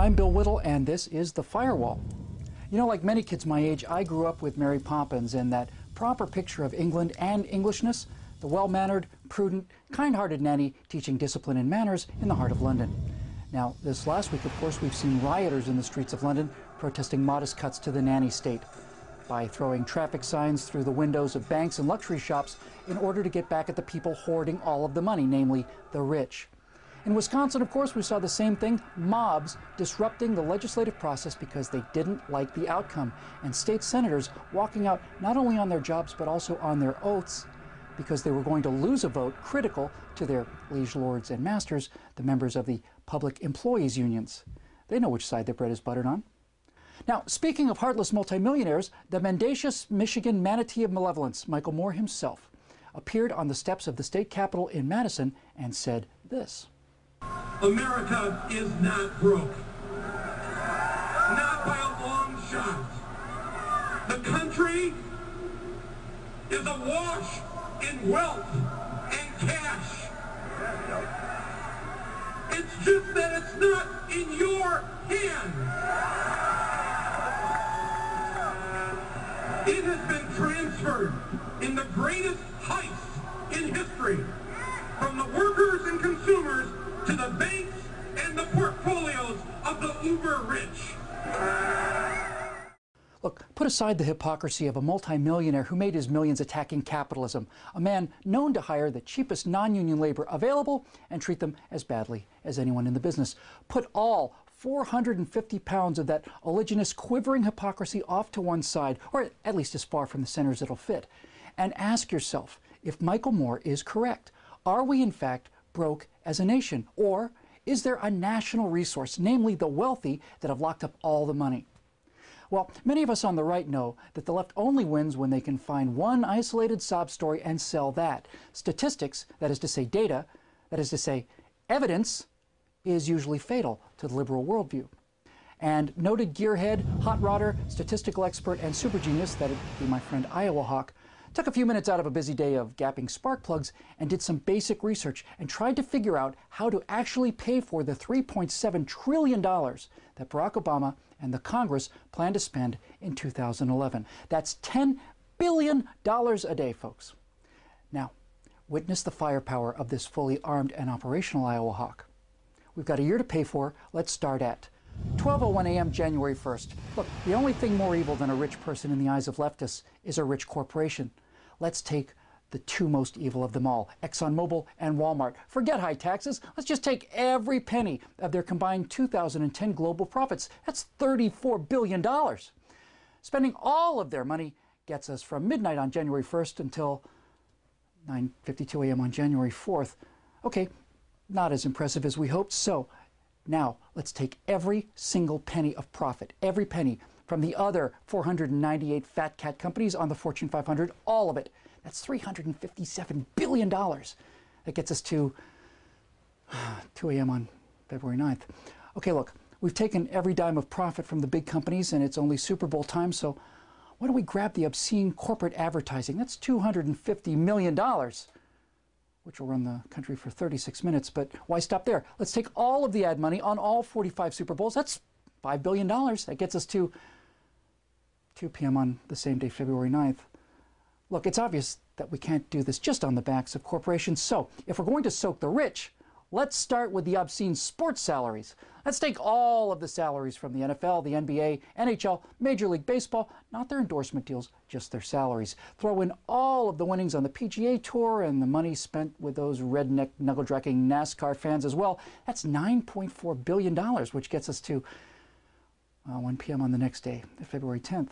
I'm Bill Whittle, and this is The Firewall. You know, like many kids my age, I grew up with Mary Poppins and that proper picture of England and Englishness, the well-mannered, prudent, kind-hearted nanny teaching discipline and manners in the heart of London. Now, this last week, of course, we've seen rioters in the streets of London protesting modest cuts to the nanny state by throwing traffic signs through the windows of banks and luxury shops in order to get back at the people hoarding all of the money, namely the rich. In Wisconsin, of course, we saw the same thing, mobs disrupting the legislative process because they didn't like the outcome, and state senators walking out not only on their jobs but also on their oaths because they were going to lose a vote critical to their liege lords and masters, the members of the public employees unions. They know which side their bread is buttered on. Now, speaking of heartless multimillionaires, the mendacious Michigan manatee of malevolence, Michael Moore himself, appeared on the steps of the state capitol in Madison and said this. America is not broke. Not by a long shot. The country is awash in wealth and cash. It's just that it's not in your hands. It has been transferred in the greatest heist in history from the workers and consumers to the banks and the portfolios of the uber-rich. Look, put aside the hypocrisy of a multimillionaire who made his millions attacking capitalism, a man known to hire the cheapest non-union labor available and treat them as badly as anyone in the business. Put all 450 pounds of that oleaginous, quivering hypocrisy off to one side, or at least as far from the center as it'll fit, and ask yourself if Michael Moore is correct. Are we, in fact, broke as a nation? Or is there a national resource, namely the wealthy, that have locked up all the money? Well, many of us on the right know that the left only wins when they can find one isolated sob story and sell that. Statistics, that is to say data, that is to say evidence, is usually fatal to the liberal worldview. And noted gearhead, hot rodder, statistical expert, and super genius, that'd be my friend Iowa Hawk, took a few minutes out of a busy day of gapping spark plugs and did some basic research and tried to figure out how to actually pay for the $3.7 trillion that Barack Obama and the Congress plan to spend in 2011. That's $10 billion a day, folks. Now, witness the firepower of this fully armed and operational Iowa Hawk. We've got a year to pay for. Let's start at 12:01 a.m. January 1st. Look, the only thing more evil than a rich person in the eyes of leftists is a rich corporation. Let's take the two most evil of them all, ExxonMobil and Walmart. Forget high taxes. Let's just take every penny of their combined 2010 global profits. That's $34 billion. Spending all of their money gets us from midnight on January 1st until 9:52 a.m. on January 4th. Okay, not as impressive as we hoped. So now let's take every single penny of profit, every penny from the other 498 fat cat companies on the Fortune 500, all of it. That's $357 billion. That gets us to 2 a.m. on February 9th. Okay, look, we've taken every dime of profit from the big companies, and it's only Super Bowl time, so why don't we grab the obscene corporate advertising? That's $250 million, which will run the country for 36 minutes, but why stop there? Let's take all of the ad money on all 45 Super Bowls. That's $5 billion. That gets us to 2 p.m. on the same day, February 9th. Look, it's obvious that we can't do this just on the backs of corporations, so if we're going to soak the rich, let's start with the obscene sports salaries. Let's take all of the salaries from the NFL, the NBA, NHL, Major League Baseball, not their endorsement deals, just their salaries. Throw in all of the winnings on the PGA Tour and the money spent with those redneck, knuckle-dragging NASCAR fans as well. That's $9.4 billion, which gets us to 1 p.m. on the next day, February 10th.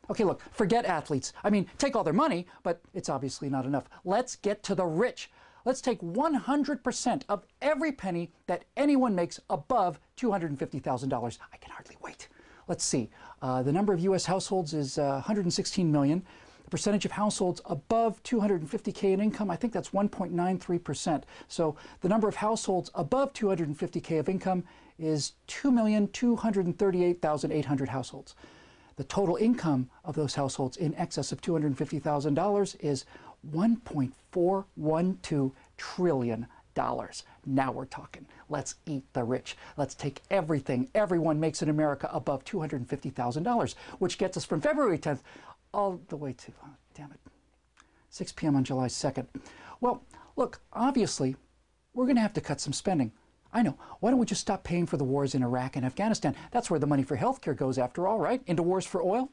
Okay, look, forget athletes. I mean, take all their money, but it's obviously not enough. Let's get to the rich. Let's take 100% of every penny that anyone makes above $250,000. I can hardly wait. Let's see. The number of U.S. households is 116 million. The percentage of households above 250K in income, I think that's 1.93%. So the number of households above 250K of income is 2,238,800 households. The total income of those households in excess of $250,000 is $1.412 trillion. Now we're talking. Let's eat the rich. Let's take everything everyone makes in America above $250,000, which gets us from February 10th all the way to, oh, damn it, 6 p.m. on July 2nd. Well, look, obviously, we're going to have to cut some spending. I know. Why don't we just stop paying for the wars in Iraq and Afghanistan? That's where the money for healthcare goes after all, right? Into wars for oil?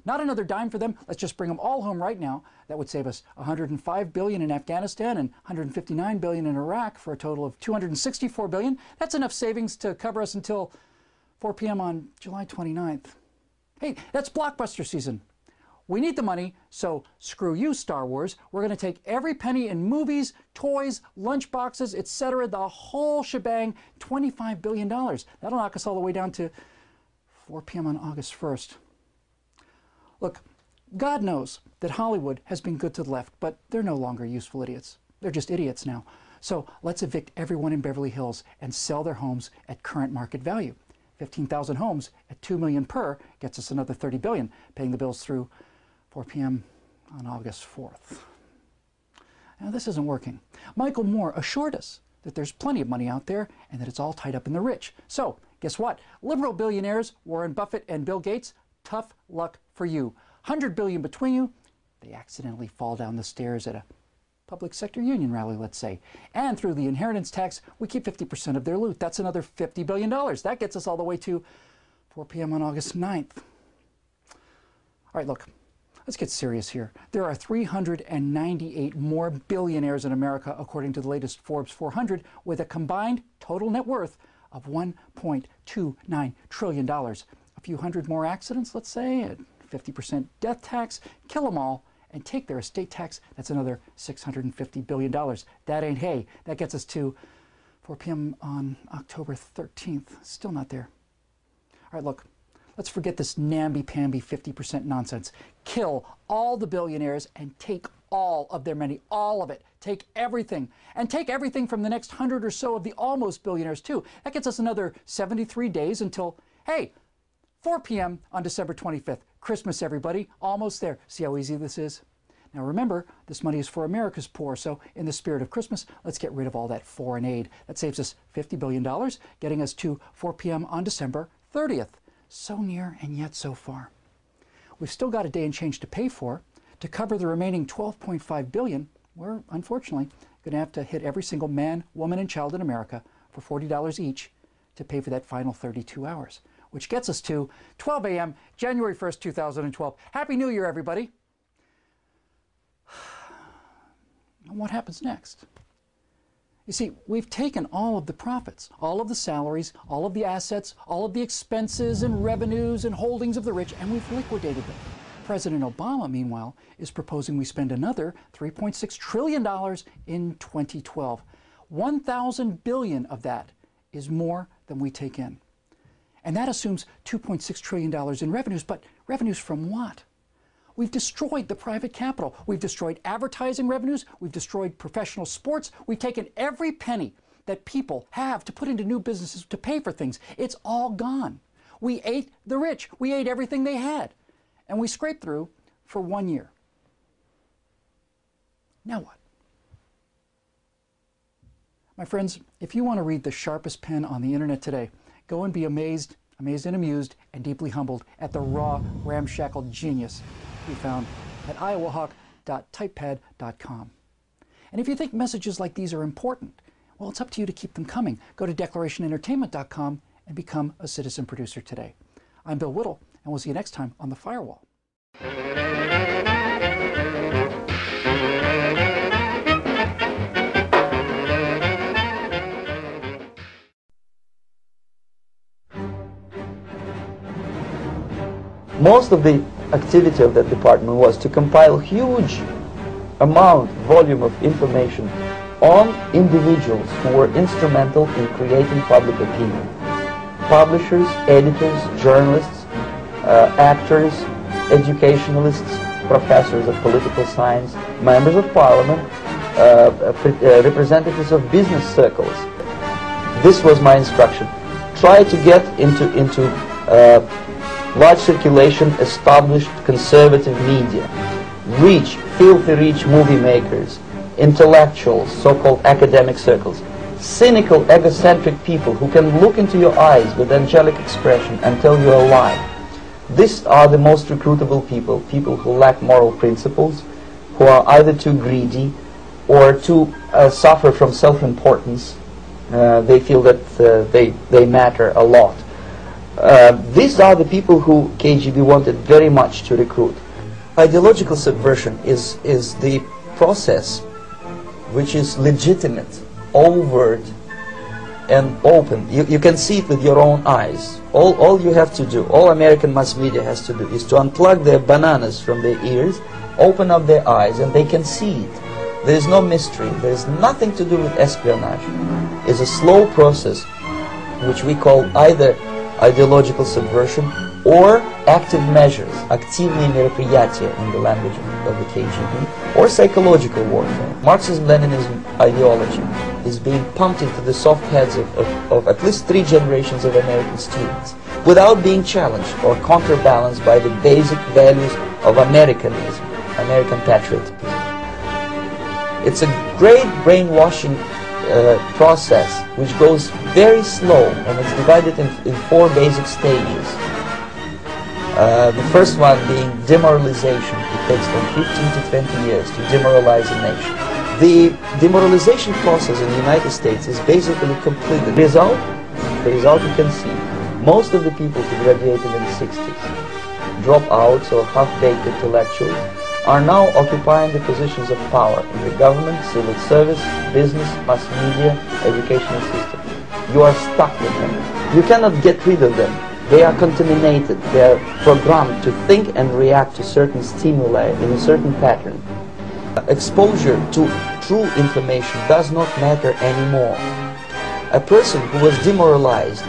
Not another dime for them. Let's just bring them all home right now. That would save us $105 billion in Afghanistan and $159 billion in Iraq for a total of $264 billion. That's enough savings to cover us until 4 p.m. on July 29th. Hey, that's blockbuster season. We need the money, so screw you, Star Wars. We're going to take every penny in movies, toys, lunchboxes, etc., the whole shebang, $25 billion. That'll knock us all the way down to 4 p.m. on August 1st. Look, God knows that Hollywood has been good to the left, but they're no longer useful idiots. They're just idiots now. So let's evict everyone in Beverly Hills and sell their homes at current market value. 15,000 homes at $2 million per gets us another $30 billion, paying the bills through 4 p.m. on August 4th. Now, this isn't working. Michael Moore assured us that there's plenty of money out there and that it's all tied up in the rich. So, guess what? Liberal billionaires, Warren Buffett and Bill Gates, tough luck for you. $100 billion between you, they accidentally fall down the stairs at a public sector union rally, let's say. And through the inheritance tax, we keep 50% of their loot. That's another $50 billion. That gets us all the way to 4 p.m. on August 9th. All right, look. Let's get serious here. There are 398 more billionaires in America, according to the latest Forbes 400, with a combined total net worth of $1.29 trillion. A few hundred more accidents, let's say, at 50% death tax, kill them all, and take their estate tax. That's another $650 billion. That ain't hay. That gets us to 4 p.m. on October 13th. Still not there. All right, look. Let's forget this namby-pamby 50% nonsense. Kill all the billionaires and take all of their money, all of it. Take everything. And take everything from the next 100 or so of the almost billionaires, too. That gets us another 73 days until, hey, 4 p.m. on December 25th. Christmas, everybody. Almost there. See how easy this is? Now remember, this money is for America's poor, so in the spirit of Christmas, let's get rid of all that foreign aid. That saves us $50 billion, getting us to 4 p.m. on December 30th. So near and yet so far. We've still got a day and change to pay for. To cover the remaining $12.5 billion, we're unfortunately going to have to hit every single man, woman, and child in America for $40 each to pay for that final 32 hours, which gets us to 12 a.m., January 1st, 2012. Happy New Year, everybody. And what happens next? You see, we've taken all of the profits, all of the salaries, all of the assets, all of the expenses and revenues and holdings of the rich, and we've liquidated them. President Obama, meanwhile, is proposing we spend another $3.6 trillion in 2012. 1,000 billion of that is more than we take in. And that assumes $2.6 trillion in revenues, but revenues from what? We've destroyed the private capital. We've destroyed advertising revenues. We've destroyed professional sports. We've taken every penny that people have to put into new businesses to pay for things. It's all gone. We ate the rich. We ate everything they had. And we scraped through for 1 year. Now what? My friends, if you want to read the sharpest pen on the internet today, go and be amazed and amused, and deeply humbled at the raw, ramshackle genius we found at iowahawk.typepad.com. And if you think messages like these are important, well, it's up to you to keep them coming. Go to declarationentertainment.com and become a citizen producer today. I'm Bill Whittle, and we'll see you next time on The Firewall. Most of the activity of that department was to compile huge volume of information on individuals who were instrumental in creating public opinion. Publishers, editors, journalists, actors, educationalists, professors of political science, members of parliament, representatives of business circles. This was my instruction. Try to get into large circulation, established conservative media, filthy rich movie makers, intellectuals, so-called academic circles, cynical, egocentric people who can look into your eyes with angelic expression and tell you a lie. These are the most recruitable people, people who lack moral principles, who are either too greedy or too suffer from self-importance. They feel that they matter a lot. These are the people who KGB wanted very much to recruit. Ideological subversion is the process which is legitimate, overt, and open. You can see it with your own eyes. All you have to do, all American mass media has to do, is to unplug their bananas from their ears, open up their eyes, and they can see it. There is no mystery. There is nothing to do with espionage. It's a slow process which we call either ideological subversion or active measures, активные мероприятия in the language of the KGB, or psychological warfare. Marxism-Leninism ideology is being pumped into the soft heads of at least 3 generations of American students without being challenged or counterbalanced by the basic values of Americanism, American patriotism. It's a great brainwashing process which goes very slow, and it's divided in 4 basic stages. The first one being demoralization. It takes from 15 to 20 years to demoralize a nation. The demoralization process in the United States is basically completed. The result you can see. Most of the people who graduated in the 60s, dropouts or half-baked intellectuals, are now occupying the positions of power in the government, civil service, business, mass media, educational system. You are stuck with them. You cannot get rid of them. They are contaminated. They are programmed to think and react to certain stimuli in a certain pattern. Exposure to true information does not matter anymore. A person who was demoralized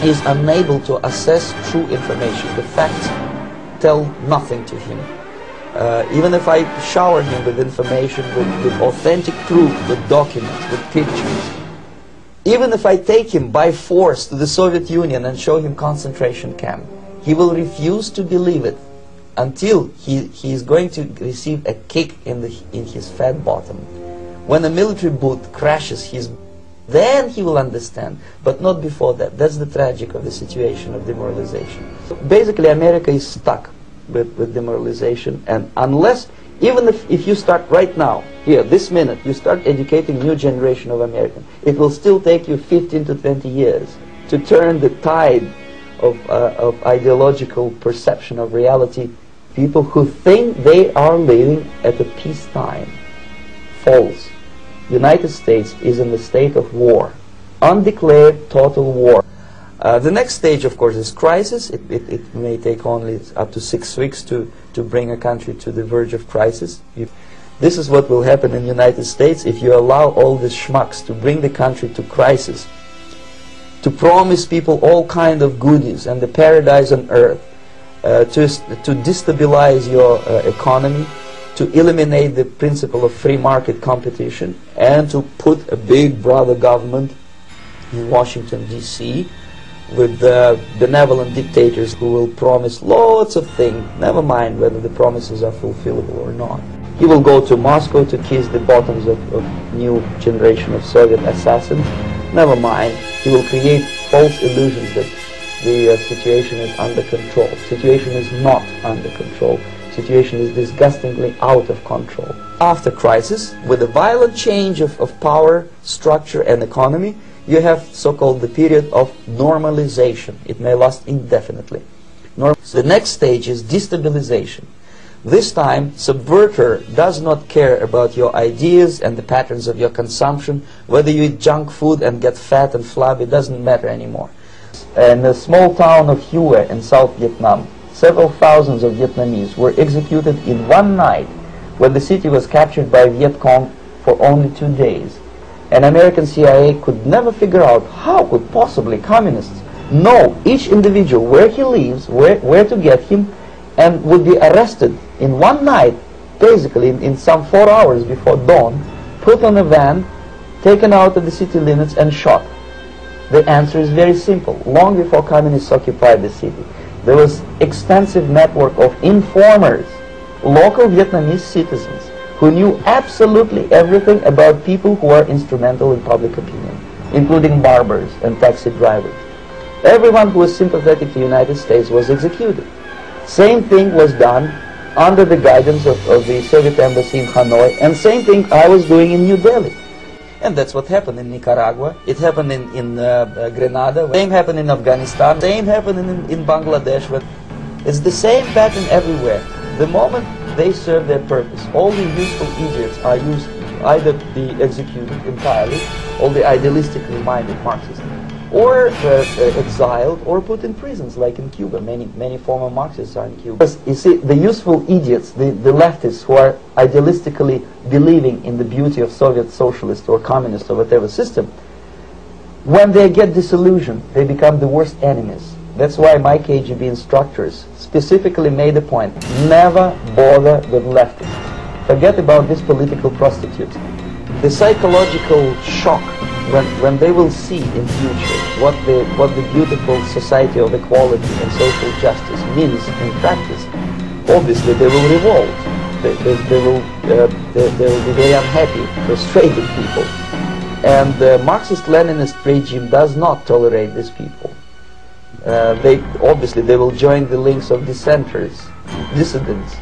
is unable to assess true information. The facts tell nothing to him. Even if I shower him with information, with authentic proof, with documents, with pictures, even if I take him by force to the Soviet Union and show him concentration camp, he will refuse to believe it until he is going to receive a kick in his fat bottom. When a military boot crashes then he will understand, but not before that. That's the tragic of the situation of demoralization. Basically, America is stuck with demoralization, and unless, even if you start right now, here, this minute, you start educating new generation of Americans, it will still take you 15 to 20 years to turn the tide of ideological perception of reality. People who think they are living at a peacetime. False. United States is in the state of war. Undeclared total war. The next stage, of course, is crisis. It may take only up to 6 weeks to bring a country to the verge of crisis. This is what will happen in the United States if you allow all these schmucks to bring the country to crisis, to promise people all kind of goodies and the paradise on earth, to destabilize your economy, to eliminate the principle of free market competition, and to put a big brother government in Washington, D.C., with benevolent dictators who will promise lots of things, never mind whether the promises are fulfillable or not. He will go to Moscow to kiss the bottoms of new generation of Soviet assassins, never mind. He will create false illusions that the situation is under control. Situation is not under control. Situation is disgustingly out of control. After crisis, with a violent change of power, structure and economy, you have so-called the period of normalization. It may last indefinitely. The next stage is destabilization. This time, subverter does not care about your ideas and the patterns of your consumption. Whether you eat junk food and get fat and flabby, it doesn't matter anymore. In the small town of Hue in South Vietnam, several thousands of Vietnamese were executed in one night when the city was captured by Viet Cong for only 2 days. And American CIA could never figure out how could possibly communists know each individual, where he lives, where to get him, and would be arrested in one night, basically in some 4 hours before dawn, put on a van, taken out of the city limits and shot. The answer is very simple. Long before communists occupied the city, there was extensive network of informers, local Vietnamese citizens, who knew absolutely everything about people who are instrumental in public opinion, including barbers and taxi drivers. Everyone who was sympathetic to the United States was executed. Same thing was done under the guidance of the Soviet embassy in Hanoi, and same thing I was doing in New Delhi. And that's what happened in Nicaragua. It happened in Grenada. Same happened in Afghanistan. Same happened in Bangladesh. It's the same pattern everywhere. The moment they serve their purpose, all the useful idiots are used either be executed entirely, all the idealistically minded Marxists, or exiled or put in prisons, like in Cuba. Many former Marxists are in Cuba. Because, you see, the useful idiots, the leftists who are idealistically believing in the beauty of Soviet socialist or communist or whatever system, when they get disillusioned, they become the worst enemies. That's why my KGB instructors specifically made a point: never bother with leftists. Forget about these political prostitutes. The psychological shock when they will see in future what the beautiful society of equality and social justice means in practice, obviously they will revolt. They will be very unhappy, frustrated people. And the Marxist-Leninist regime does not tolerate these people. Obviously they will join the links of dissenters, dissidents.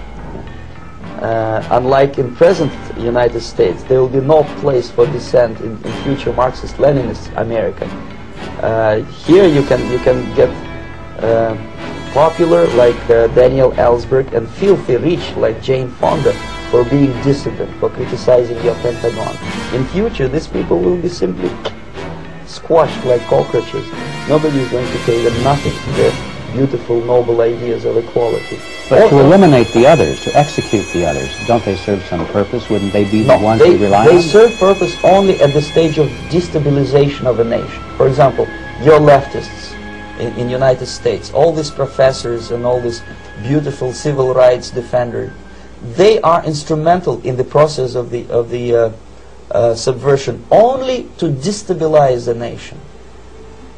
Unlike in present United States, there will be no place for dissent in future Marxist-Leninist America. Here you can get popular like Daniel Ellsberg, and filthy rich like Jane Fonda for being dissident, for criticizing your Pentagon. In future, these people will be simply squashed like cockroaches. Nobody is going to pay them nothing for their beautiful, noble ideas of equality. But to eliminate the others, to execute the others, don't they serve some purpose? Wouldn't they be the ones you rely on? They serve purpose only at the stage of destabilization of a nation. For example, your leftists in United States, all these professors and all these beautiful civil rights defenders, they are instrumental in the process of the subversion only to destabilize the nation.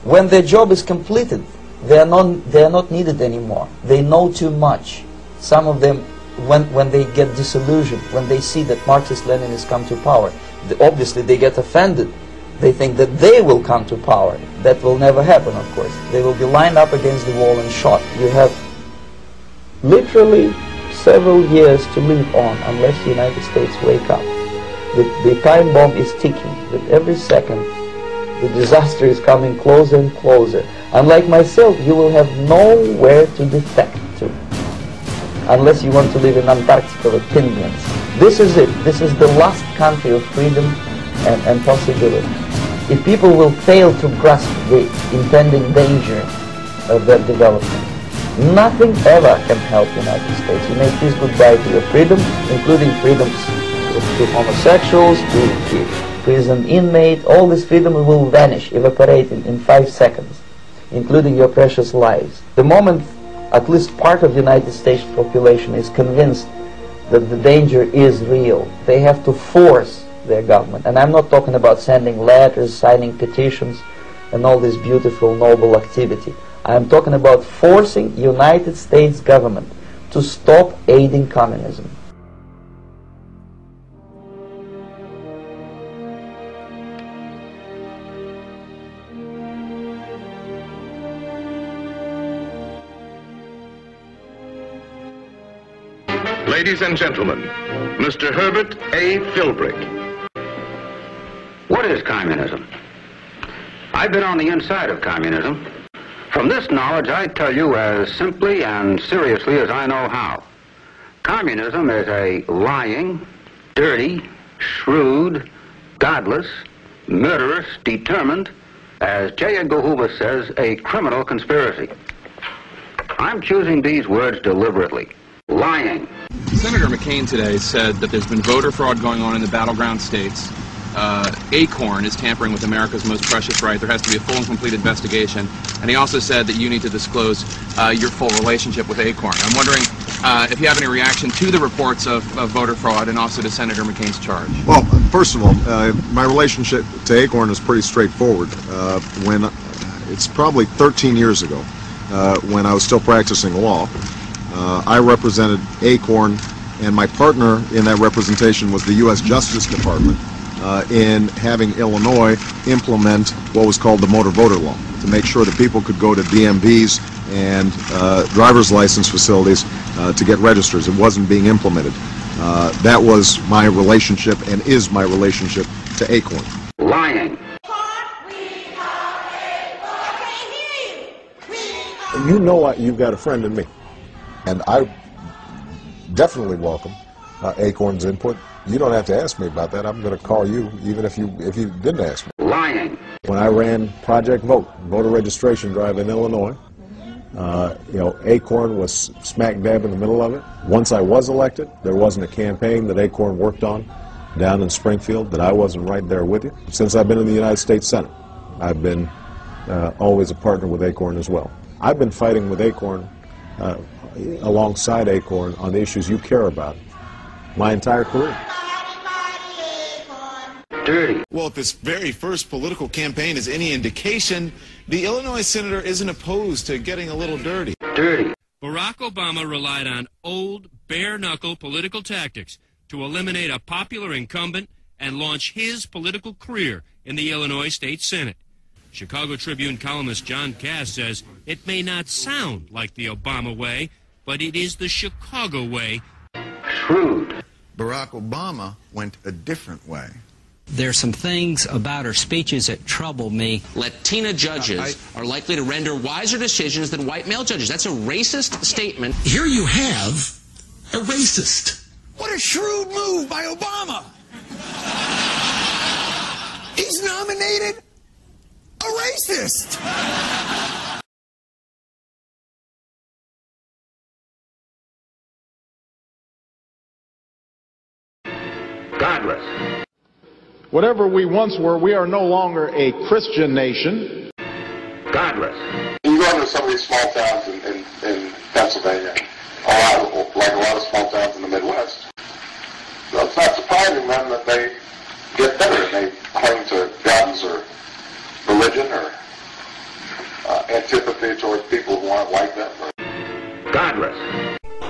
When their job is completed, they are not needed anymore. They know too much. Some of them, when they get disillusioned, when they see that Marxist-Leninists come to power, obviously they get offended. They think that they will come to power. That will never happen, of course. They will be lined up against the wall and shot. You have literally several years to live on unless the United States wake up. The time bomb is ticking. With every second, the disaster is coming closer and closer. Unlike myself, you will have nowhere to defect to, unless you want to live in Antarctica with penguins. This is it. This is the last country of freedom and possibility. If people will fail to grasp the impending danger of that development, nothing ever can help the United States. You may kiss goodbye to your freedom, including freedoms to homosexuals, to prison inmate. All this freedom will vanish, evaporate in 5 seconds, including your precious lives. The moment at least part of the United States population is convinced that the danger is real, they have to force their government. And I'm not talking about sending letters, signing petitions, and all this beautiful, noble activity. I'm talking about forcing United States government to stop aiding communism. Ladies and gentlemen, Mr. Herbert A. Philbrick. What is communism? I've been on the inside of communism. From this knowledge, I tell you as simply and seriously as I know how. Communism is a lying, dirty, shrewd, godless, murderous, determined, as J. Edgar Hoover says, a criminal conspiracy. I'm choosing these words deliberately. Lying. Senator McCain today said that there's been voter fraud going on in the battleground states. Acorn is tampering with America's most precious right. There has to be a full and complete investigation. And he also said that you need to disclose your full relationship with Acorn. I'm wondering if you have any reaction to the reports of voter fraud and also to Senator McCain's charge. Well, first of all, my relationship to Acorn is pretty straightforward. It's probably 13 years ago, when I was still practicing law, I represented Acorn and my partner in that representation was the U.S. Justice Department in having Illinois implement what was called the motor voter law to make sure that people could go to DMVs and driver's license facilities to get registers. It wasn't being implemented. That was my relationship and is my relationship to Acorn. Lying. You know you've got a friend in me, and I definitely welcome Acorn's input. You don't have to ask me about that. I'm going to call you, even if you didn't ask me. Lying. When I ran Project Vote, voter registration drive in Illinois, Acorn was smack dab in the middle of it. Once I was elected, there wasn't a campaign that Acorn worked on down in Springfield that I wasn't right there with you. Since I've been in the United States Senate, I've been always a partner with Acorn as well. I've been fighting with Acorn, alongside Acorn, on the issues you care about my entire career. Dirty. Well, if this very first political campaign is any indication, the Illinois senator isn't opposed to getting a little dirty. Dirty. Barack Obama relied on old, bare-knuckle political tactics to eliminate a popular incumbent and launch his political career in the Illinois State Senate. Chicago Tribune columnist John Cass says it may not sound like the Obama way, but it is the Chicago way. Shrewd. Barack Obama went a different way. There's some things about her speeches that trouble me. Latina judges are likely to render wiser decisions than white male judges. That's a racist statement. Here you have a racist. What a shrewd move by Obama. He's nominated a racist. Godless. Whatever we once were, we are no longer a Christian nation. Godless. You go into some of these small towns in Pennsylvania, like a lot of small towns in the Midwest. So it's not surprising then that they get better and they cling to guns or religion or antipathy towards people who aren't like them. Godless.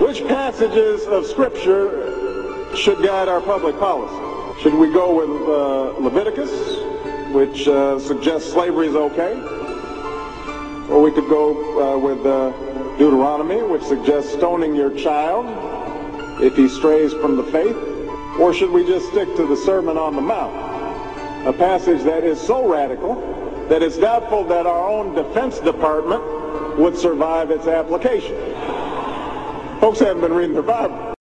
Which passages of Scripture should guide our public policy? Should we go with Leviticus, which suggests slavery is okay? Or we could go with Deuteronomy, which suggests stoning your child if he strays from the faith? Or should we just stick to the Sermon on the Mount, a passage that is so radical that it's doubtful that our own Defense Department would survive its application? Folks haven't been reading their Bible.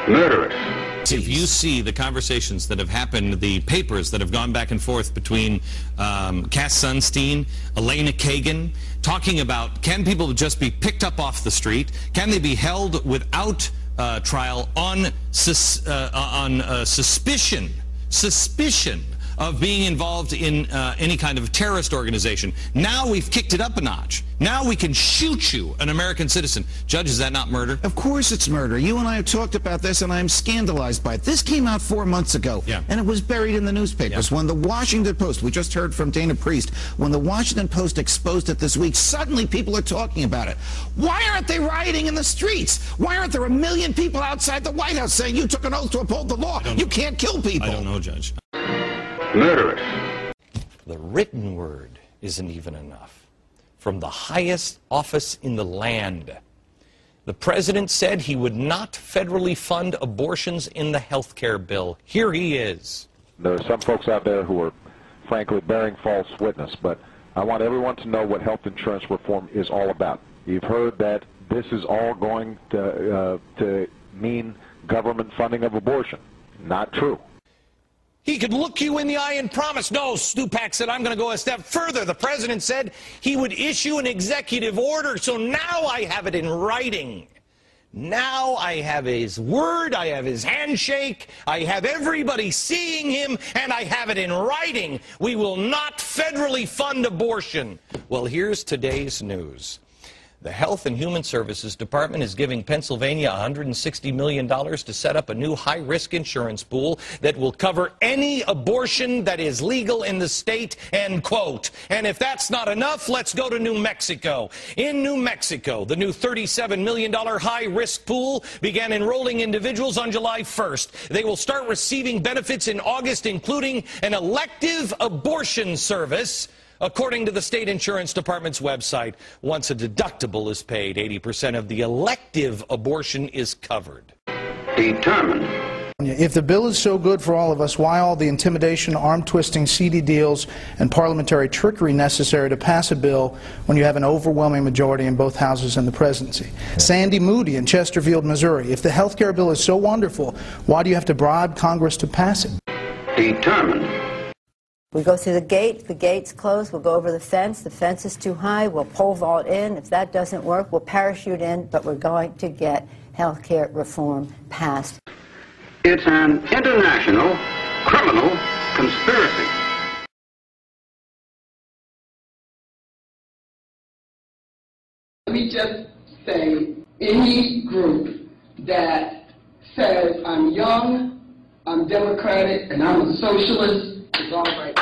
Murderous. If you see the conversations that have happened, the papers that have gone back and forth between Cass Sunstein, Elena Kagan, talking about can people just be picked up off the street? Can they be held without trial on suspicion of being involved in any kind of terrorist organization? Now we've kicked it up a notch. Now we can shoot you, an American citizen. Judge, is that not murder? Of course it's murder. You and I have talked about this, and I am scandalized by it. This came out 4 months ago, and it was buried in the newspapers. When the Washington Post, we just heard from Dana Priest, when the Washington Post exposed it this week, suddenly people are talking about it. Why aren't they rioting in the streets? Why aren't there 1 million people outside the White House saying you took an oath to uphold the law? You can't kill people. I don't know, Judge. Murderous. The written word isn't even enough. From the highest office in the land, the president said he would not federally fund abortions in the health care bill. Here he is. There are some folks out there who are, frankly, bearing false witness, but I want everyone to know what health insurance reform is all about. You've heard that this is all going to mean government funding of abortion. Not true. He could look you in the eye and promise. No, Stupak said, I'm going to go a step further. The president said he would issue an executive order, so now I have it in writing. Now I have his word, I have his handshake, I have everybody seeing him, and I have it in writing. We will not federally fund abortion. Well, here's today's news. The Health and Human Services Department is giving Pennsylvania $160 million to set up a new high-risk insurance pool that will cover any abortion that is legal in the state, end quote. And if that's not enough, let's go to New Mexico. In New Mexico, the new $37 million high-risk pool began enrolling individuals on July 1st. They will start receiving benefits in August, including an elective abortion service. According to the state insurance department's website, once a deductible is paid, 80% of the elective abortion is covered. Determined. If the bill is so good for all of us, why all the intimidation, arm-twisting, seedy deals, and parliamentary trickery necessary to pass a bill when you have an overwhelming majority in both houses in the presidency? Sandy Moody in Chesterfield, Missouri. If the health care bill is so wonderful, why do you have to bribe Congress to pass it? Determined. We go through the gate, the gate's closed, we'll go over the fence is too high, we'll pole vault in. If that doesn't work, we'll parachute in, but we're going to get health care reform passed. It's an international criminal conspiracy. Let me just say, any group that says I'm young, I'm democratic, and I'm a socialist is all right.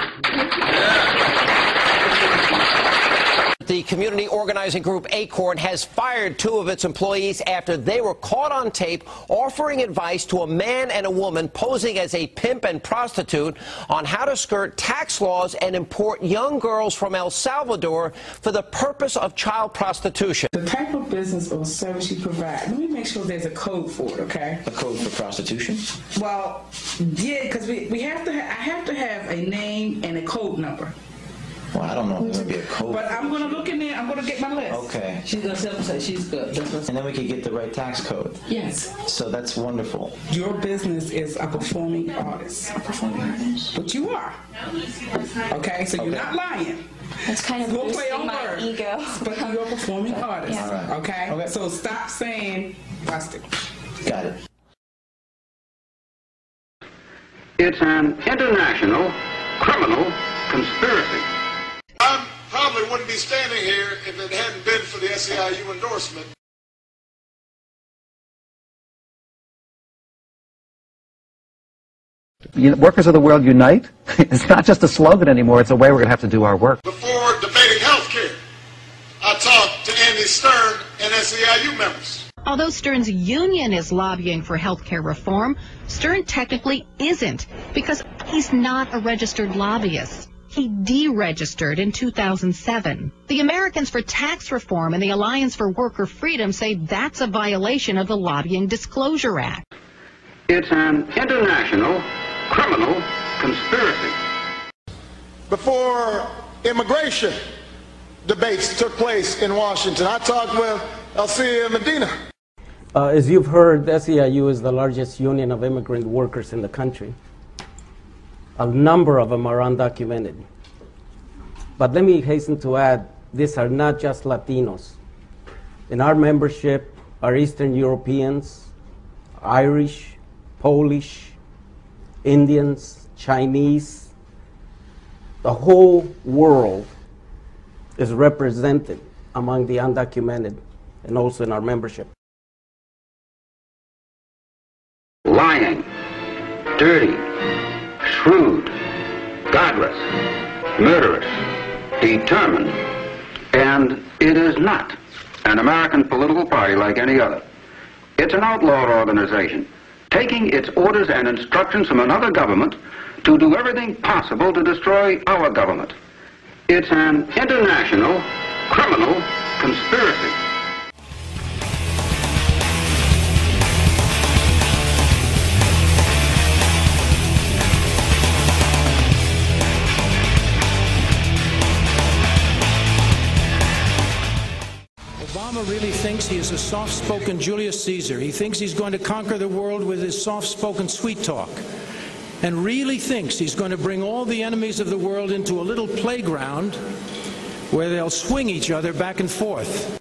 The community organizing group Acorn has fired 2 of its employees after they were caught on tape offering advice to a man and a woman posing as a pimp and prostitute on how to skirt tax laws and import young girls from El Salvador for the purpose of child prostitution. The type of business or service you provide, let me make sure there's a code for it, okay? A code for prostitution? Well, yeah, because I have to have a name and a code number. Well, I don't know if there's going to be a code. But I'm going to look in there. I'm going to get my list. Okay. She's going to say she's good. And then we could get the right tax code. Yes. So that's wonderful. Your business is a performing artist. A performing artist? But you are. Okay? So you're not lying. That's kind of boosting my ego. But you're a performing artist. Yeah. All right. Okay? So stop saying plastic. Got it. It's an international criminal conspiracy. I probably wouldn't be standing here if it hadn't been for the SEIU endorsement. Workers of the world unite. It's not just a slogan anymore, it's a way we're going to have to do our work. Before debating health care, I talked to Andy Stern and SEIU members. Although Stern's union is lobbying for health care reform, Stern technically isn't, because he's not a registered lobbyist. He deregistered in 2007. The Americans for Tax Reform and the Alliance for Worker Freedom say that's a violation of the Lobbying Disclosure Act. It's an international criminal conspiracy. Before immigration debates took place in Washington, I talked with Alcia Medina. As you've heard, the SEIU is the largest union of immigrant workers in the country. A number of them are undocumented. But let me hasten to add, these are not just Latinos. In our membership are Eastern Europeans, Irish, Polish, Indians, Chinese. The whole world is represented among the undocumented and also in our membership. Lying, dirty, shrewd, godless, murderous, determined, and it is not an American political party like any other. It's an outlawed organization, taking its orders and instructions from another government to do everything possible to destroy our government. It's an international criminal conspiracy. Obama really thinks he is a soft-spoken Julius Caesar. He thinks he's going to conquer the world with his soft-spoken sweet talk, and really thinks he's going to bring all the enemies of the world into a little playground where they'll swing each other back and forth.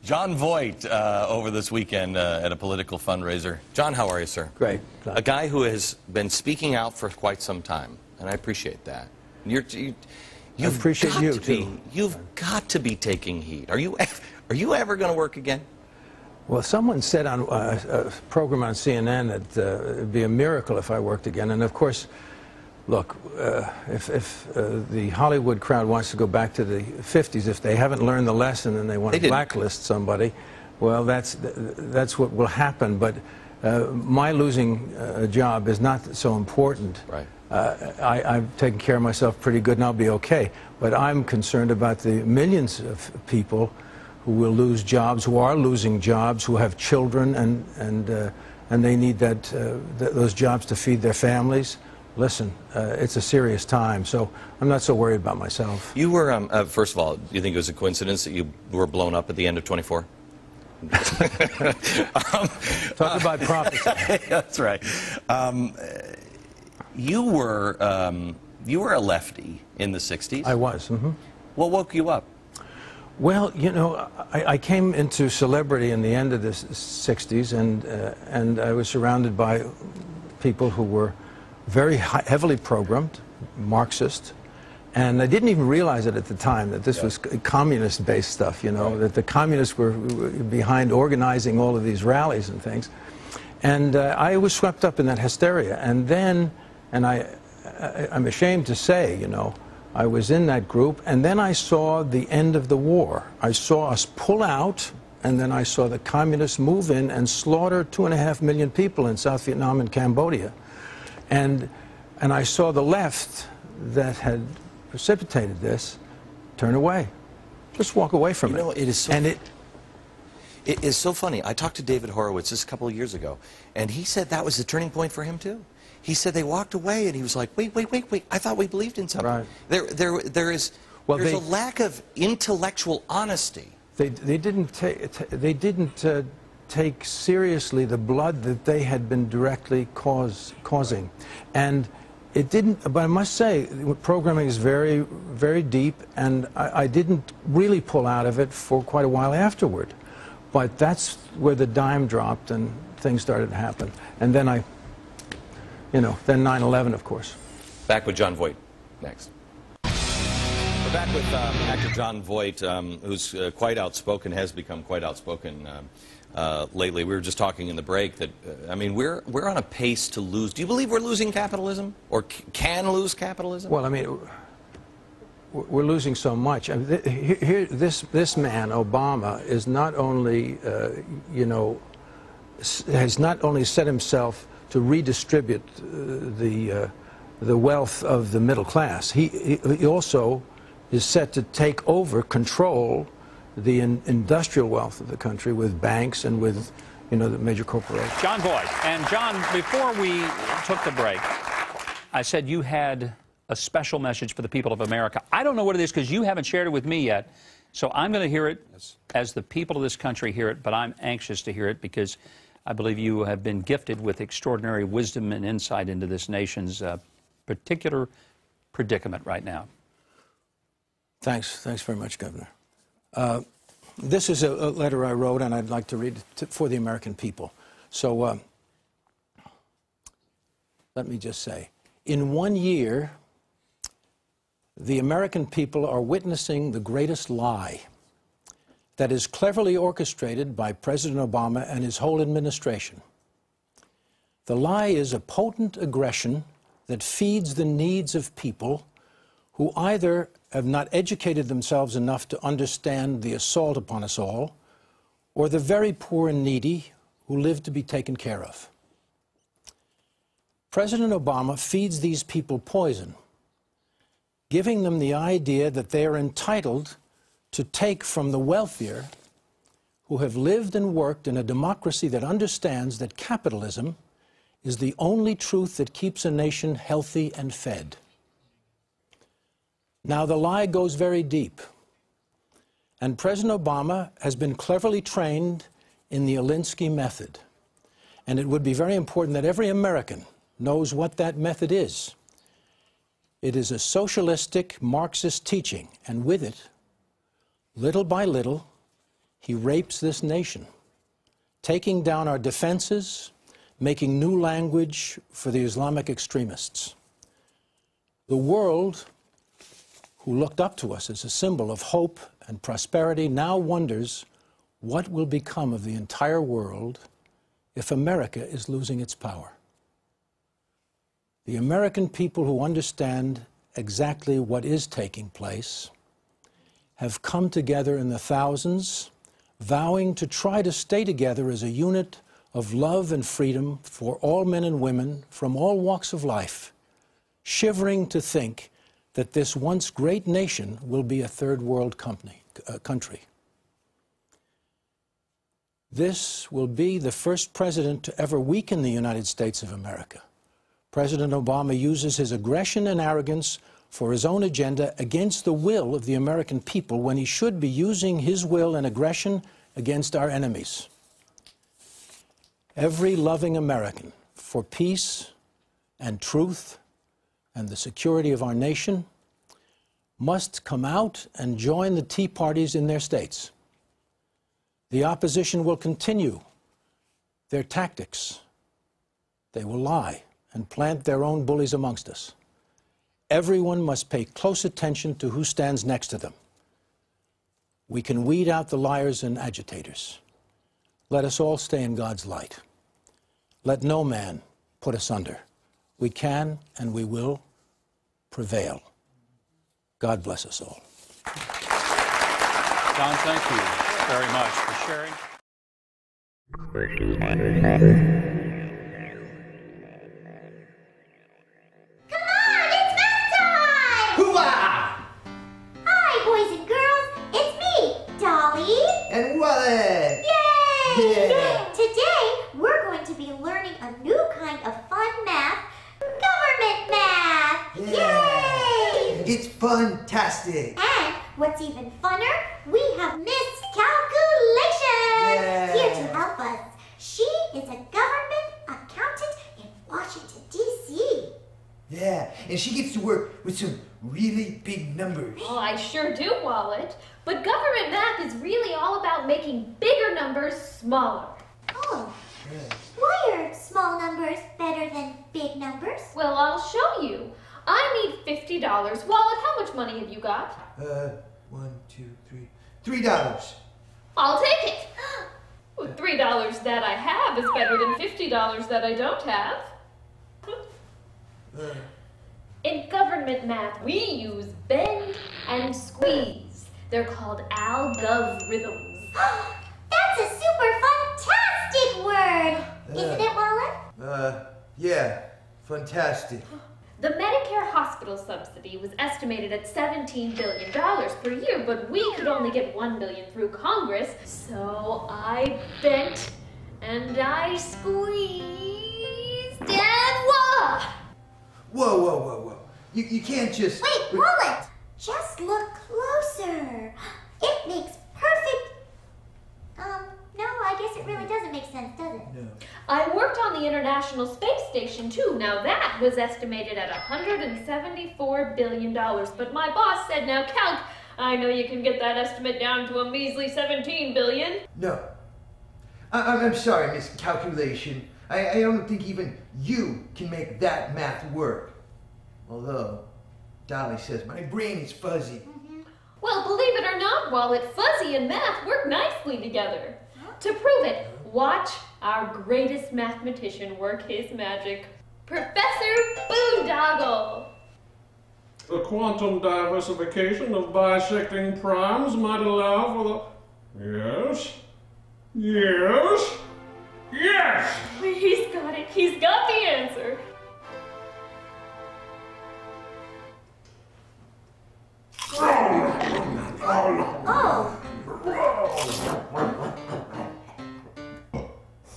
John Voight over this weekend at a political fundraiser. John, how are you, sir? Great. A guy who has been speaking out for quite some time, and I appreciate that. I appreciate you too. You've got to be taking heat. Are you ever going to work again? Well, someone said on a program on CNN that it'd be a miracle if I worked again. And of course, look, if the Hollywood crowd wants to go back to the 50s, if they haven't learned the lesson and they want to blacklist somebody, well, that's what will happen. But my losing a job is not so important. Right. I've taken care of myself pretty good, and I'll be okay. But I'm concerned about the millions of people who will lose jobs, who are losing jobs, who have children, and they need those jobs to feed their families. Listen, it's a serious time, so I'm not so worried about myself. You were, first of all, do you think it was a coincidence that you were blown up at the end of 24? Talk about prophecy. That's right. You were a lefty in the 60s. I was. Mm-hmm. What woke you up? Well, you know, I came into celebrity in the end of the 60s, and I was surrounded by people who were very heavily programmed, Marxist, and I didn't even realize it at the time that this was communist-based stuff, you know, that the communists were behind organizing all of these rallies and things. And I was swept up in that hysteria. And then, and I'm ashamed to say, you know, I was in that group, and then I saw the end of the war. I saw us pull out, and then I saw the communists move in and slaughter 2.5 million people in South Vietnam and Cambodia. And I saw the left that had precipitated this turn away. Just walk away from it. You know, it is so and it is so funny. I talked to David Horowitz just a couple of years ago, and he said that was the turning point for him, too. He said they walked away, and he was like, wait, I thought we believed in something. Right. There's a lack of intellectual honesty. They didn't take seriously the blood that they had been directly causing. And it didn't, but I must say, programming is very, very deep, and I didn't really pull out of it for quite a while afterward. But that's where the dime dropped and things started to happen. And then then 9/11, of course. Back with John Voight next. We're back with actor John Voight, who's quite outspoken, has become quite outspoken lately. We were just talking in the break that, I mean, we're on a pace to lose. Do you believe we're losing capitalism, or can lose capitalism? Well, I mean, we're losing so much. I mean, this man, Obama, is not only, has not only set himself to redistribute the wealth of the middle class. He also is set to take over, control the industrial wealth of the country with banks and with, the major corporations. John Voight. And John, before we took the break, I said you had a special message for the people of America. I don't know what it is because you haven't shared it with me yet. So I'm going to hear it as the people of this country hear it, but I'm anxious to hear it because I believe you have been gifted with extraordinary wisdom and insight into this nation's particular predicament right now. Thanks very much, Governor. This is a letter I wrote, and I'd like to read it for the American people. So let me just say, in 1 year, the American people are witnessing the greatest lie that is cleverly orchestrated by President Obama and his whole administration. The lie is a potent aggression that feeds the needs of people who either have not educated themselves enough to understand the assault upon us all, or the very poor and needy who live to be taken care of. President Obama feeds these people poison, giving them the idea that they are entitled to take from the wealthier who have lived and worked in a democracy that understands that capitalism is the only truth that keeps a nation healthy and fed. Now, the lie goes very deep, and President Obama has been cleverly trained in the Alinsky method, and it would be very important that every American knows what that method is. It is a socialistic Marxist teaching, and with it, little by little, he rapes this nation, taking down our defenses, making new language for the Islamic extremists. The world, who looked up to us as a symbol of hope and prosperity, now wonders what will become of the entire world if America is losing its power. The American people who understand exactly what is taking place have come together in the thousands, vowing to try to stay together as a unit of love and freedom for all men and women from all walks of life, shivering to think that this once great nation will be a third world country. This will be the first president to ever weaken the United States of America. President Obama uses his aggression and arrogance for his own agenda against the will of the American people when he should be using his will and aggression against our enemies. Every loving American for peace and truth and the security of our nation must come out and join the Tea Parties in their states. The opposition will continue their tactics. They will lie and plant their own bullies amongst us. Everyone must pay close attention to who stands next to them. We can weed out the liars and agitators. Let us all stay in God's light. Let no man put us under. We can and we will prevail. God bless us all. John, thank you very much for sharing. And Wally! Yay! Yeah. Today, we're going to be learning a new kind of fun math, government math! Yeah. Yay! It's fantastic! And what's even funner, we have Miss Calculation here to help us. She is a government accountant in Washington, D.C. Yeah, and she gets to work with some really big numbers. Well, I sure do, Wallet. But government math is really all about making bigger numbers smaller. Oh. Why are small numbers better than big numbers? Well, I'll show you. I need $50. Wallet, how much money have you got? $1, 2, 3. $3. I'll take it. Well, $3 that I have is better than $50 that I don't have. In government math, we use bend and squeeze. They're called algorithms. That's a super fantastic word! Isn't it, Wallet? Yeah, fantastic. The Medicare hospital subsidy was estimated at $17 billion per year, but we could only get $1 billion through Congress, so I bent and I squeezed and voila! Whoa, whoa, whoa, whoa. You can't just... Wait, Wallet! Just look closer. It makes perfect... no, I guess it really doesn't make sense, does it? No. I worked on the International Space Station, too. Now, that was estimated at $174 billion. But my boss said, now, Calc, I know you can get that estimate down to a measly $17 billion. No. I'm sorry, Miss Calculation. I don't think even you can make that math work. Although, Dolly says my brain is fuzzy. Well, believe it or not, Wallet, fuzzy and math work nicely together. To prove it, watch our greatest mathematician work his magic. Professor Boondoggle. The quantum diversification of bisecting primes might allow for the... Yes? Yes? Yes! He's got it. He's got the answer. Oh.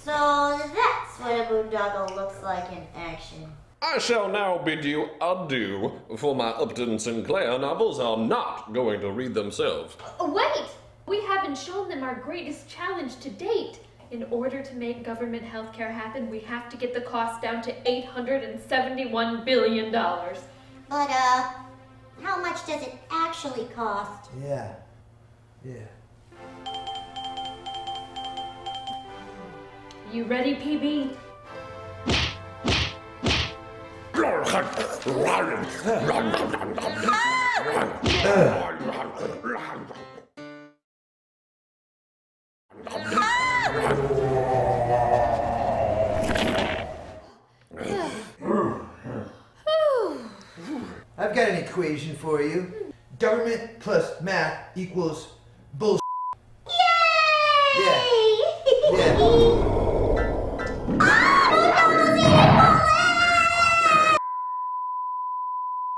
So that's what a boondoggle looks like in action. I shall now bid you adieu, for my Upton Sinclair novels are not going to read themselves. Wait! We haven't shown them our greatest challenge to date. In order to make government health care happen, we have to get the cost down to $871 billion. But, how much does it actually cost? Yeah. You ready, PB? got an equation for you. Government plus math equals bullshit. Yay! Yeah.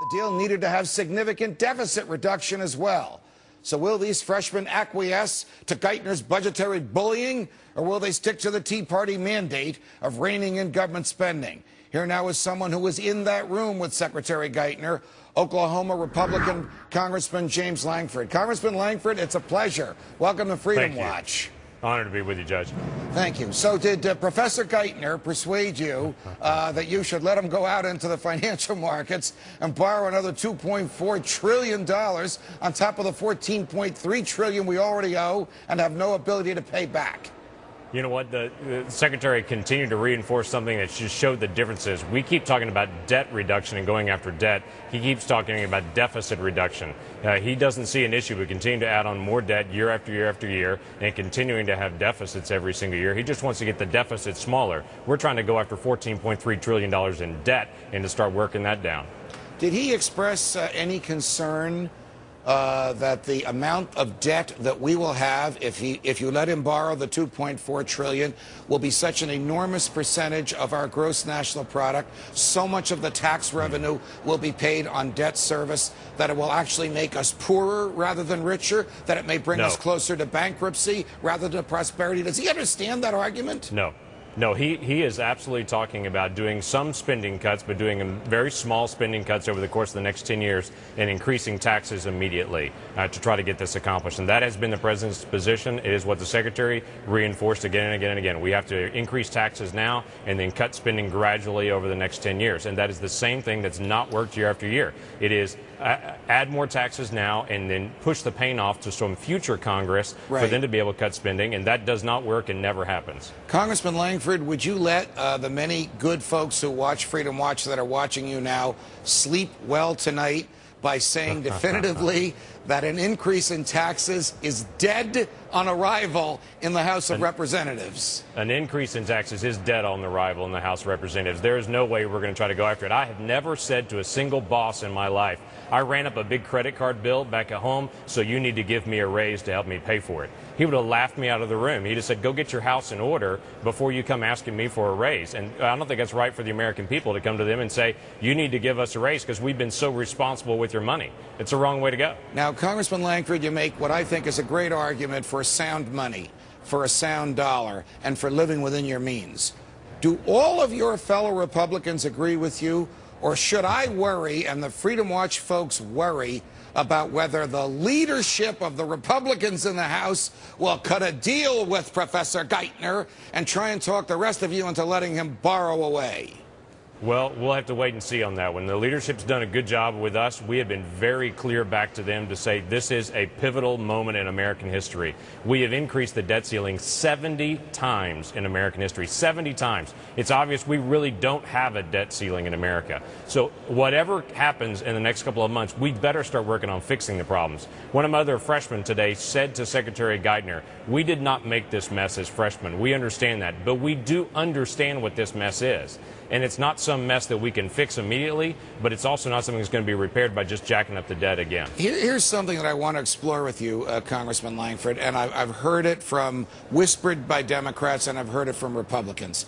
The deal needed to have significant deficit reduction as well. So will these freshmen acquiesce to Geithner's budgetary bullying, or will they stick to the Tea Party mandate of reining in government spending? Here now is someone who was in that room with Secretary Geithner, Oklahoma Republican Congressman James Langford. Congressman Langford, it's a pleasure. Welcome to Freedom Watch. Honored to be with you, Judge. Thank you. So did Professor Geithner persuade you that you should let him go out into the financial markets and borrow another $2.4 trillion on top of the $14.3 trillion we already owe and have no ability to pay back? You know what? The Secretary continued to reinforce something that just showed the differences. We keep talking about debt reduction and going after debt. He keeps talking about deficit reduction. He doesn't see an issue with continuing to add on more debt year after year after year and continuing to have deficits every single year. He just wants to get the deficit smaller. We're trying to go after $14.3 trillion in debt and to start working that down. Did he express any concern that the amount of debt that we will have if you let him borrow the $2.4 trillion will be such an enormous percentage of our gross national product, so much of the tax revenue will be paid on debt service that it will actually make us poorer rather than richer, that it may bring us closer to bankruptcy rather than prosperity? Does he understand that argument? No. No, he is absolutely talking about doing some spending cuts, but doing very small spending cuts over the course of the next 10 years and increasing taxes immediately to try to get this accomplished. And that has been the president's position. It is what the secretary reinforced again and again and again. We have to increase taxes now and then cut spending gradually over the next 10 years. And that is the same thing that's not worked year after year. It is add more taxes now and then push the pain off to some future Congress for them to be able to cut spending. And that does not work and never happens. Congressman Langford, would you let the many good folks who watch Freedom Watch that are watching you now sleep well tonight by saying definitively that an increase in taxes is dead on arrival in the House of Representatives? An increase in taxes is dead on arrival in the House of Representatives. There is no way we're going to try to go after it. I have never said to a single boss in my life, I ran up a big credit card bill back at home, so you need to give me a raise to help me pay for it. He would have laughed me out of the room. He just said, go get your house in order before you come asking me for a raise. And I don't think that's right for the American people to come to them and say, you need to give us a raise because we've been so responsible with your money. It's the wrong way to go. Now, Congressman Langford, you make what I think is a great argument for sound money, for a sound dollar, and for living within your means. Do all of your fellow Republicans agree with you, or should I worry, and the Freedom Watch folks worry, about whether the leadership of the Republicans in the House will cut a deal with Professor Geithner and try and talk the rest of you into letting him borrow away? Well, we'll have to wait and see on that one. The leadership's done a good job with us. We have been very clear back to them to say this is a pivotal moment in American history. We have increased the debt ceiling 70 times in American history, 70 times. It's obvious we really don't have a debt ceiling in America. So whatever happens in the next couple of months, we better start working on fixing the problems. One of my other freshmen today said to Secretary Geithner, we did not make this mess as freshmen. We understand that, but we do understand what this mess is. And it's not some mess that we can fix immediately, but it's also not something that's going to be repaired by just jacking up the debt again. Here's something that I want to explore with you, Congressman Langford, and I've heard it from whispered by Democrats and I've heard it from Republicans.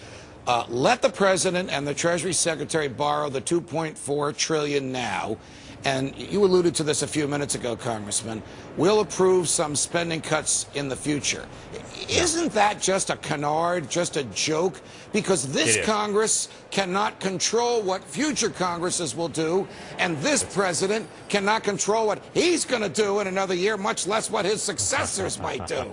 Let the President and the Treasury Secretary borrow the $2.4 trillion now, and you alluded to this a few minutes ago, Congressman. We'll approve some spending cuts in the future. Isn't that just a canard, just a joke? Because this Congress cannot control what future Congresses will do, and this president cannot control what he's going to do in another year, much less what his successors might do.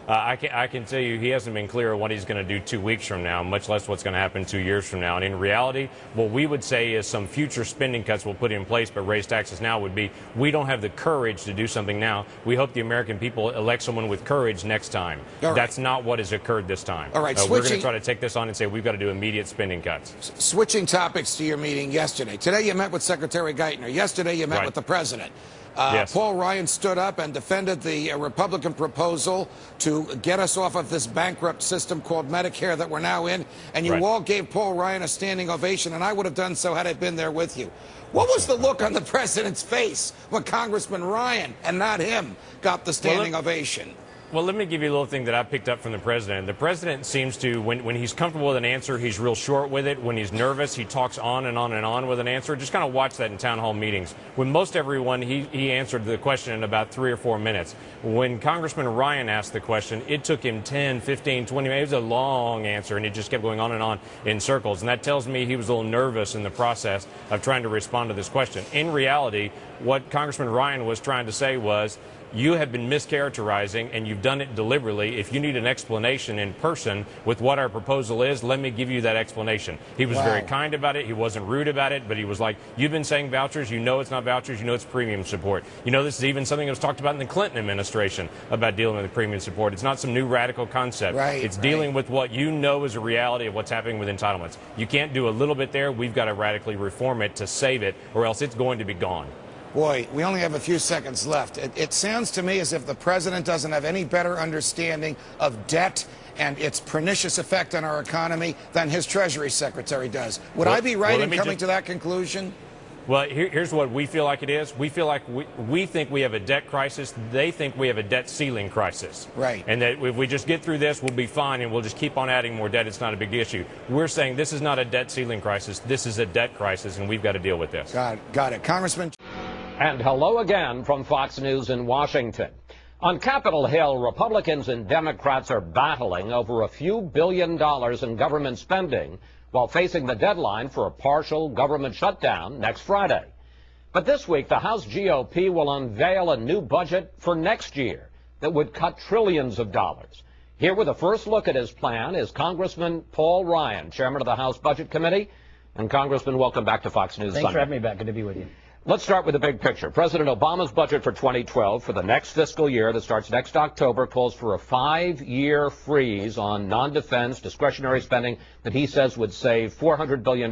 I can tell you he hasn't been clear on what he's going to do 2 weeks from now, much less what's going to happen 2 years from now. And in reality, what we would say is some future spending cuts we'll put in place but raise taxes now would be we don't have the courage to do something now. We hope the American people elect someone with courage next time. That's not what has occurred this time. All right, we're going to try to take this on and say we've got to do immediate spending cuts. Switching topics to your meeting yesterday. Today you met with Secretary Geithner. Yesterday you met with the President. Yes. Paul Ryan stood up and defended the Republican proposal to get us off of this bankrupt system called Medicare that we're now in, and you all gave Paul Ryan a standing ovation, and I would have done so had I been there with you. What was the look on the president's face when Congressman Ryan, and not him, got the standing ovation? Well, let me give you a little thing that I picked up from the president. The president seems to, when he's comfortable with an answer, he's real short with it. When he's nervous, he talks on and on and on with an answer. Just kind of watch that in town hall meetings. With most everyone, he answered the question in about 3 or 4 minutes. When Congressman Ryan asked the question, it took him 10, 15, 20 minutes. It was a long answer, and he just kept going on and on in circles. And that tells me he was a little nervous in the process of trying to respond to this question. In reality, what Congressman Ryan was trying to say was, you have been mischaracterizing, and you've done it deliberately. If you need an explanation in person with what our proposal is, let me give you that explanation. He was very kind about it. He wasn't rude about it, but he was like, you've been saying vouchers. You know it's not vouchers. You know it's premium support. You know this is even something that was talked about in the Clinton administration about dealing with the premium support. It's not some new radical concept. It's dealing with what you know is a reality of what's happening with entitlements. You can't do a little bit there. We've got to radically reform it to save it, or else it's going to be gone. Boy, we only have a few seconds left. It sounds to me as if the president doesn't have any better understanding of debt and its pernicious effect on our economy than his Treasury Secretary does. Would I be right in coming to that conclusion? Well, here's what we feel like it is. We feel like we think we have a debt crisis. They think we have a debt ceiling crisis. Right. And that if we just get through this, we'll be fine, and we'll just keep on adding more debt. It's not a big issue. We're saying this is not a debt ceiling crisis. This is a debt crisis, and we've got to deal with this. Got it. Congressman. And hello again from Fox News in Washington. On Capitol Hill, Republicans and Democrats are battling over a few $1 billion in government spending while facing the deadline for a partial government shutdown next Friday. But this week, the House GOP will unveil a new budget for next year that would cut trillions of dollars. Here with a first look at his plan is Congressman Paul Ryan, chairman of the House Budget Committee. And Congressman, welcome back to Fox News Sunday. Thanks for having me back. Good to be with you. Let's start with the big picture. President Obama's budget for 2012 for the next fiscal year that starts next October calls for a 5-year freeze on non-defense discretionary spending that he says would save $400 billion,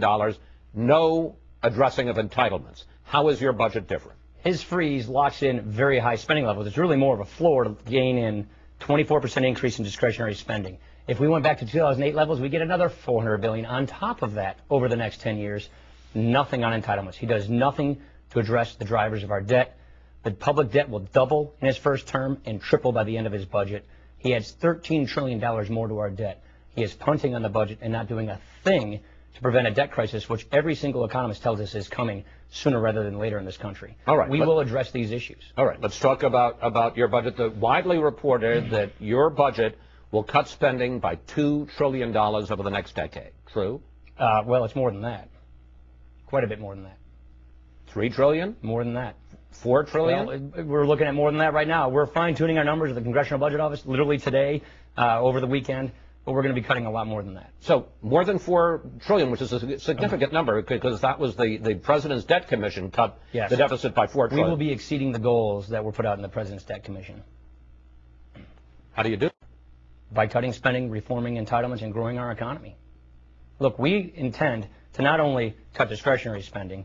no addressing of entitlements. How is your budget different? His freeze locks in very high spending levels. It's really more of a floor to gain in 24% increase in discretionary spending. If we went back to 2008 levels, we get another $400 billion on top of that over the next 10 years. Nothing on entitlements. He does nothing to address the drivers of our debt. The public debt will double in his first term and triple by the end of his budget. He adds $13 trillion more to our debt. He is punting on the budget and not doing a thing to prevent a debt crisis, which every single economist tells us is coming sooner rather than later in this country. All right. We will address these issues. All right. Let's talk about your budget. The widely reported that your budget will cut spending by $2 trillion over the next decade. True? Well, it's more than that. Quite a bit more than that. $3 trillion? More than that. $4 trillion? Well, we're looking at more than that right now. We're fine-tuning our numbers at the Congressional Budget Office literally today, over the weekend, but we're going to be cutting a lot more than that. So more than $4 trillion, which is a significant number, because that was the President's Debt Commission cut the deficit by $4 trillion. We will be exceeding the goals that were put out in the President's Debt Commission. How do you do it? By cutting spending, reforming entitlements, and growing our economy. Look, we intend to not only cut discretionary spending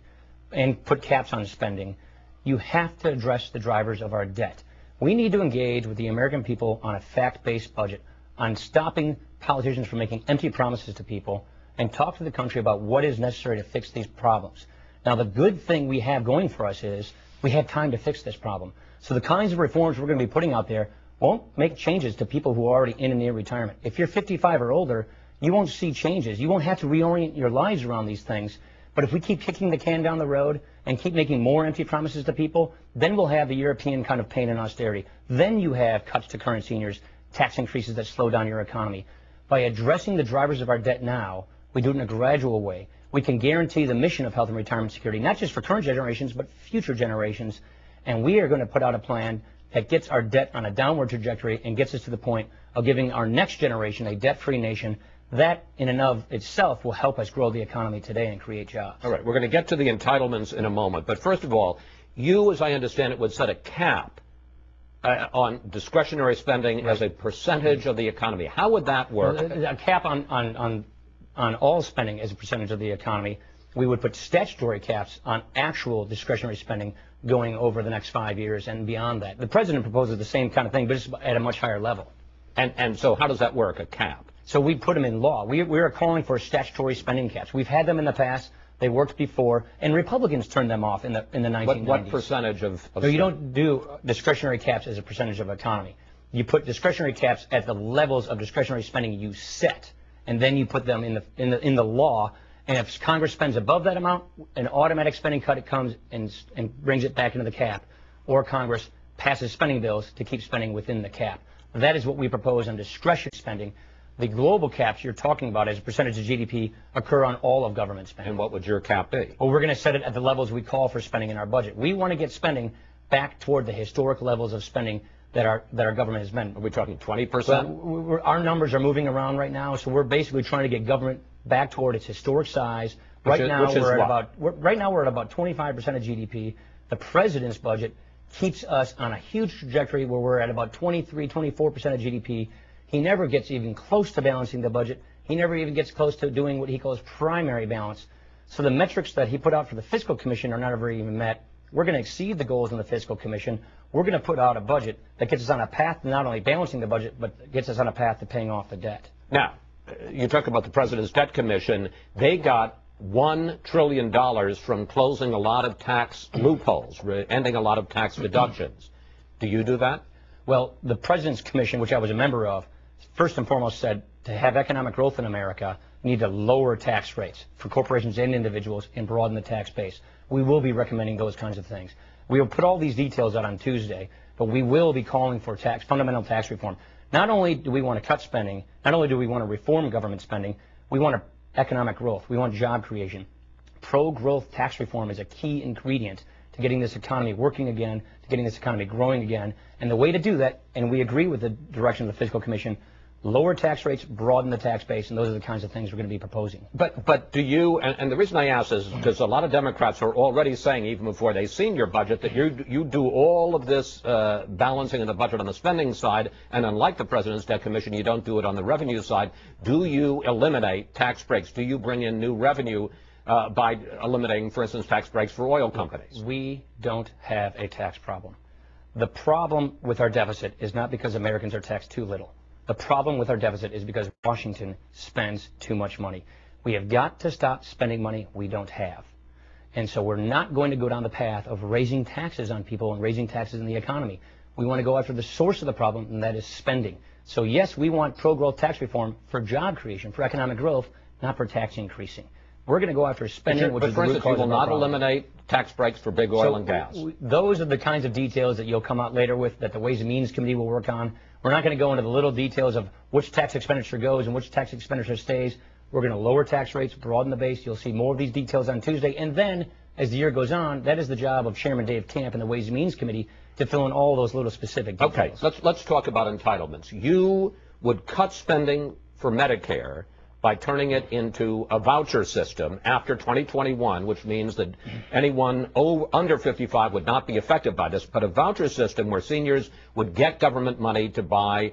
and put caps on spending, you have to address the drivers of our debt. We need to engage with the American people on a fact-based budget, on stopping politicians from making empty promises to people, and talk to the country about what is necessary to fix these problems. Now, the good thing we have going for us is we have time to fix this problem. So the kinds of reforms we're going to be putting out there won't make changes to people who are already in and near retirement. If you're 55 or older, you won't see changes. You won't have to reorient your lives around these things. But if we keep kicking the can down the road and keep making more empty promises to people, then we'll have the European kind of pain and austerity. Then you have cuts to current seniors, tax increases that slow down your economy. By addressing the drivers of our debt now, we do it in a gradual way. We can guarantee the mission of health and retirement security, not just for current generations, but future generations. And we are going to put out a plan that gets our debt on a downward trajectory and gets us to the point of giving our next generation a debt-free nation. That, in and of itself, will help us grow the economy today and create jobs. All right, we're going to get to the entitlements in a moment. But first of all, you, as I understand it, would set a cap on discretionary spending as a percentage of the economy. How would that work? A cap on all spending as a percentage of the economy we would put statutory caps on actual discretionary spending going over the next 5 years and beyond that. The president proposes the same kind of thing, but it's at a much higher level. And so how does that work, a cap? So we put them in law. We are calling for statutory spending caps. We've had them in the past. They worked before, and Republicans turned them off in the 1990s. What percentage of So you don't do discretionary caps as a percentage of economy. You put discretionary caps at the levels of discretionary spending you set, and then you put them in the law. And if Congress spends above that amount, an automatic spending cut it comes and brings it back into the cap, or Congress passes spending bills to keep spending within the cap. That is what we propose on discretionary spending. The global caps you're talking about as a percentage of GDP occur on all of government spending. And what would your cap be? Well, we're going to set it at the levels we call for spending in our budget. We want to get spending back toward the historic levels of spending that our government has been. Are we talking 20%? Well, our numbers are moving around right now, so we're basically trying to get government back toward its historic size. Right now we're at about 25% of GDP. The president's budget keeps us on a huge trajectory where we're at about 23, 24% of GDP. He never gets even close to balancing the budget. He never even gets close to doing what he calls primary balance. So the metrics that he put out for the Fiscal Commission are not ever even met. We're going to exceed the goals in the Fiscal Commission. We're going to put out a budget that gets us on a path to not only balancing the budget, but gets us on a path to paying off the debt. Now, you talk about the President's Debt Commission. They got $1 trillion from closing a lot of tax loopholes, ending a lot of tax deductions. Do you do that? Well, the President's Commission, which I was a member of, first and foremost said to have economic growth in America, you need to lower tax rates for corporations and individuals and broaden the tax base. We will be recommending those kinds of things. We will put all these details out on Tuesday, but we will be calling for fundamental tax reform. Not only do we want to cut spending, not only do we want to reform government spending, we want economic growth. We want job creation. Pro-growth tax reform is a key ingredient to getting this economy working again, to getting this economy growing again. And the way to do that, and we agree with the direction of the Fiscal Commission, lower tax rates, broaden the tax base, and those are the kinds of things we're going to be proposing. But do you, and the reason I ask is because a lot of Democrats are already saying, even before they've seen your budget, that you do all of this balancing of the budget on the spending side, and unlike the President's Debt Commission, you don't do it on the revenue side. Do you eliminate tax breaks? Do you bring in new revenue by eliminating, for instance, tax breaks for oil companies? We don't have a tax problem. The problem with our deficit is not because Americans are taxed too little. The problem with our deficit is because Washington spends too much money. We have got to stop spending money we don't have. And so we're not going to go down the path of raising taxes on people and raising taxes in the economy. We want to go after the source of the problem, and that is spending. So yes, we want pro-growth tax reform for job creation, for economic growth, not for tax increasing. We're going to go after spending, which is the root cause of our problem. You will not eliminate tax breaks for big oil and gas. Those are the kinds of details that you'll come out later with, that the Ways and Means Committee will work on. We're not going to go into the little details of which tax expenditure goes and which tax expenditure stays. We're going to lower tax rates, broaden the base. You'll see more of these details on Tuesday. And then, as the year goes on, that is the job of Chairman Dave Camp and the Ways and Means Committee to fill in all those little specific details. Okay, let's talk about entitlements. You would cut spending for Medicare by turning it into a voucher system after 2021, which means that anyone under 55 would not be affected by this, but a voucher system where seniors would get government money to buy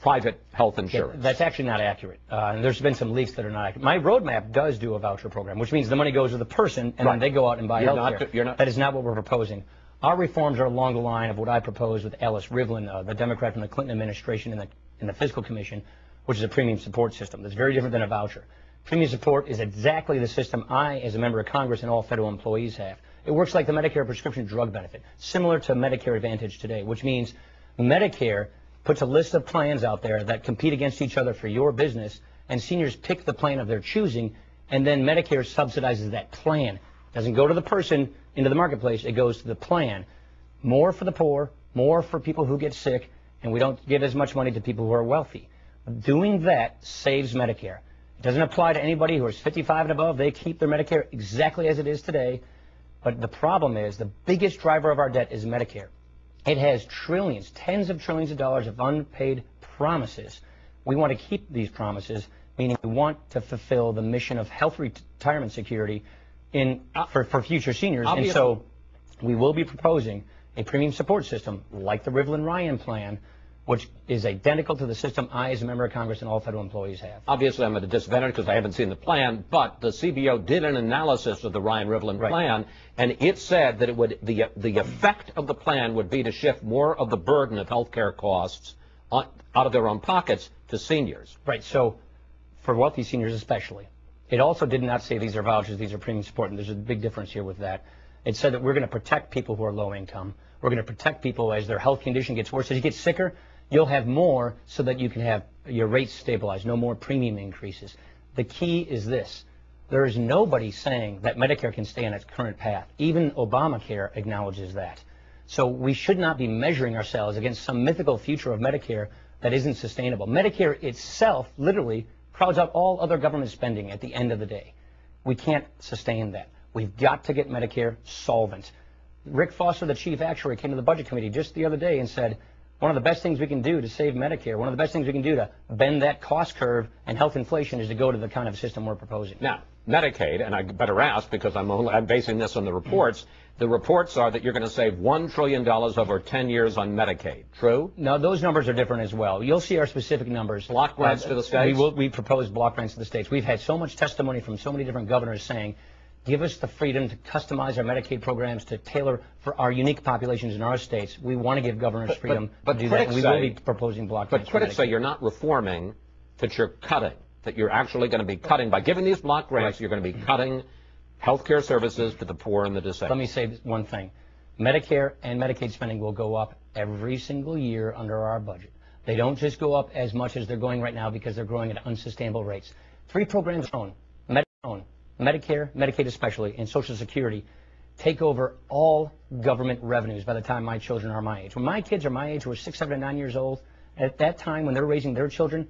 private health insurance. Yeah, that's actually not accurate. And there's been some leaks that are not accurate. My roadmap does do a voucher program, which means the money goes to the person and then they go out and buy health care. That is not what we're proposing. Our reforms are along the line of what I proposed with Alice Rivlin, the Democrat from the Clinton administration in the Fiscal Commission, which is a premium support system. That's very different than a voucher. Premium support is exactly the system I, as a member of Congress, and all federal employees have. It works like the Medicare prescription drug benefit, similar to Medicare Advantage today, which means Medicare puts a list of plans out there that compete against each other for your business, and seniors pick the plan of their choosing, and then Medicare subsidizes that plan. It doesn't go to the person into the marketplace, it goes to the plan. More for the poor, more for people who get sick, and we don't give as much money to people who are wealthy. Doing that saves Medicare. It doesn't apply to anybody who is 55 and above. They keep their Medicare exactly as it is today. But the problem is the biggest driver of our debt is Medicare. It has trillions, tens of trillions of dollars of unpaid promises. We want to keep these promises, meaning we want to fulfill the mission of health retirement security for future seniors. Obviously. And so we will be proposing a premium support system like the Rivlin-Ryan plan which is identical to the system I, as a member of Congress, and all federal employees have. Obviously, I'm at a disadvantage because I haven't seen the plan, but the CBO did an analysis of the Ryan Rivlin plan, and it said that it would the effect of the plan would be to shift more of the burden of health care costs out of their own pockets to seniors. Right. So, for wealthy seniors especially. It also did not say these are vouchers, these are premium support, and there's a big difference here with that. It said that we're going to protect people who are low income. We're going to protect people as their health condition gets worse. As you get sicker, you'll have more so that you can have your rates stabilized, no more premium increases. The key is this. There is nobody saying that Medicare can stay on its current path. Even Obamacare acknowledges that. So we should not be measuring ourselves against some mythical future of Medicare that isn't sustainable. Medicare itself literally crowds out all other government spending at the end of the day. We can't sustain that. We've got to get Medicare solvent. Rick Foster, the chief actuary, came to the Budget Committee just the other day and said, one of the best things we can do to save Medicare, one of the best things we can do to bend that cost curve and health inflation is to go to the kind of system we're proposing. Now, Medicaid, and I better ask because I'm basing this on the reports. The reports are that you're going to save $1 trillion over 10 years on Medicaid. True? No, those numbers are different as well. You'll see our specific numbers. Block grants to the states? We propose block grants to the states. We've had so much testimony from so many different governors saying, give us the freedom to customize our Medicaid programs to tailor for our unique populations in our states. We want to give governors freedom to do that. And we will be proposing block grants. But critics say you're not reforming, that you're cutting, that you're actually going to be cutting. By giving these block grants, you're going to be cutting health care services to the poor and the disabled. Let me say one thing. Medicare and Medicaid spending will go up every single year under our budget. They don't just go up as much as they're going right now because they're growing at unsustainable rates. 3 programs own, Medicare, Medicaid especially, and Social Security take over all government revenues by the time my children are my age. When my kids are my age, who are 6, 7, and 9 years old, at that time when they're raising their children,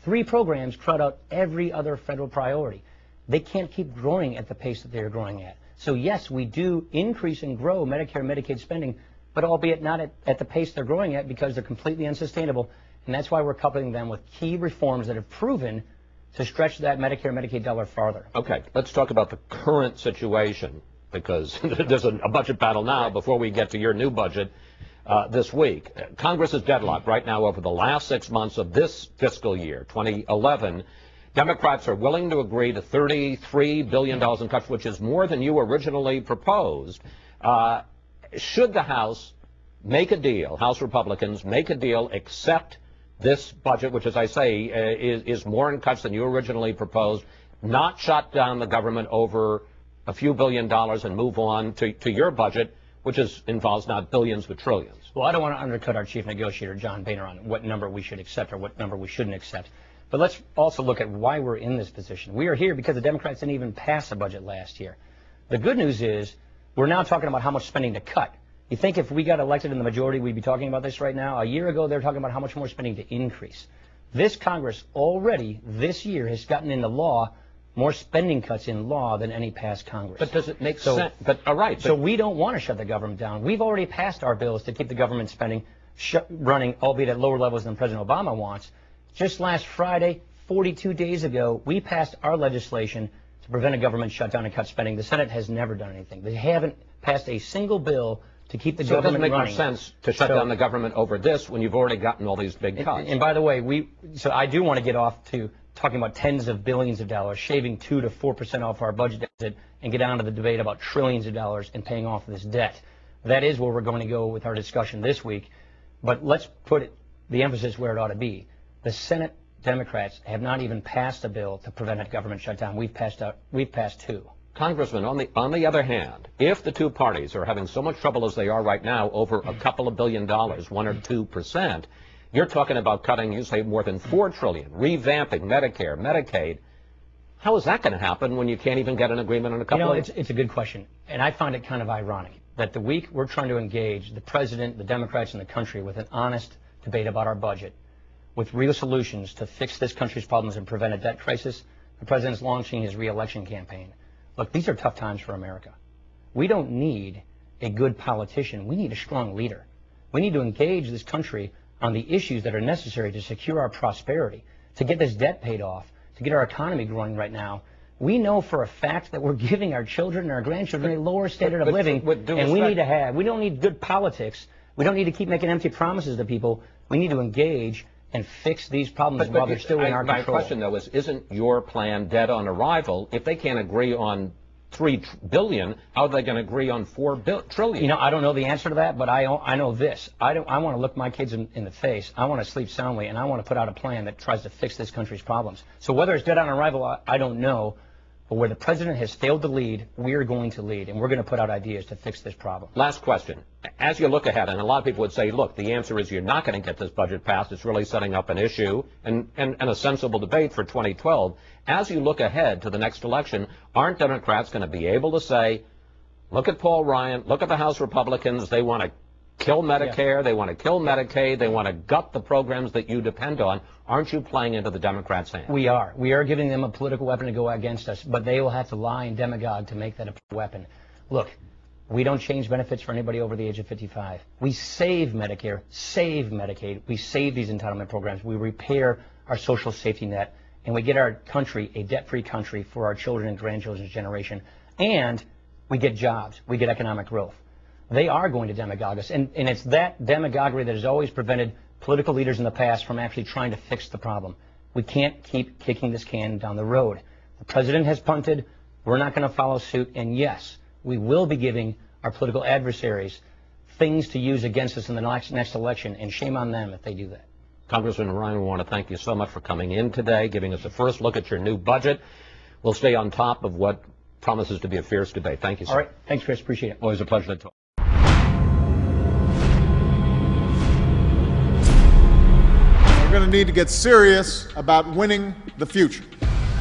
3 programs crowd out every other federal priority. They can't keep growing at the pace that they're growing at. So yes, we do increase and grow Medicare and Medicaid spending, but albeit not at the pace they're growing at because they're completely unsustainable. And that's why we're coupling them with key reforms that have proven to stretch that Medicare and Medicaid dollar farther. Okay, let's talk about the current situation because there's a budget battle now before we get to your new budget this week. Congress is deadlocked right now over the last 6 months of this fiscal year, 2011. Democrats are willing to agree to $33 billion in cuts, which is more than you originally proposed. Should the House make a deal, House Republicans make a deal, accept this budget, which, as I say, is more in cuts than you originally proposed, not shut down the government over a few $1 billion and move on to your budget, which involves not billions but trillions? Well, I don't want to undercut our chief negotiator, John Boehner, on what number we should accept or what number we shouldn't accept. But let's also look at why we're in this position. We are here because the Democrats didn't even pass a budget last year. The good news is we're now talking about how much spending to cut. You think if we got elected in the majority, we'd be talking about this right now? A year ago, they were talking about how much more spending to increase. This Congress already this year has gotten into law more spending cuts in law than any past Congress. But does it make sense? But all right. So we don't want to shut the government down. We've already passed our bills to keep the government spending running, albeit at lower levels than President Obama wants. Just last Friday, 42 days ago, we passed our legislation to prevent a government shutdown and cut spending. The Senate has never done anything. They haven't passed a single bill to keep the government running. So it doesn't make much sense to shut down the government over this when you've already gotten all these big cuts. And by the way, so I do want to get off to talking about tens of billions of dollars, shaving 2 to 4% off our budget deficit, and get on to the debate about trillions of dollars and paying off this debt. That is where we're going to go with our discussion this week. But let's put the emphasis where it ought to be. The Senate Democrats have not even passed a bill to prevent a government shutdown. We've passed 2. Congressman, on the other hand, if the two parties are having so much trouble as they are right now over a couple of $1 billion, 1 or 2%, you're talking about cutting, you say, more than $4 trillion, revamping Medicare, Medicaid. How is that going to happen when you can't even get an agreement on a couple of... It's a good question, and I find it kind of ironic that the week we're trying to engage the president, the Democrats, and the country with an honest debate about our budget, with real solutions to fix this country's problems and prevent a debt crisis, the president's launching his re-election campaign. Look, these are tough times for America. We don't need a good politician. We need a strong leader. We need to engage this country on the issues that are necessary to secure our prosperity, to get this debt paid off, to get our economy growing right now. We know for a fact that we're giving our children and our grandchildren a lower standard of living, and we don't need good politics. We don't need to keep making empty promises to people We need to engage and fix these problems while they're still in our control. My question, though, is isn't your plan dead on arrival? If they can't agree on $3 billion, how are they going to agree on $4 trillion? You know, I don't know the answer to that, but I know this. I want to look my kids in the face. I want to sleep soundly, and I want to put out a plan that tries to fix this country's problems. So whether it's dead on arrival, I don't know. But where the president has failed to lead, we're going to lead, and we're going to put out ideas to fix this problem. Last question. As you look ahead, and a lot of people would say, look, the answer is you're not going to get this budget passed. It's really setting up an issue and a sensible debate for 2012. As you look ahead to the next election, aren't Democrats going to be able to say, look at Paul Ryan, look at the House Republicans, they want to kill Medicare, they want to kill Medicaid, they want to gut the programs that you depend on. Aren't you playing into the Democrats' hand? We are. We are giving them a political weapon to go against us, but they will have to lie and demagogue to make that a weapon. Look, we don't change benefits for anybody over the age of 55. We save Medicare, save Medicaid, we save these entitlement programs, we repair our social safety net, and we get our country a debt-free country for our children and grandchildren's generation, and we get jobs, we get economic growth. They are going to demagogue us, and it's that demagoguery that has always prevented political leaders in the past from actually trying to fix the problem. We can't keep kicking this can down the road. The president has punted. We're not going to follow suit, and yes, we will be giving our political adversaries things to use against us in the next election, and shame on them if they do that. Congressman Ryan, we want to thank you so much for coming in today, giving us a first look at your new budget. We'll stay on top of what promises to be a fierce debate. Thank you, sir. All right. Thanks, Chris. Appreciate it. Always a pleasure to talk. We're going to need to get serious about winning the future.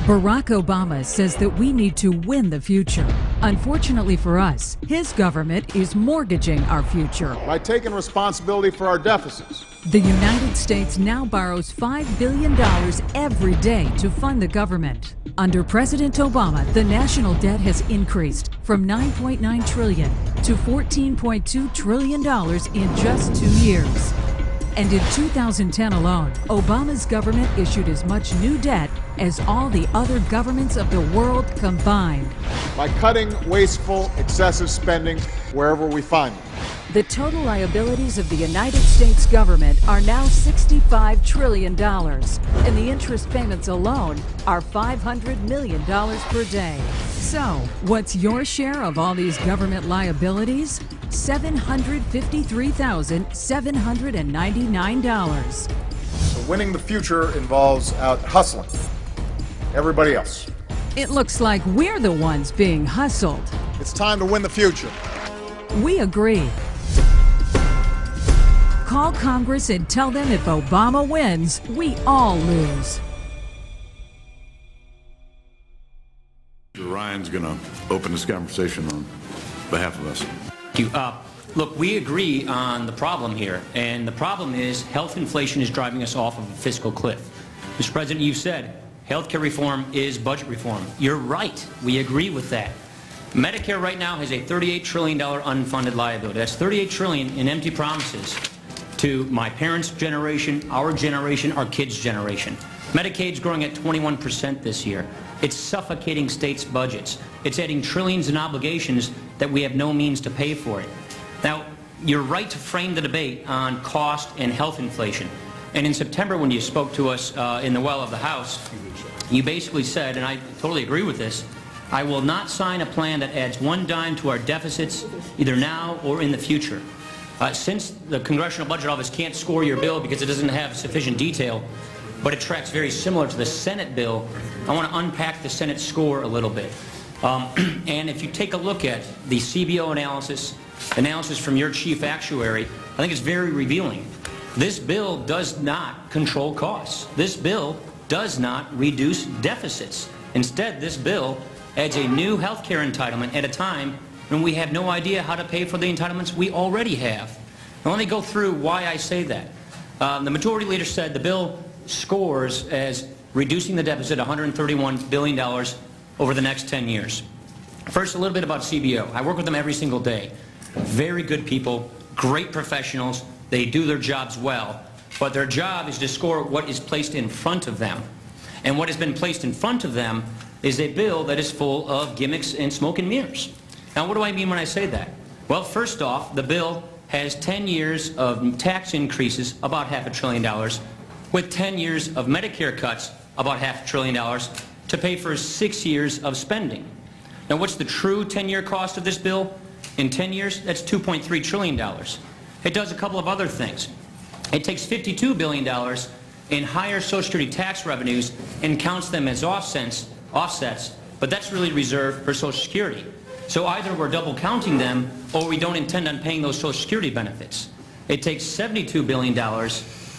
Barack Obama says that we need to win the future. Unfortunately for us, his government is mortgaging our future. By taking responsibility for our deficits. The United States now borrows $5 billion every day to fund the government. Under President Obama, the national debt has increased from $9.9 trillion to $14.2 trillion in just 2 years. And in 2010 alone, Obama's government issued as much new debt as all the other governments of the world combined. By cutting wasteful, excessive spending wherever we find it. The total liabilities of the United States government are now $65 trillion, and the interest payments alone are $500 million per day. So, what's your share of all these government liabilities? $753,799. So winning the future involves out hustling everybody else. It looks like we're the ones being hustled. It's time to win the future. We agree. Call Congress and tell them if Obama wins, we all lose. Ryan's going to open this conversation on behalf of us. Thank you. Look, we agree on the problem here, and the problem is health inflation is driving us off of a fiscal cliff. Mr. President, you've said health care reform is budget reform. You're right. We agree with that. Medicare right now has a $38 trillion unfunded liability. That's $38 trillion in empty promises to my parents' generation, our kids' generation. Medicaid's growing at 21% this year. It's suffocating states' budgets. It's adding trillions in obligations that we have no means to pay for it. Now, you're right to frame the debate on cost and health inflation. And in September, when you spoke to us in the well of the House, you basically said, and I totally agree with this, I will not sign a plan that adds one dime to our deficits, either now or in the future. Since the Congressional Budget Office can't score your bill because it doesn't have sufficient detail, but it tracks very similar to the Senate bill, I want to unpack the Senate score a little bit. And if you take a look at the CBO analysis from your chief actuary, I think it's very revealing. This bill does not control costs. This bill does not reduce deficits. Instead, this bill adds a new health care entitlement at a time when we have no idea how to pay for the entitlements we already have. Now, let me go through why I say that. The majority leader said the bill scores as reducing the deficit $131 billion over the next 10 years. First, a little bit about CBO. I work with them every single day. Very good people, great professionals. They do their jobs well, but their job is to score what is placed in front of them. And what has been placed in front of them is a bill that is full of gimmicks and smoke and mirrors. Now, what do I mean when I say that? Well, first off, the bill has 10 years of tax increases, about $500 billion, with 10 years of Medicare cuts, about $500 billion, to pay for 6 years of spending. Now, what's the true 10-year cost of this bill? In 10 years, that's $2.3 trillion. It does a couple of other things. It takes $52 billion in higher Social Security tax revenues and counts them as offsets, but that's really reserved for Social Security. So either we're double counting them or we don't intend on paying those Social Security benefits. It takes $72 billion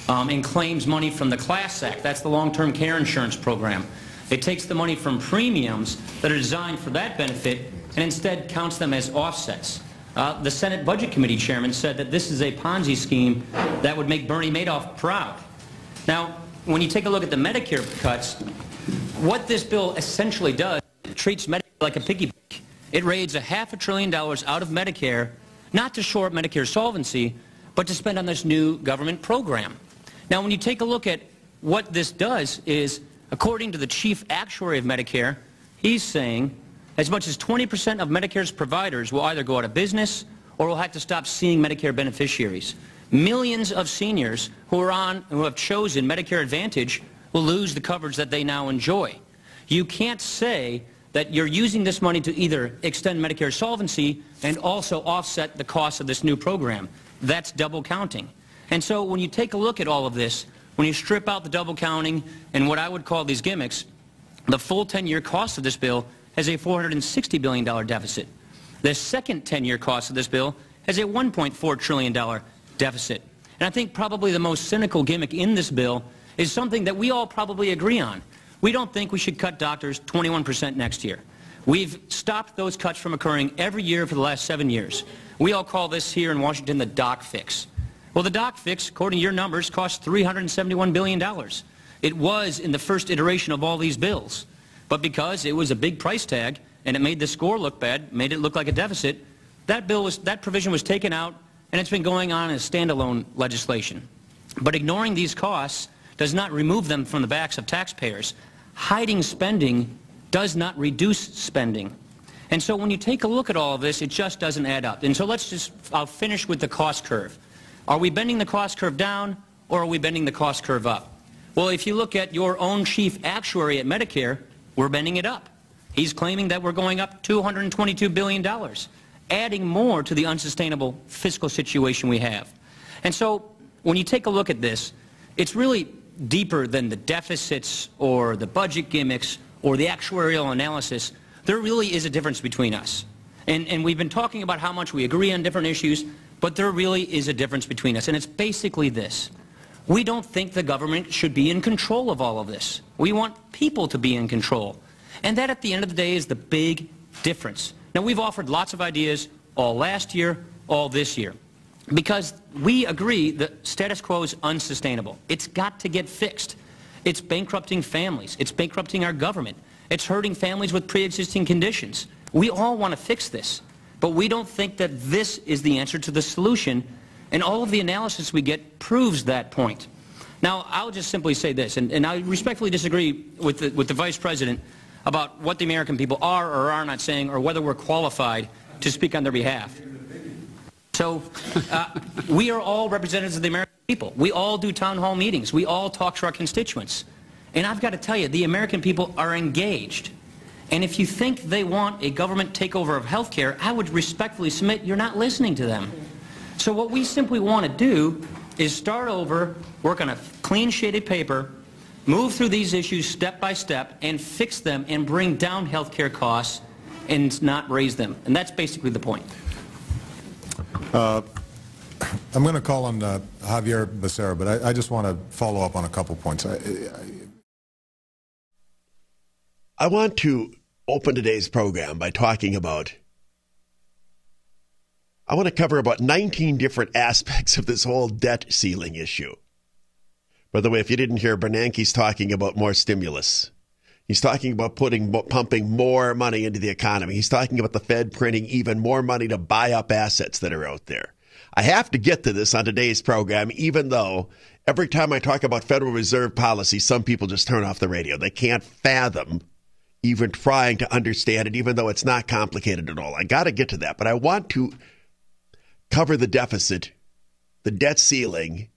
and claims money from the Class Act. That's the long-term care insurance program. It takes the money from premiums that are designed for that benefit and instead counts them as offsets. The Senate Budget Committee chairman said that this is a Ponzi scheme that would make Bernie Madoff proud. Now, when you take a look at the Medicare cuts, what this bill essentially does, it treats Medicare like a piggy bank. It raids $500 billion out of Medicare, not to shore up Medicare solvency, but to spend on this new government program. Now, when you take a look at what this does is, according to the chief actuary of Medicare, he's saying as much as 20% of Medicare's providers will either go out of business or will have to stop seeing Medicare beneficiaries. Millions of seniors who have chosen Medicare Advantage will lose the coverage that they now enjoy. You can't say that you're using this money to either extend Medicare solvency and also offset the cost of this new program. That's double counting. And so when you take a look at all of this, when you strip out the double counting and what I would call these gimmicks, the full 10-year cost of this bill has a $460 billion deficit. The second 10-year cost of this bill has a $1.4 trillion deficit. And I think probably the most cynical gimmick in this bill is something that we all probably agree on. We don't think we should cut doctors 21% next year. We've stopped those cuts from occurring every year for the last 7 years. We all call this here in Washington the doc fix. Well, the doc fix, according to your numbers, cost $371 billion. It was in the first iteration of all these bills. But because it was a big price tag and it made the score look bad, made it look like a deficit, that provision was taken out and it's been going on as standalone legislation. But ignoring these costs does not remove them from the backs of taxpayers. Hiding spending does not reduce spending. And so when you take a look at all of this, it just doesn't add up. And so I'll finish with the cost curve. Are we bending the cost curve down or are we bending the cost curve up? Well, if you look at your own chief actuary at Medicare, we're bending it up. He's claiming that we're going up $222 billion, adding more to the unsustainable fiscal situation we have. And so when you take a look at this, it's really deeper than the deficits or the budget gimmicks or the actuarial analysis. There really is a difference between us. And we've been talking about how much we agree on different issues, but there really is a difference between us. And it's basically this. We don't think the government should be in control of all of this. We want people to be in control. And that, at the end of the day, is the big difference. Now, we've offered lots of ideas all last year, all this year, because we agree that status quo is unsustainable. It's got to get fixed. It's bankrupting families. It's bankrupting our government. It's hurting families with pre-existing conditions. We all want to fix this, but we don't think that this is the answer to the solution, and all of the analysis we get proves that point. Now, I'll just simply say this, and I respectfully disagree with the Vice President about what the American people are or are not saying, or whether we're qualified to speak on their behalf. So we are all representatives of the American people. We all do town hall meetings. We all talk to our constituents. And I've got to tell you, the American people are engaged. And if you think they want a government takeover of health care, I would respectfully submit you're not listening to them. So what we simply want to do is start over, work on a clean shaded paper, move through these issues step by step, and fix them and bring down health care costs and not raise them. And that's basically the point. I'm going to call on Javier Becerra, but I just want to follow up on a couple points. I want to open today's program by talking about, I want to cover about 19 different aspects of this whole debt ceiling issue. By the way, if you didn't hear, Bernanke's talking about more stimulus. He's talking about pumping more money into the economy. He's talking about the Fed printing even more money to buy up assets that are out there. I have to get to this on today's program, even though every time I talk about Federal Reserve policy, some people just turn off the radio. They can't fathom even trying to understand it, even though it's not complicated at all. I got to get to that, but I want to cover the deficit the debt ceiling,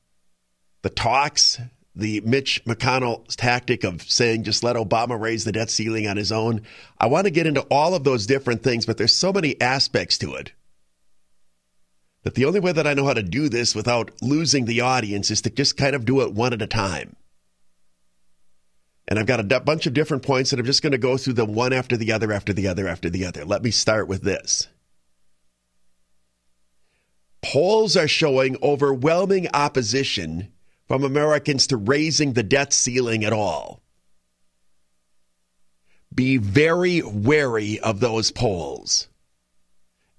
the talks, the Mitch McConnell tactic of saying just let Obama raise the debt ceiling on his own. I want to get into all of those different things, but there's so many aspects to it that the only way that I know how to do this without losing the audience is to just kind of do it one at a time. And I've got a bunch of different points, and I'm just going to go through them one after the other, after the other, after the other. Let me start with this. Polls are showing overwhelming opposition from Americans to raising the debt ceiling at all. Be very wary of those polls.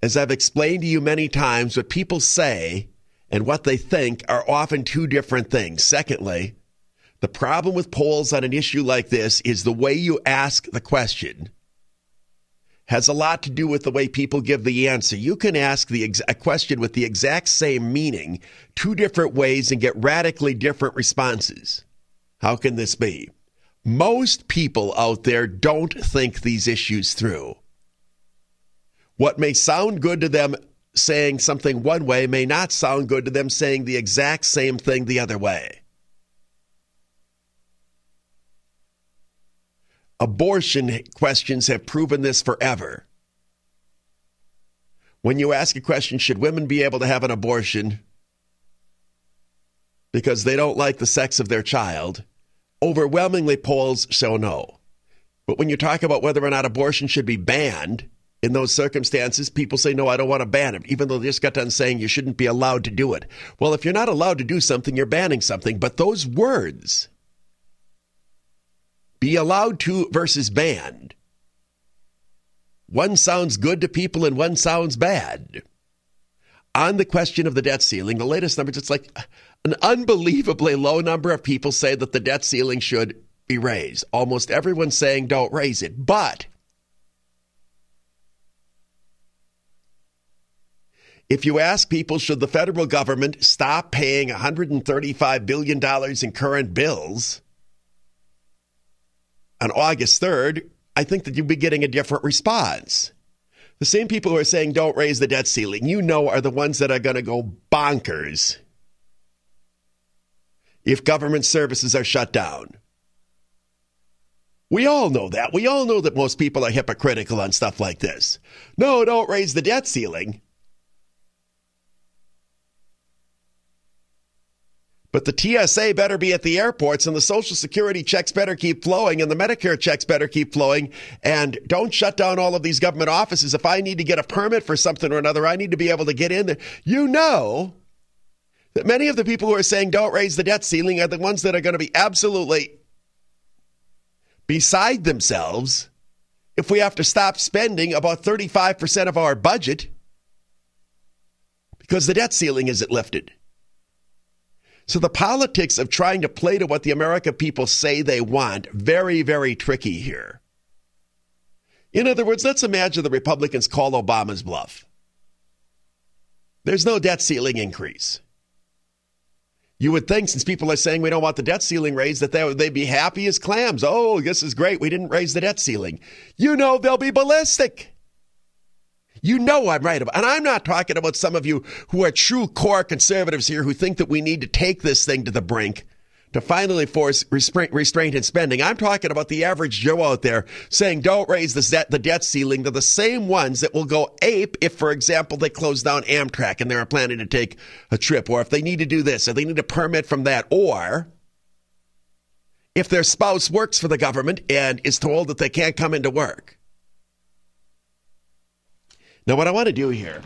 As I've explained to you many times, what people say and what they think are often two different things. Secondly, the problem with polls on an issue like this is the way you ask the question has a lot to do with the way people give the answer. You can ask a question with the exact same meaning two different ways and get radically different responses. How can this be? Most people out there don't think these issues through. What may sound good to them saying something one way may not sound good to them saying the exact same thing the other way. Abortion questions have proven this forever. When you ask a question, should women be able to have an abortion because they don't like the sex of their child, overwhelmingly polls show no. But when you talk about whether or not abortion should be banned, in those circumstances, people say, no, I don't want to ban it, even though they just got done saying you shouldn't be allowed to do it. Well, if you're not allowed to do something, you're banning something. But those words, be allowed to versus banned, one sounds good to people and one sounds bad. On the question of the debt ceiling, the latest numbers, it's like an unbelievably low number of people say that the debt ceiling should be raised. Almost everyone's saying don't raise it. But if you ask people, should the federal government stop paying $135 billion in current bills on August 3rd, I think that you'd be getting a different response. The same people who are saying don't raise the debt ceiling, you know, are the ones that are going to go bonkers if government services are shut down. We all know that. We all know that most people are hypocritical on stuff like this. No, don't raise the debt ceiling. But the TSA better be at the airports, and the Social Security checks better keep flowing, and the Medicare checks better keep flowing, and don't shut down all of these government offices. If I need to get a permit for something or another, I need to be able to get in there. You know that many of the people who are saying don't raise the debt ceiling are the ones that are going to be absolutely beside themselves if we have to stop spending about 35% of our budget because the debt ceiling isn't lifted. So the politics of trying to play to what the American people say they want, very, very tricky here. In other words, let's imagine the Republicans call Obama's bluff. There's no debt ceiling increase. You would think, since people are saying we don't want the debt ceiling raised, that they'd be happy as clams. Oh, this is great. We didn't raise the debt ceiling. You know they'll be ballistic. You know I'm right about, and I'm not talking about some of you who are true core conservatives here who think that we need to take this thing to the brink to finally force restraint in spending. I'm talking about the average Joe out there saying don't raise the debt ceiling. They're the same ones that will go ape if, for example, they close down Amtrak and they're planning to take a trip, or if they need to do this, or they need a permit from that, or if their spouse works for the government and is told that they can't come into work. Now, what I want to do here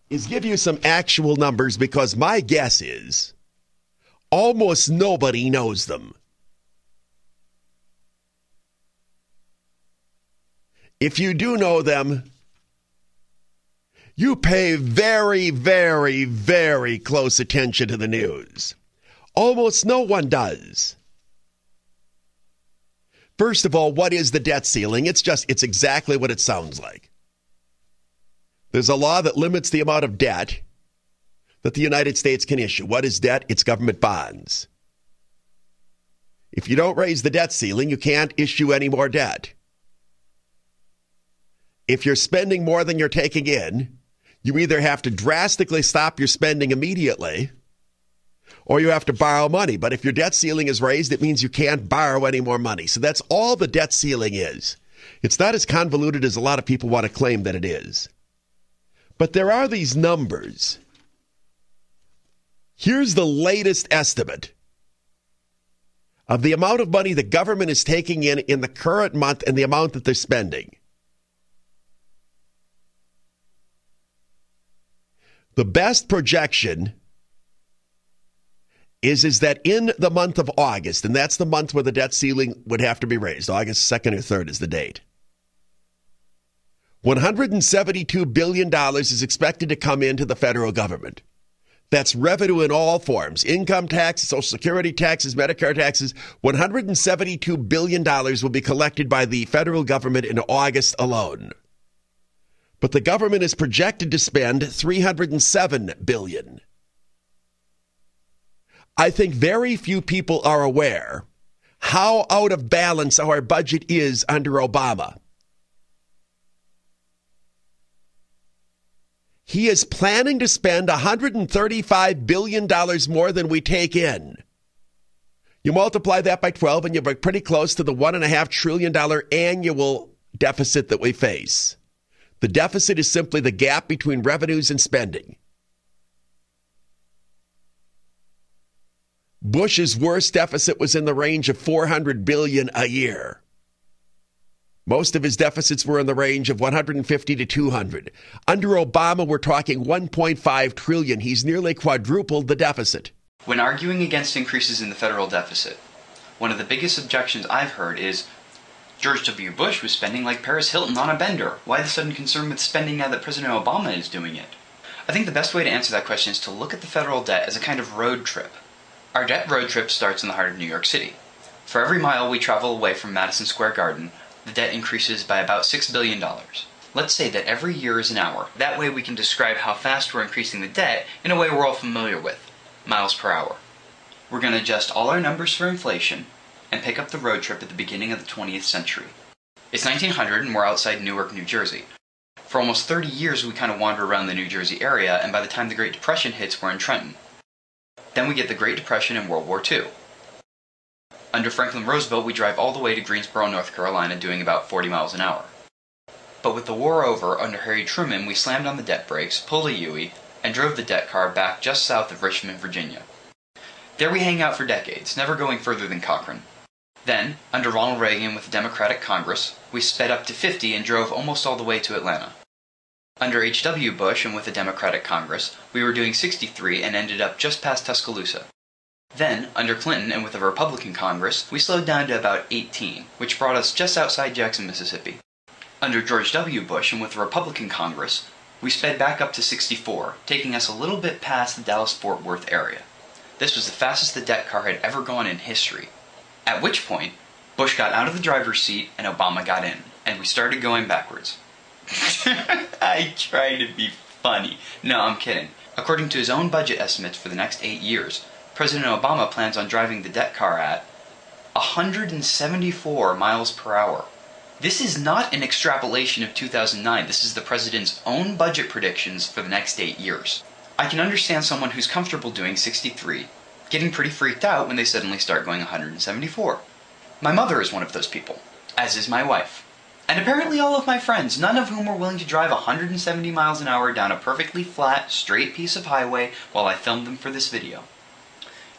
is give you some actual numbers, because my guess is almost nobody knows them. If you do know them, you pay very, very, very close attention to the news. Almost no one does. First of all, what is the debt ceiling? It's exactly what it sounds like. There's a law that limits the amount of debt that the United States can issue. What is debt? It's government bonds. If you don't raise the debt ceiling, you can't issue any more debt. If you're spending more than you're taking in, you either have to drastically stop your spending immediately, or you have to borrow money. But if your debt ceiling is raised, it means you can't borrow any more money. So that's all the debt ceiling is. It's not as convoluted as a lot of people want to claim that it is. But there are these numbers. Here's the latest estimate of the amount of money the government is taking in the current month and the amount that they're spending. The best projection is that in the month of August, and that's the month where the debt ceiling would have to be raised, August 2nd or 3rd is the date, $172 billion is expected to come into the federal government. That's revenue in all forms, income taxes, Social Security taxes, Medicare taxes. $172 billion will be collected by the federal government in August alone. But the government is projected to spend $307 billion. I think very few people are aware how out of balance our budget is under Obama. He is planning to spend $135 billion more than we take in. You multiply that by 12 and you're pretty close to the $1.5 trillion annual deficit that we face. The deficit is simply the gap between revenues and spending. Bush's worst deficit was in the range of $400 billion a year. Most of his deficits were in the range of 150 to 200. Under Obama, we're talking 1.5 trillion. He's nearly quadrupled the deficit. When arguing against increases in the federal deficit, one of the biggest objections I've heard is, George W. Bush was spending like Paris Hilton on a bender. Why the sudden concern with spending now that President Obama is doing it? I think the best way to answer that question is to look at the federal debt as a kind of road trip. Our debt road trip starts in the heart of New York City. For every mile we travel away from Madison Square Garden, the debt increases by about $6 billion. Let's say that every year is an hour. That way we can describe how fast we're increasing the debt in a way we're all familiar with, miles per hour. We're going to adjust all our numbers for inflation and pick up the road trip at the beginning of the 20th century. It's 1900 and we're outside Newark, New Jersey. For almost 30 years we kind of wander around the New Jersey area, and by the time the Great Depression hits, we're in Trenton. Then we get the Great Depression and World War II. Under Franklin Roosevelt, we drive all the way to Greensboro, North Carolina, doing about 40 miles an hour. But with the war over, under Harry Truman, we slammed on the debt brakes, pulled a U-ey, and drove the debt car back just south of Richmond, Virginia. There we hang out for decades, never going further than Cochrane. Then, under Ronald Reagan with the Democratic Congress, we sped up to 50 and drove almost all the way to Atlanta. Under H.W. Bush and with the Democratic Congress, we were doing 63 and ended up just past Tuscaloosa. Then, under Clinton and with the Republican Congress, we slowed down to about 18, which brought us just outside Jackson, Mississippi. Under George W. Bush and with the Republican Congress, we sped back up to 64, taking us a little bit past the Dallas-Fort Worth area. This was the fastest the debt car had ever gone in history. At which point, Bush got out of the driver's seat and Obama got in, and we started going backwards. I try to be funny. No, I'm kidding. According to his own budget estimates for the next 8 years, President Obama plans on driving the debt car at 174 miles per hour. This is not an extrapolation of 2009. This is the president's own budget predictions for the next 8 years. I can understand someone who's comfortable doing 63, getting pretty freaked out when they suddenly start going 174. My mother is one of those people, as is my wife. And apparently all of my friends, none of whom were willing to drive 170 miles an hour down a perfectly flat, straight piece of highway while I filmed them for this video.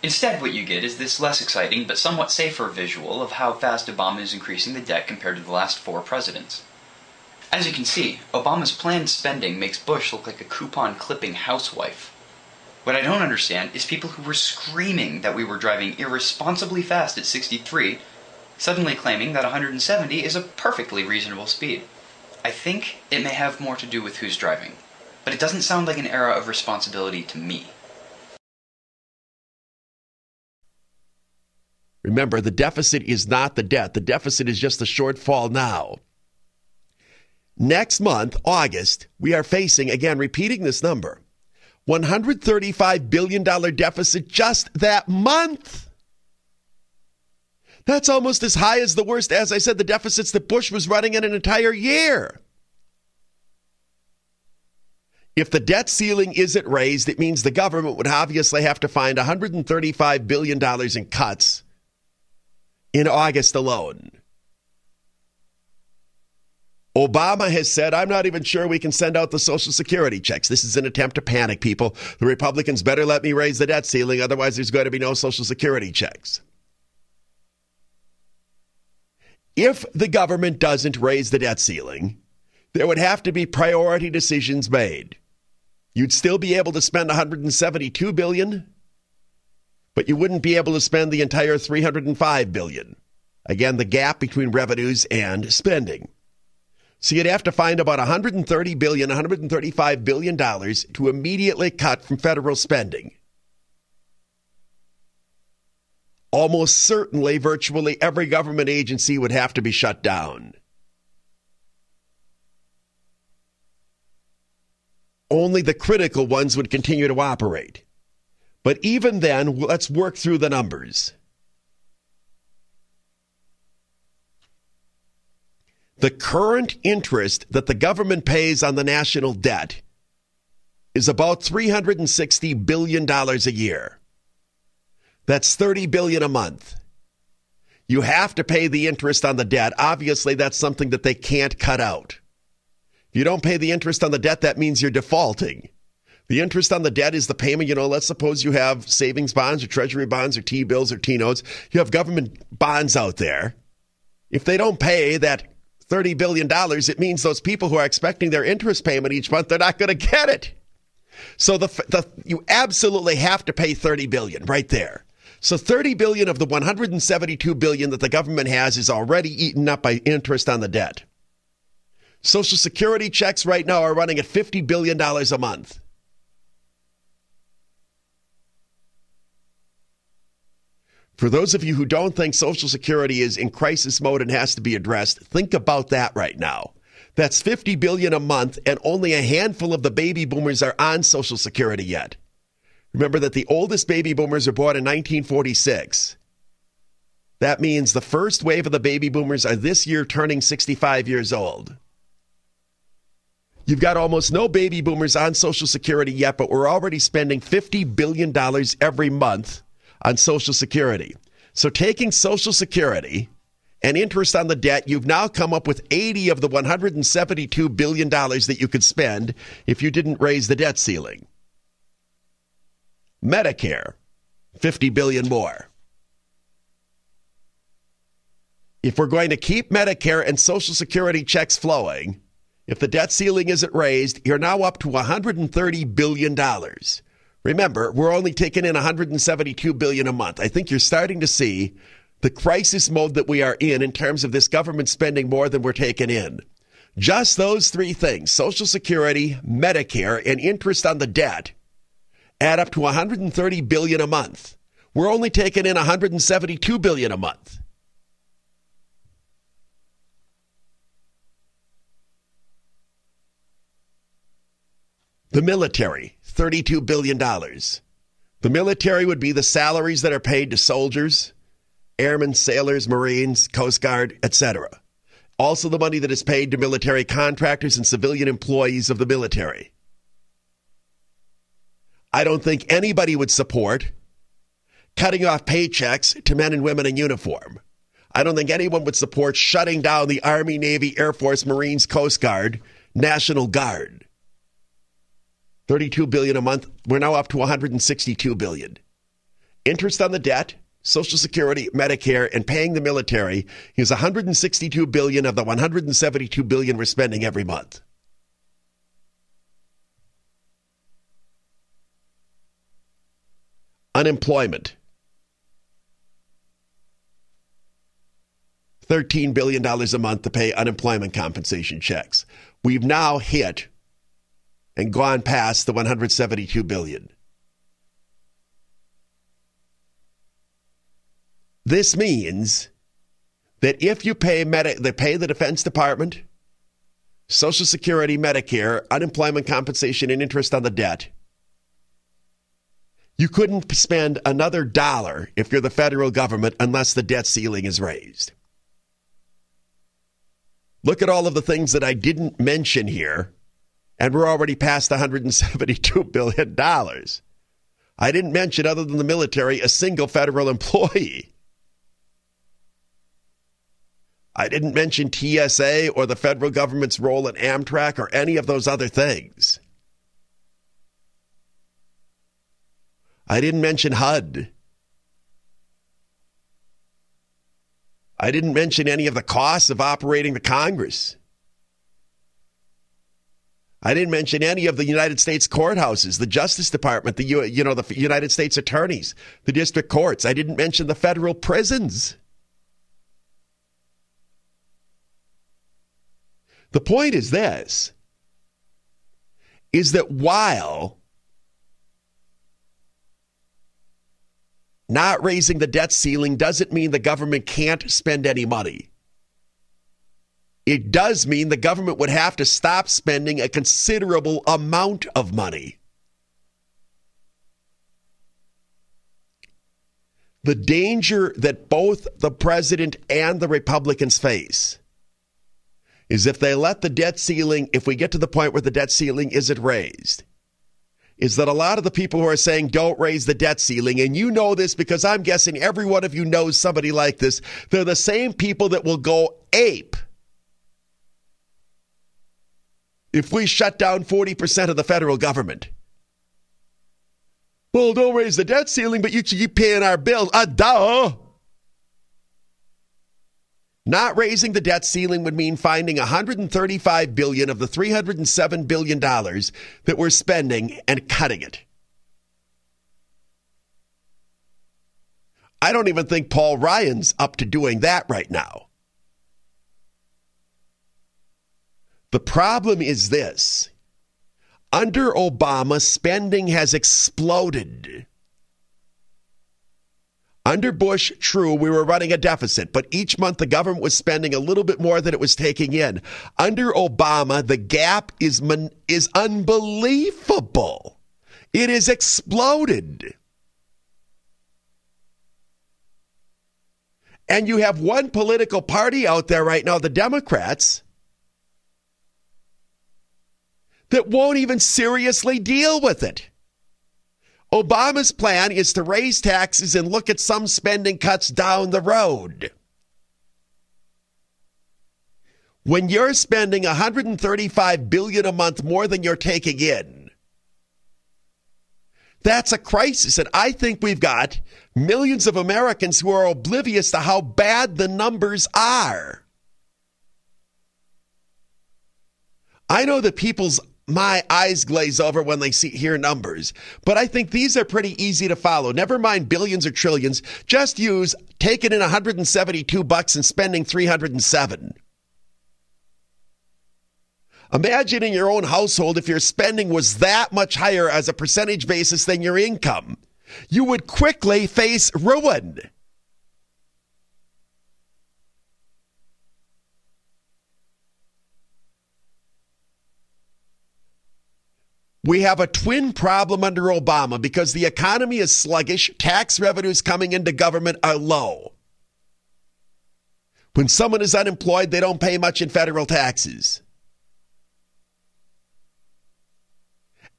Instead, what you get is this less exciting but somewhat safer visual of how fast Obama is increasing the debt compared to the last 4 presidents. As you can see, Obama's planned spending makes Bush look like a coupon-clipping housewife. What I don't understand is people who were screaming that we were driving irresponsibly fast at 63, suddenly claiming that 170 is a perfectly reasonable speed. I think it may have more to do with who's driving, but it doesn't sound like an era of responsibility to me. Remember, the deficit is not the debt. The deficit is just the shortfall now. Next month, August, we are facing, again, repeating this number, $135 billion deficit just that month. That's almost as high as the worst, as I said, the deficits that Bush was running in an entire year. If the debt ceiling isn't raised, it means the government would obviously have to find $135 billion in cuts in August alone. Obama has said, I'm not even sure we can send out the Social Security checks. This is an attempt to panic people. The Republicans better let me raise the debt ceiling, otherwise there's going to be no Social Security checks. If the government doesn't raise the debt ceiling, there would have to be priority decisions made. You'd still be able to spend $172 billion, but you wouldn't be able to spend the entire $305 billion. Again, the gap between revenues and spending. So you'd have to find about $130 billion, $135 billion to immediately cut from federal spending. Almost certainly, virtually every government agency would have to be shut down. Only the critical ones would continue to operate. But even then, let's work through the numbers. The current interest that the government pays on the national debt is about $360 billion a year. That's $30 billion a month. You have to pay the interest on the debt. Obviously, that's something that they can't cut out. If you don't pay the interest on the debt, that means you're defaulting. The interest on the debt is the payment. Let's suppose you have savings bonds or treasury bonds or T-bills or T-notes. You have government bonds out there. If they don't pay that $30 billion, it means those people who are expecting their interest payment each month, they're not going to get it. So you absolutely have to pay $30 billion right there. So $30 billion of the $172 billion that the government has is already eaten up by interest on the debt. Social Security checks right now are running at $50 billion a month. For those of you who don't think Social Security is in crisis mode and has to be addressed, think about that right now. That's $50 billion a month, and only a handful of the baby boomers are on Social Security yet. Remember that the oldest baby boomers were born in 1946. That means the first wave of the baby boomers are this year turning 65 years old. You've got almost no baby boomers on Social Security yet, but we're already spending $50 billion every month on Social Security. So taking Social Security and interest on the debt, you've now come up with 80 of the $172 billion that you could spend if you didn't raise the debt ceiling. Medicare, $50 billion more. If we're going to keep Medicare and Social Security checks flowing, if the debt ceiling isn't raised, you're now up to $130 billion. Remember, we're only taking in $172 billion a month. I think you're starting to see the crisis mode that we are in terms of this government spending more than we're taking in. Just those three things, Social Security, Medicare, and interest on the debt, add up to $130 billion a month. We're only taking in $172 billion a month. The military, $32 billion. The military would be the salaries that are paid to soldiers, airmen, sailors, Marines, Coast Guard, etc. Also the money that is paid to military contractors and civilian employees of the military. I don't think anybody would support cutting off paychecks to men and women in uniform. I don't think anyone would support shutting down the Army, Navy, Air Force, Marines, Coast Guard, National Guard. $32 billion a month. We're now up to $162 billion. Interest on the debt, Social Security, Medicare, and paying the military is $162 billion of the $172 billion we're spending every month. Unemployment. $13 billion a month to pay unemployment compensation checks. We've now hit and gone past the $172 billion. This means that if you pay the Defense Department, Social Security, Medicare, unemployment compensation, and interest on the debt, you couldn't spend another dollar if you're the federal government unless the debt ceiling is raised. Look at all of the things that I didn't mention here, and we're already past $172 billion. I didn't mention, other than the military, a single federal employee. I didn't mention TSA or the federal government's role in Amtrak or any of those other things. I didn't mention HUD. I didn't mention any of the costs of operating the Congress. I didn't mention any of the United States courthouses, the Justice Department, the United States attorneys, the district courts. I didn't mention the federal prisons. The point is this, is that while not raising the debt ceiling doesn't mean the government can't spend any money. It does mean the government would have to stop spending a considerable amount of money. The danger that both the president and the Republicans face is if they let the debt ceiling, if we get to the point where the debt ceiling isn't raised, is that a lot of the people who are saying don't raise the debt ceiling, and you know this because I'm guessing every one of you knows somebody like this, they're the same people that will go ape if we shut down 40% of the federal government. Well, don't raise the debt ceiling, but you keep paying our bills. Duh! Not raising the debt ceiling would mean finding $135 billion of the $307 billion that we're spending and cutting it. I don't even think Paul Ryan's up to doing that right now. The problem is this. Under Obama, spending has exploded. Under Bush, true, we were running a deficit, but each month the government was spending a little bit more than it was taking in. Under Obama, the gap is unbelievable. It has exploded. And you have one political party out there right now, the Democrats, that won't even seriously deal with it. Obama's plan is to raise taxes and look at some spending cuts down the road. When you're spending $135 billion a month more than you're taking in, that's a crisis. And I think we've got millions of Americans who are oblivious to how bad the numbers are. I know that my eyes glaze over when they hear numbers, but I think these are pretty easy to follow. Never mind billions or trillions. Just use taking in $172 and spending $307. Imagine in your own household if your spending was that much higher as a percentage basis than your income. You would quickly face ruin. We have a twin problem under Obama because the economy is sluggish, tax revenues coming into government are low. When someone is unemployed, they don't pay much in federal taxes.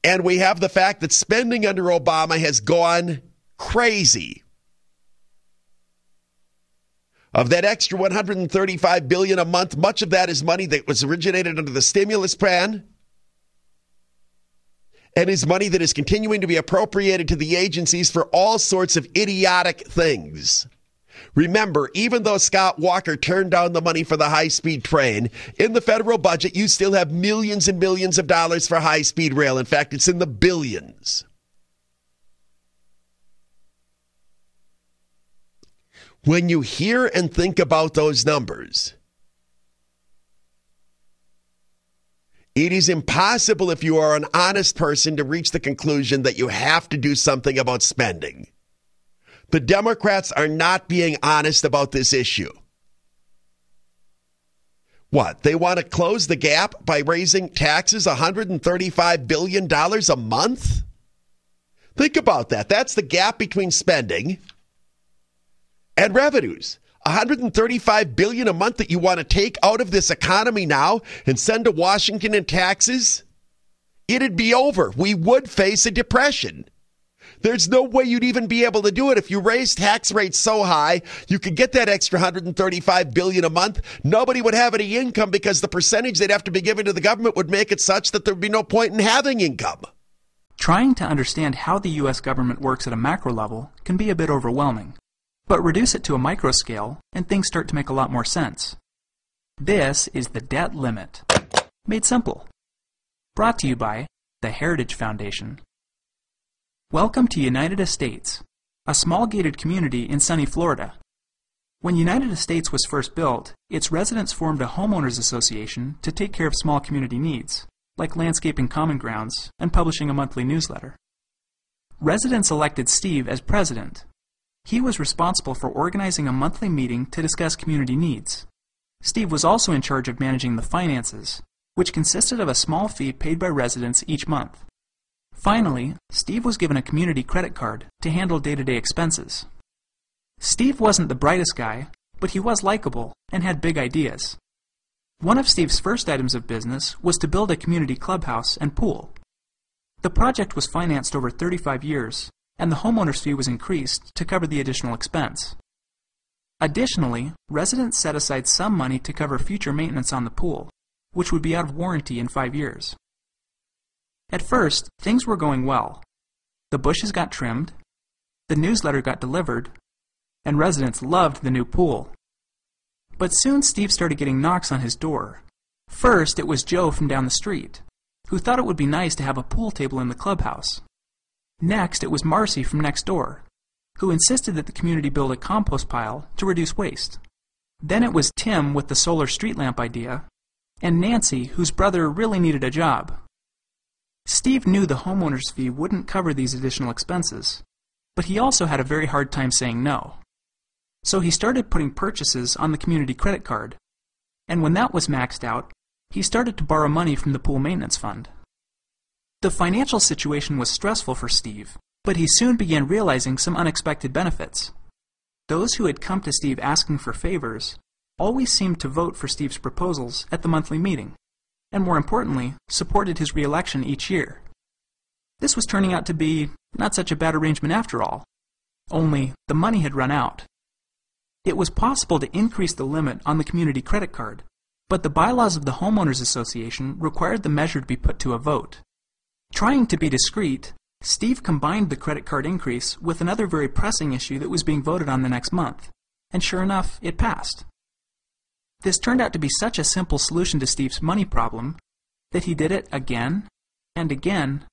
And we have the fact that spending under Obama has gone crazy. Of that extra $135 billion a month, much of that is money that was originated under the stimulus plan. and is money that is continuing to be appropriated to the agencies for all sorts of idiotic things. Remember, even though Scott Walker turned down the money for the high-speed train, in the federal budget, you still have millions and millions of dollars for high-speed rail. In fact, it's in the billions. When you hear and think about those numbers, it is impossible if you are an honest person to reach the conclusion that you have to do something about spending. The Democrats are not being honest about this issue. What? They want to close the gap by raising taxes $135 billion a month? Think about that. That's the gap between spending and revenues. $135 billion a month that you want to take out of this economy now and send to Washington in taxes? It'd be over. We would face a depression. There's no way you'd even be able to do it. If you raise tax rates so high, you could get that extra $135 billion a month. Nobody would have any income because the percentage they'd have to be given to the government would make it such that there'd be no point in having income. Trying to understand how the U.S. government works at a macro level can be a bit overwhelming. But reduce it to a micro scale, and things start to make a lot more sense. This is the debt limit. Made simple. Brought to you by the Heritage Foundation. Welcome to United Estates, a small gated community in sunny Florida. When United Estates was first built, its residents formed a homeowners association to take care of small community needs, like landscaping common grounds and publishing a monthly newsletter. Residents elected Steve as president. He was responsible for organizing a monthly meeting to discuss community needs. Steve was also in charge of managing the finances, which consisted of a small fee paid by residents each month. Finally, Steve was given a community credit card to handle day-to-day expenses. Steve wasn't the brightest guy, but he was likable and had big ideas. One of Steve's first items of business was to build a community clubhouse and pool. The project was financed over 35 years, and the homeowner's fee was increased to cover the additional expense. Additionally, residents set aside some money to cover future maintenance on the pool, which would be out of warranty in 5 years. At first, things were going well. The bushes got trimmed, the newsletter got delivered, and residents loved the new pool. But soon Steve started getting knocks on his door. First, it was Joe from down the street, who thought it would be nice to have a pool table in the clubhouse. Next, it was Marcy from next door, who insisted that the community build a compost pile to reduce waste. Then it was Tim with the solar street lamp idea, and Nancy, whose brother really needed a job. Steve knew the homeowner's fee wouldn't cover these additional expenses, but he also had a very hard time saying no. So he started putting purchases on the community credit card, and when that was maxed out, he started to borrow money from the pool maintenance fund. The financial situation was stressful for Steve, but he soon began realizing some unexpected benefits. Those who had come to Steve asking for favors always seemed to vote for Steve's proposals at the monthly meeting, and more importantly, supported his re-election each year. This was turning out to be not such a bad arrangement after all, only the money had run out. It was possible to increase the limit on the community credit card, but the bylaws of the Homeowners Association required the measure to be put to a vote. Trying to be discreet, Steve combined the credit card increase with another very pressing issue that was being voted on the next month, and sure enough, it passed. This turned out to be such a simple solution to Steve's money problem that he did it again and again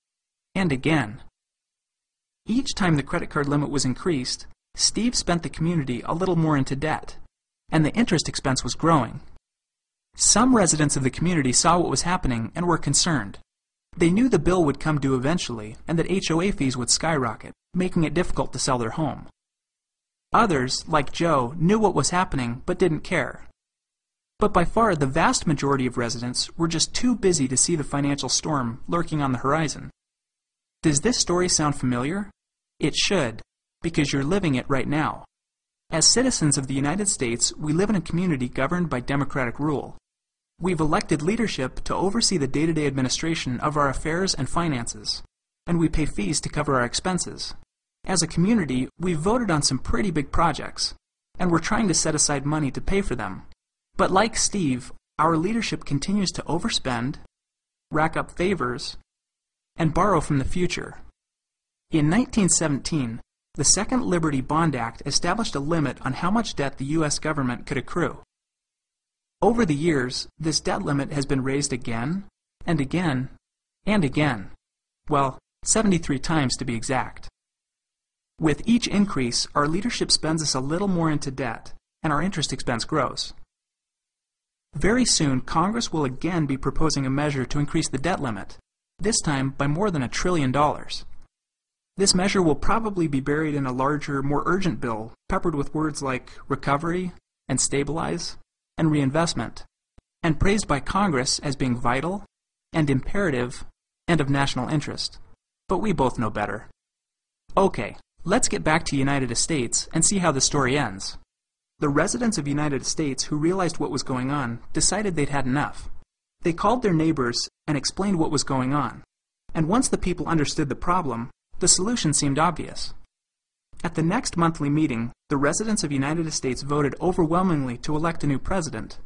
and again. Each time the credit card limit was increased, Steve spent the community a little more into debt, and the interest expense was growing. Some residents of the community saw what was happening and were concerned. They knew the bill would come due eventually and that HOA fees would skyrocket, making it difficult to sell their home. Others, like Joe, knew what was happening but didn't care. But by far the vast majority of residents were just too busy to see the financial storm lurking on the horizon. Does this story sound familiar? It should, because you're living it right now. As citizens of the United States, we live in a community governed by democratic rule. We've elected leadership to oversee the day-to-day administration of our affairs and finances, and we pay fees to cover our expenses. As a community, we've voted on some pretty big projects, and we're trying to set aside money to pay for them. But like Steve, our leadership continues to overspend, rack up favors, and borrow from the future. In 1917, the Second Liberty Bond Act established a limit on how much debt the U.S. government could accrue. Over the years, this debt limit has been raised again, and again, and again. Well, 73 times to be exact. With each increase, our leadership spends us a little more into debt, and our interest expense grows. Very soon, Congress will again be proposing a measure to increase the debt limit, this time by more than $1 trillion. This measure will probably be buried in a larger, more urgent bill, peppered with words like recovery, and stabilize, and reinvestment, and praised by Congress as being vital, and imperative, and of national interest. But we both know better. Okay, let's get back to United States and see how the story ends. The residents of United States who realized what was going on decided they'd had enough. They called their neighbors and explained what was going on. And once the people understood the problem, the solution seemed obvious. At the next monthly meeting, the residents of United States voted overwhelmingly to elect a new president.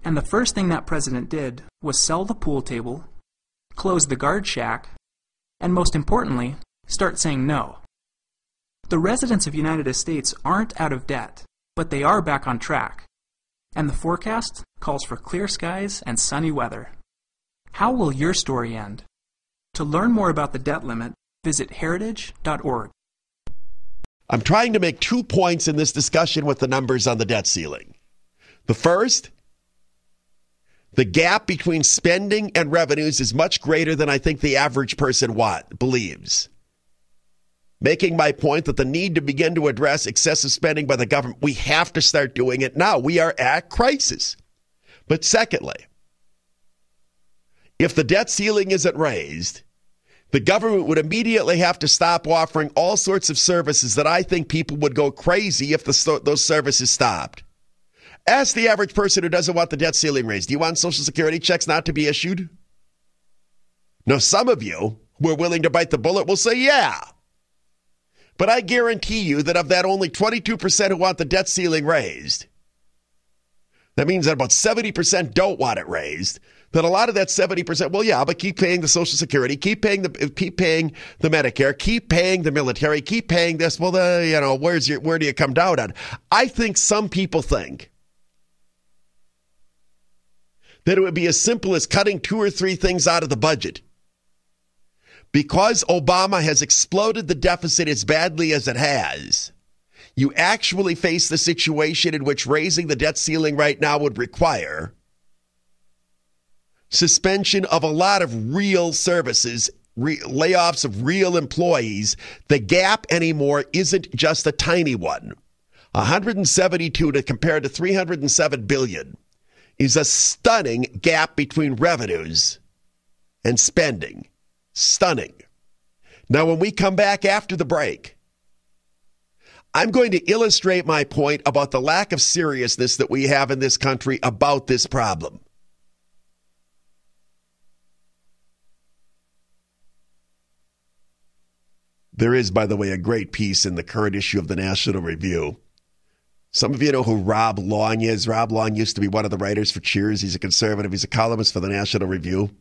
And the first thing that president did was sell the pool table, close the guard shack, and most importantly, start saying no. The residents of United States aren't out of debt, but they are back on track. And the forecast calls for clear skies and sunny weather. How will your story end? To learn more about the debt limit, visit heritage.org. I'm trying to make 2 points in this discussion with the numbers on the debt ceiling. The first, the gap between spending and revenues is much greater than I think the average person believes. Making my point that the need to begin to address excessive spending by the government, we have to start doing it now. We are at crisis. But secondly, if the debt ceiling isn't raised, the government would immediately have to stop offering all sorts of services that I think people would go crazy if those services stopped. Ask the average person who doesn't want the debt ceiling raised. Do you want Social Security checks not to be issued? Now, some of you who are willing to bite the bullet will say, yeah. But I guarantee you that of that only 22% who want the debt ceiling raised, that means that about 70% don't want it raised. That a lot of that 70%, well, yeah, but keep paying the Social Security, keep paying the Medicare, keep paying the military, keep paying this. Well, where do you come down on? I think some people think that it would be as simple as cutting 2 or 3 things out of the budget. Because Obama has exploded the deficit as badly as it has, you actually face the situation in which raising the debt ceiling right now would require suspension of a lot of real services, layoffs of real employees. The gap anymore isn't just a tiny one. 172 to compare to 307 billion is a stunning gap between revenues and spending. Stunning. Now, when we come back after the break, I'm going to illustrate my point about the lack of seriousness that we have in this country about this problem. There is, by the way, a great piece in the current issue of the National Review. Some of you know who Rob Long is. Rob Long used to be one of the writers for Cheers. He's a conservative. He's a columnist for the National Review.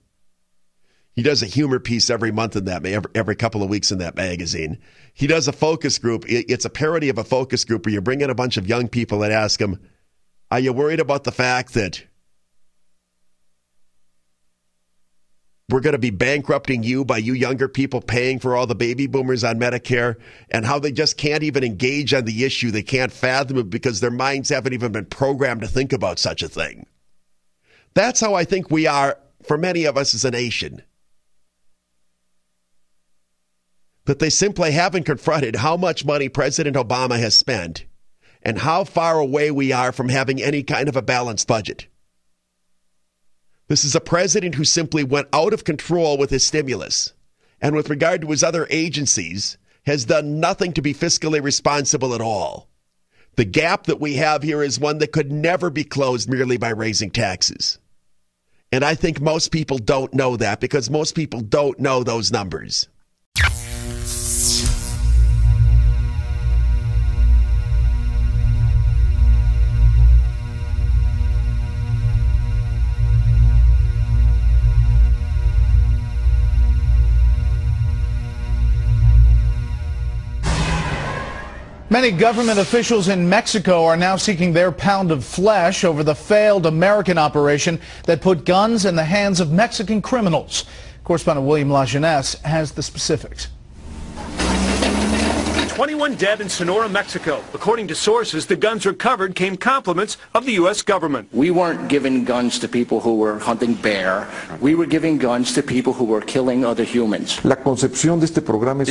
He does a humor piece every month in that, every couple of weeks in that magazine. He does a focus group. It's a parody of a focus group where you bring in a bunch of young people and ask them, are you worried about the fact that we're going to be bankrupting you by you younger people paying for all the baby boomers on Medicare, and how they just can't even engage on the issue. They can't fathom it because their minds haven't even been programmed to think about such a thing. That's how I think we are for many of us as a nation. That they simply haven't confronted how much money President Obama has spent and how far away we are from having any kind of a balanced budget. This is a president who simply went out of control with his stimulus, and with regard to his other agencies, has done nothing to be fiscally responsible at all. The gap that we have here is one that could never be closed merely by raising taxes. And I think most people don't know that because most people don't know those numbers. Many government officials in Mexico are now seeking their pound of flesh over the failed American operation that put guns in the hands of Mexican criminals. Correspondent William Lajeunesse has the specifics. 21 dead in Sonora, Mexico. According to sources, the guns recovered came compliments of the U.S. government. We weren't giving guns to people who were hunting bear. We were giving guns to people who were killing other humans. This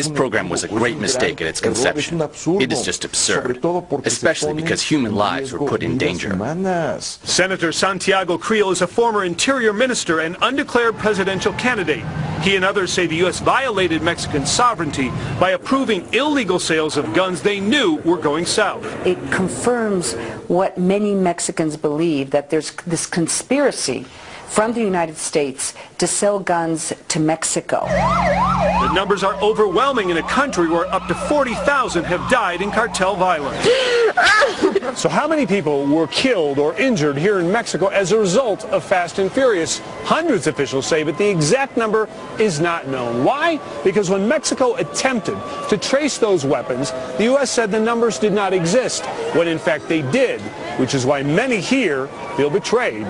program was a great mistake in its conception. It is just absurd, especially because human lives were put in danger. Senator Santiago Creel is a former interior minister and undeclared presidential candidate. He and others say the U.S. violated Mexican sovereignty by approving illegal sales of guns they knew were going south. It confirms what many Mexicans believe, that there's this conspiracy from the United States to sell guns to Mexico. The numbers are overwhelming in a country where up to 40,000 have died in cartel violence. So how many people were killed or injured here in Mexico as a result of Fast and Furious? Hundreds, officials say, but the exact number is not known. Why? Because when Mexico attempted to trace those weapons, the U.S. said the numbers did not exist, when in fact they did, which is why many here feel betrayed.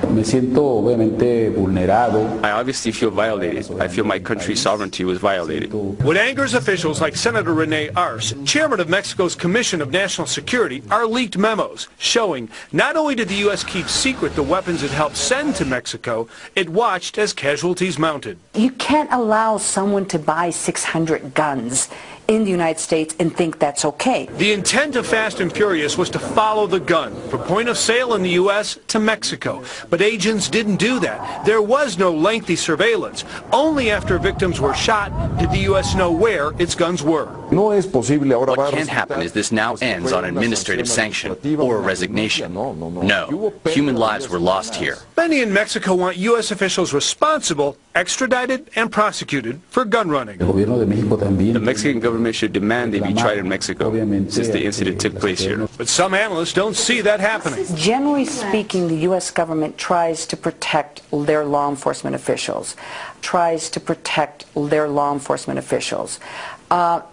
I obviously feel violated. I feel my country's sovereignty was violated. What angers officials like Senator Rene Arce, chairman of Mexico's Commission of National Security, are leaked memos showing not only did the U.S. keep secret the weapons it helped send to Mexico, it watched as casualties mounted. You can't allow someone to buy 600 guns in the United States and think that's okay. The intent of Fast and Furious was to follow the gun from point of sale in the U.S. to Mexico. But agents didn't do that. There was no lengthy surveillance. Only after victims were shot did the U.S. know where its guns were. What can happen is this now ends on administrative sanction or resignation. No, human lives were lost here. Many in Mexico want U.S. officials responsible extradited and prosecuted for gun running. The Mexican government should demand they be tried in Mexico, since the incident took place here. But some analysts don't see that happening. Generally speaking, the U.S. government tries to protect their law enforcement officials,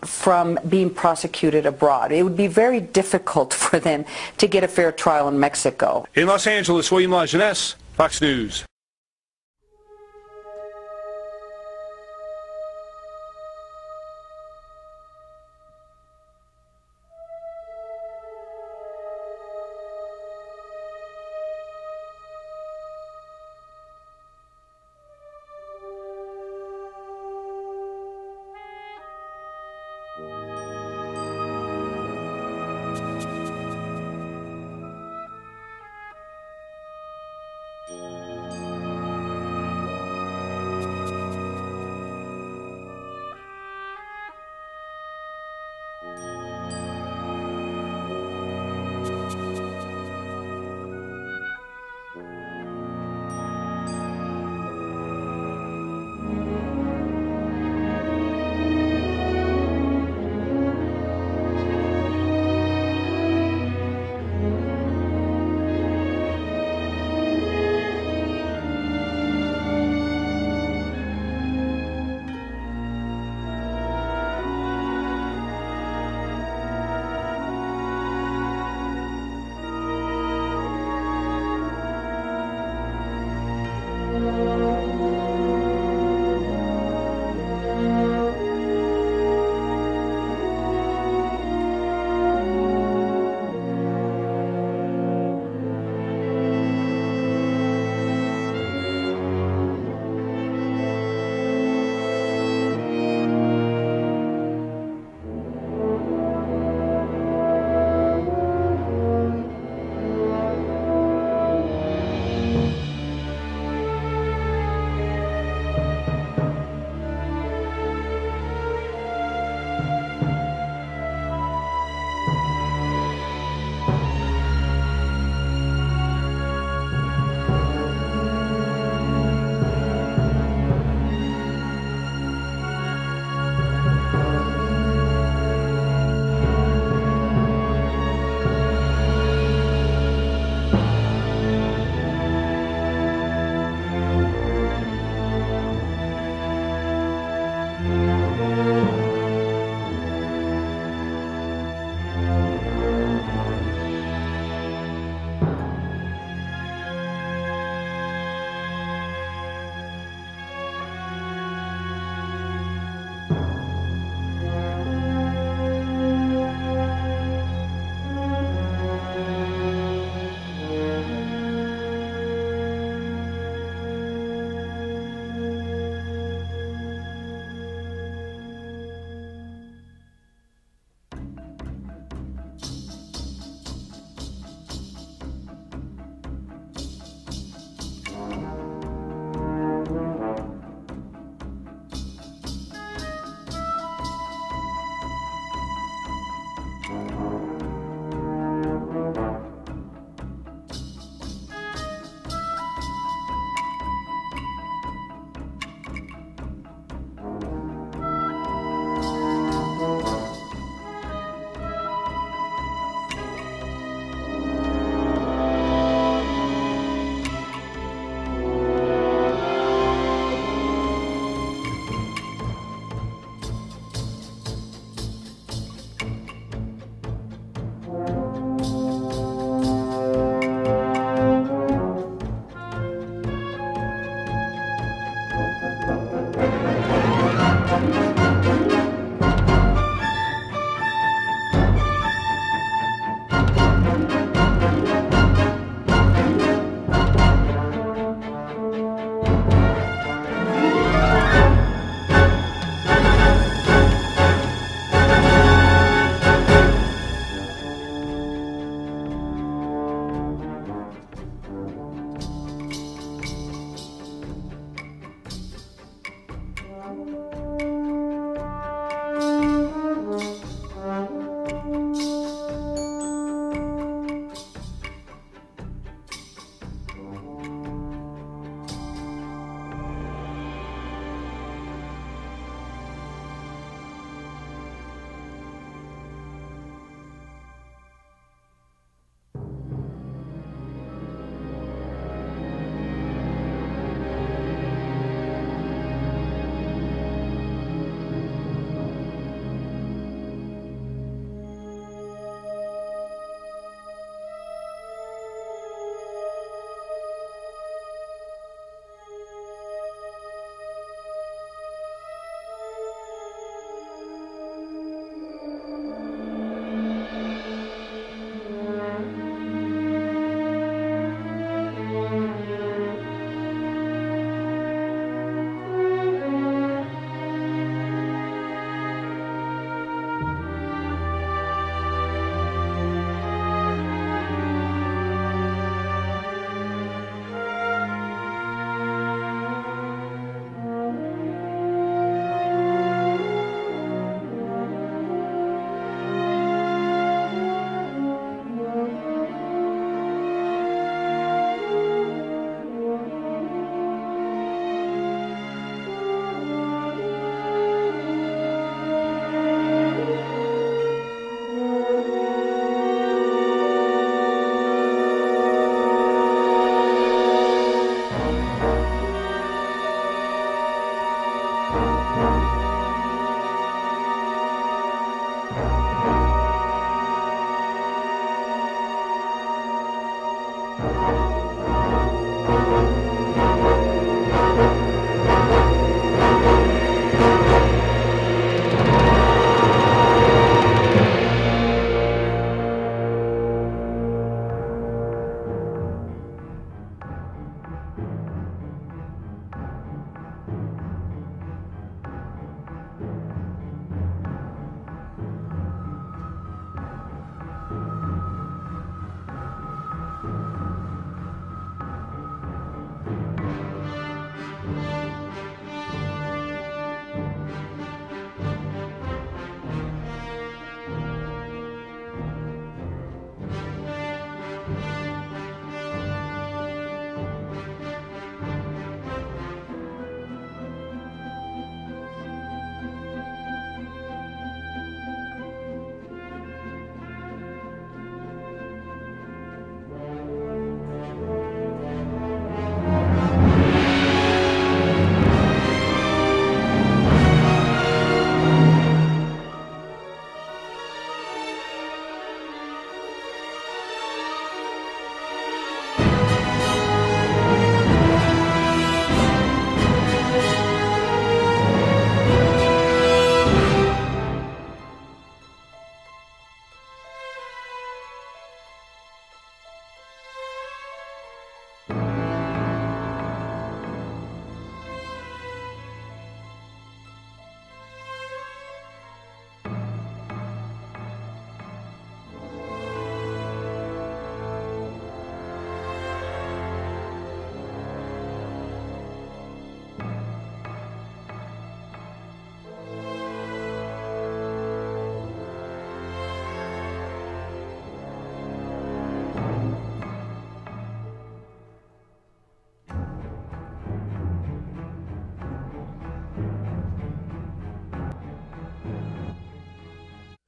from being prosecuted abroad. It would be very difficult for them to get a fair trial in Mexico. In Los Angeles, William Lajeunesse, Fox News.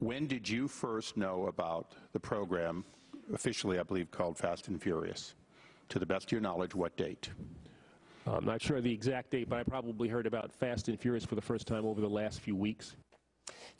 When did you first know about the program, officially I believe called Fast and Furious? To the best of your knowledge, what date? I'm not sure the exact date, but I probably heard about Fast and Furious for the first time over the last few weeks.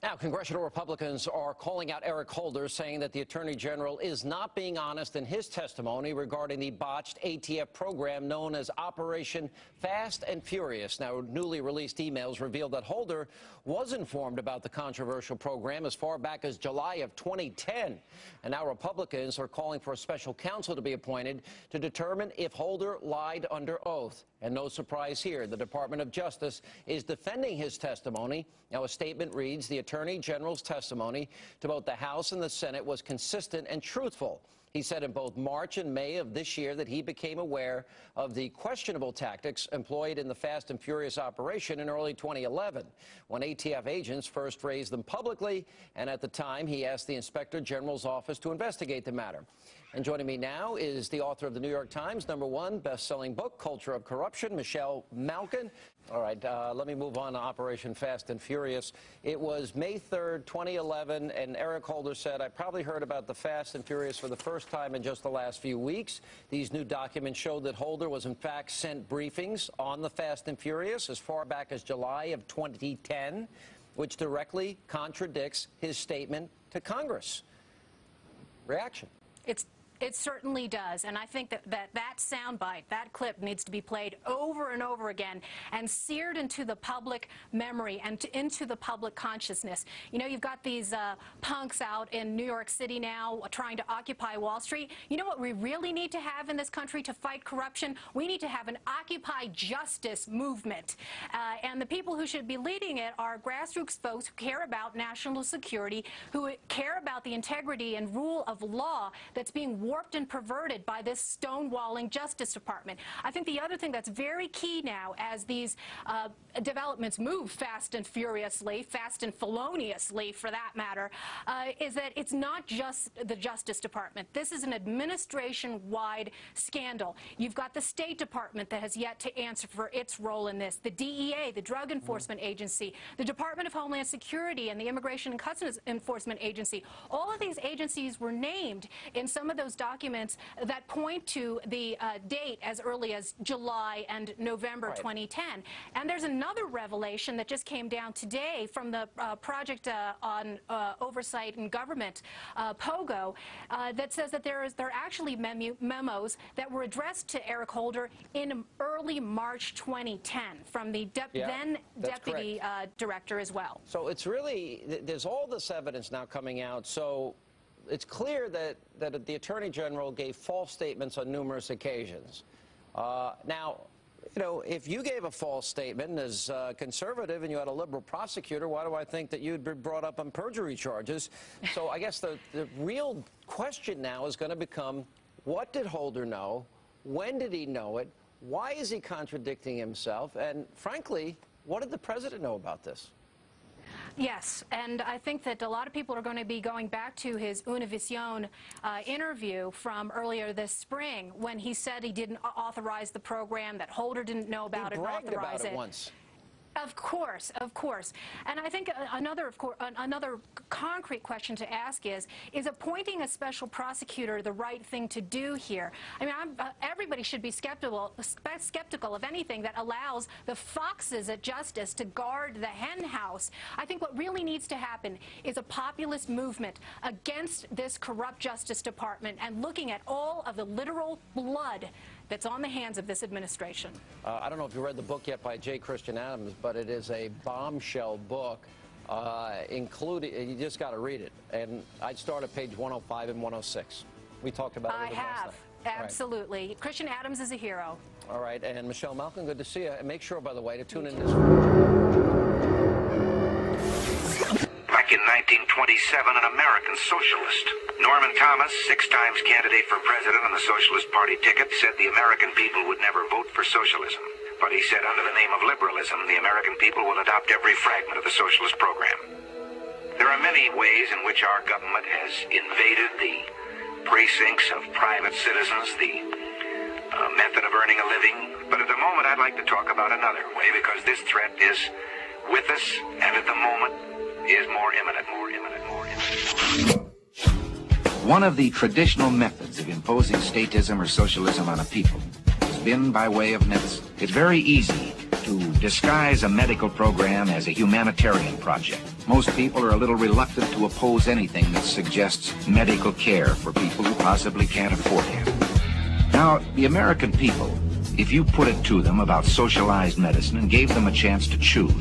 Now, congressional Republicans are calling out Eric Holder, saying that the Attorney General is not being honest in his testimony regarding the botched ATF program known as Operation Fast and Furious. Now, newly released emails revealed that Holder was informed about the controversial program as far back as July of 2010. And now Republicans are calling for a special counsel to be appointed to determine if Holder lied under oath. And no surprise here, the Department of Justice is defending his testimony. Now, a statement reads, the Attorney General's testimony to both the House and the Senate was consistent and truthful. He said in both March and May of this year that he became aware of the questionable tactics employed in the Fast and Furious operation in early 2011, when ATF agents first raised them publicly, and at the time he asked the Inspector General's office to investigate the matter. And joining me now is the author of the New York Times #1 best-selling book, Culture of Corruption, Michelle Malkin. All right, let me move on to Operation Fast and Furious. It was May 3rd, 2011, and Eric Holder said, I probably heard about the Fast and Furious for the first time in just the last few weeks. These new documents showed that Holder was in fact sent briefings on the Fast and Furious as far back as July of 2010, which directly contradicts his statement to Congress. Reaction? It certainly does, and I think that soundbite, that clip, needs to be played over and over again and seared into the public memory and into the public consciousness. You know, you've got these punks out in New York City now trying to occupy Wall Street. You know what we really need to have in this country to fight corruption? We need to have an Occupy Justice movement, and the people who should be leading it are grassroots folks who care about national security, who care about the integrity and rule of law that's being warped and perverted by this stonewalling Justice Department. I think the other thing that's very key now, as these developments move fast and furiously, fast and feloniously for that matter, is that it's not just the Justice Department. This is an administration-wide scandal. You've got the State Department that has yet to answer for its role in this, the DEA, the Drug Enforcement Agency, the Department of Homeland Security, and the Immigration and Customs Enforcement Agency. All of these agencies were named in some of those documents that point to the date as early as July and November 2010. And there's another revelation that just came down today from the Project on Oversight in Government, POGO, that says that there are actually memos that were addressed to Eric Holder in early March 2010 from the then Deputy Director as well. So it's really, there's all this evidence now coming out, so it's clear that the Attorney General gave false statements on numerous occasions. Now, you know, if you gave a false statement as conservative and you had a liberal prosecutor, why do I think that you'd be brought up on perjury charges? So I guess the real question now is going to become, what did Holder know? When did he know it? Why is he contradicting himself? And frankly, what did the president know about this? Yes, and I think that a lot of people are going to be going back to his Univision interview from earlier this spring when he said he didn't authorize the program, that Holder didn't know about it and authorize it. He bragged about it once. Of course, of course. And I think another concrete question to ask is appointing a special prosecutor the right thing to do here? I mean, everybody should be skeptical of anything that allows the foxes at justice to guard the hen house. I think what really needs to happen is a populist movement against this corrupt Justice Department and looking at all of the literal blood that's on the hands of this administration. I don't know if you read the book yet by J. Christian Adams, but it is a bombshell book, including, you just got to read it. And I'd start at page 105 and 106. We talked about it. I have, absolutely. Right. Christian Adams is a hero. All right, and Michelle Malkin, good to see you. And make sure, by the way, to tune in this. Back in 1927, an American socialist, Norman Thomas, 6 times candidate for president on the Socialist Party ticket, said the American people would never vote for socialism. But he said under the name of liberalism, the American people will adopt every fragment of the socialist program. There are many ways in which our government has invaded the precincts of private citizens, the method of earning a living. But at the moment, I'd like to talk about another way, because this threat is with us, and at the moment, is more imminent. One of the traditional methods of imposing statism or socialism on a people has been by way of medicine. It's very easy to disguise a medical program as a humanitarian project. Most people are a little reluctant to oppose anything that suggests medical care for people who possibly can't afford it. Now, the American people, if you put it to them about socialized medicine and gave them a chance to choose,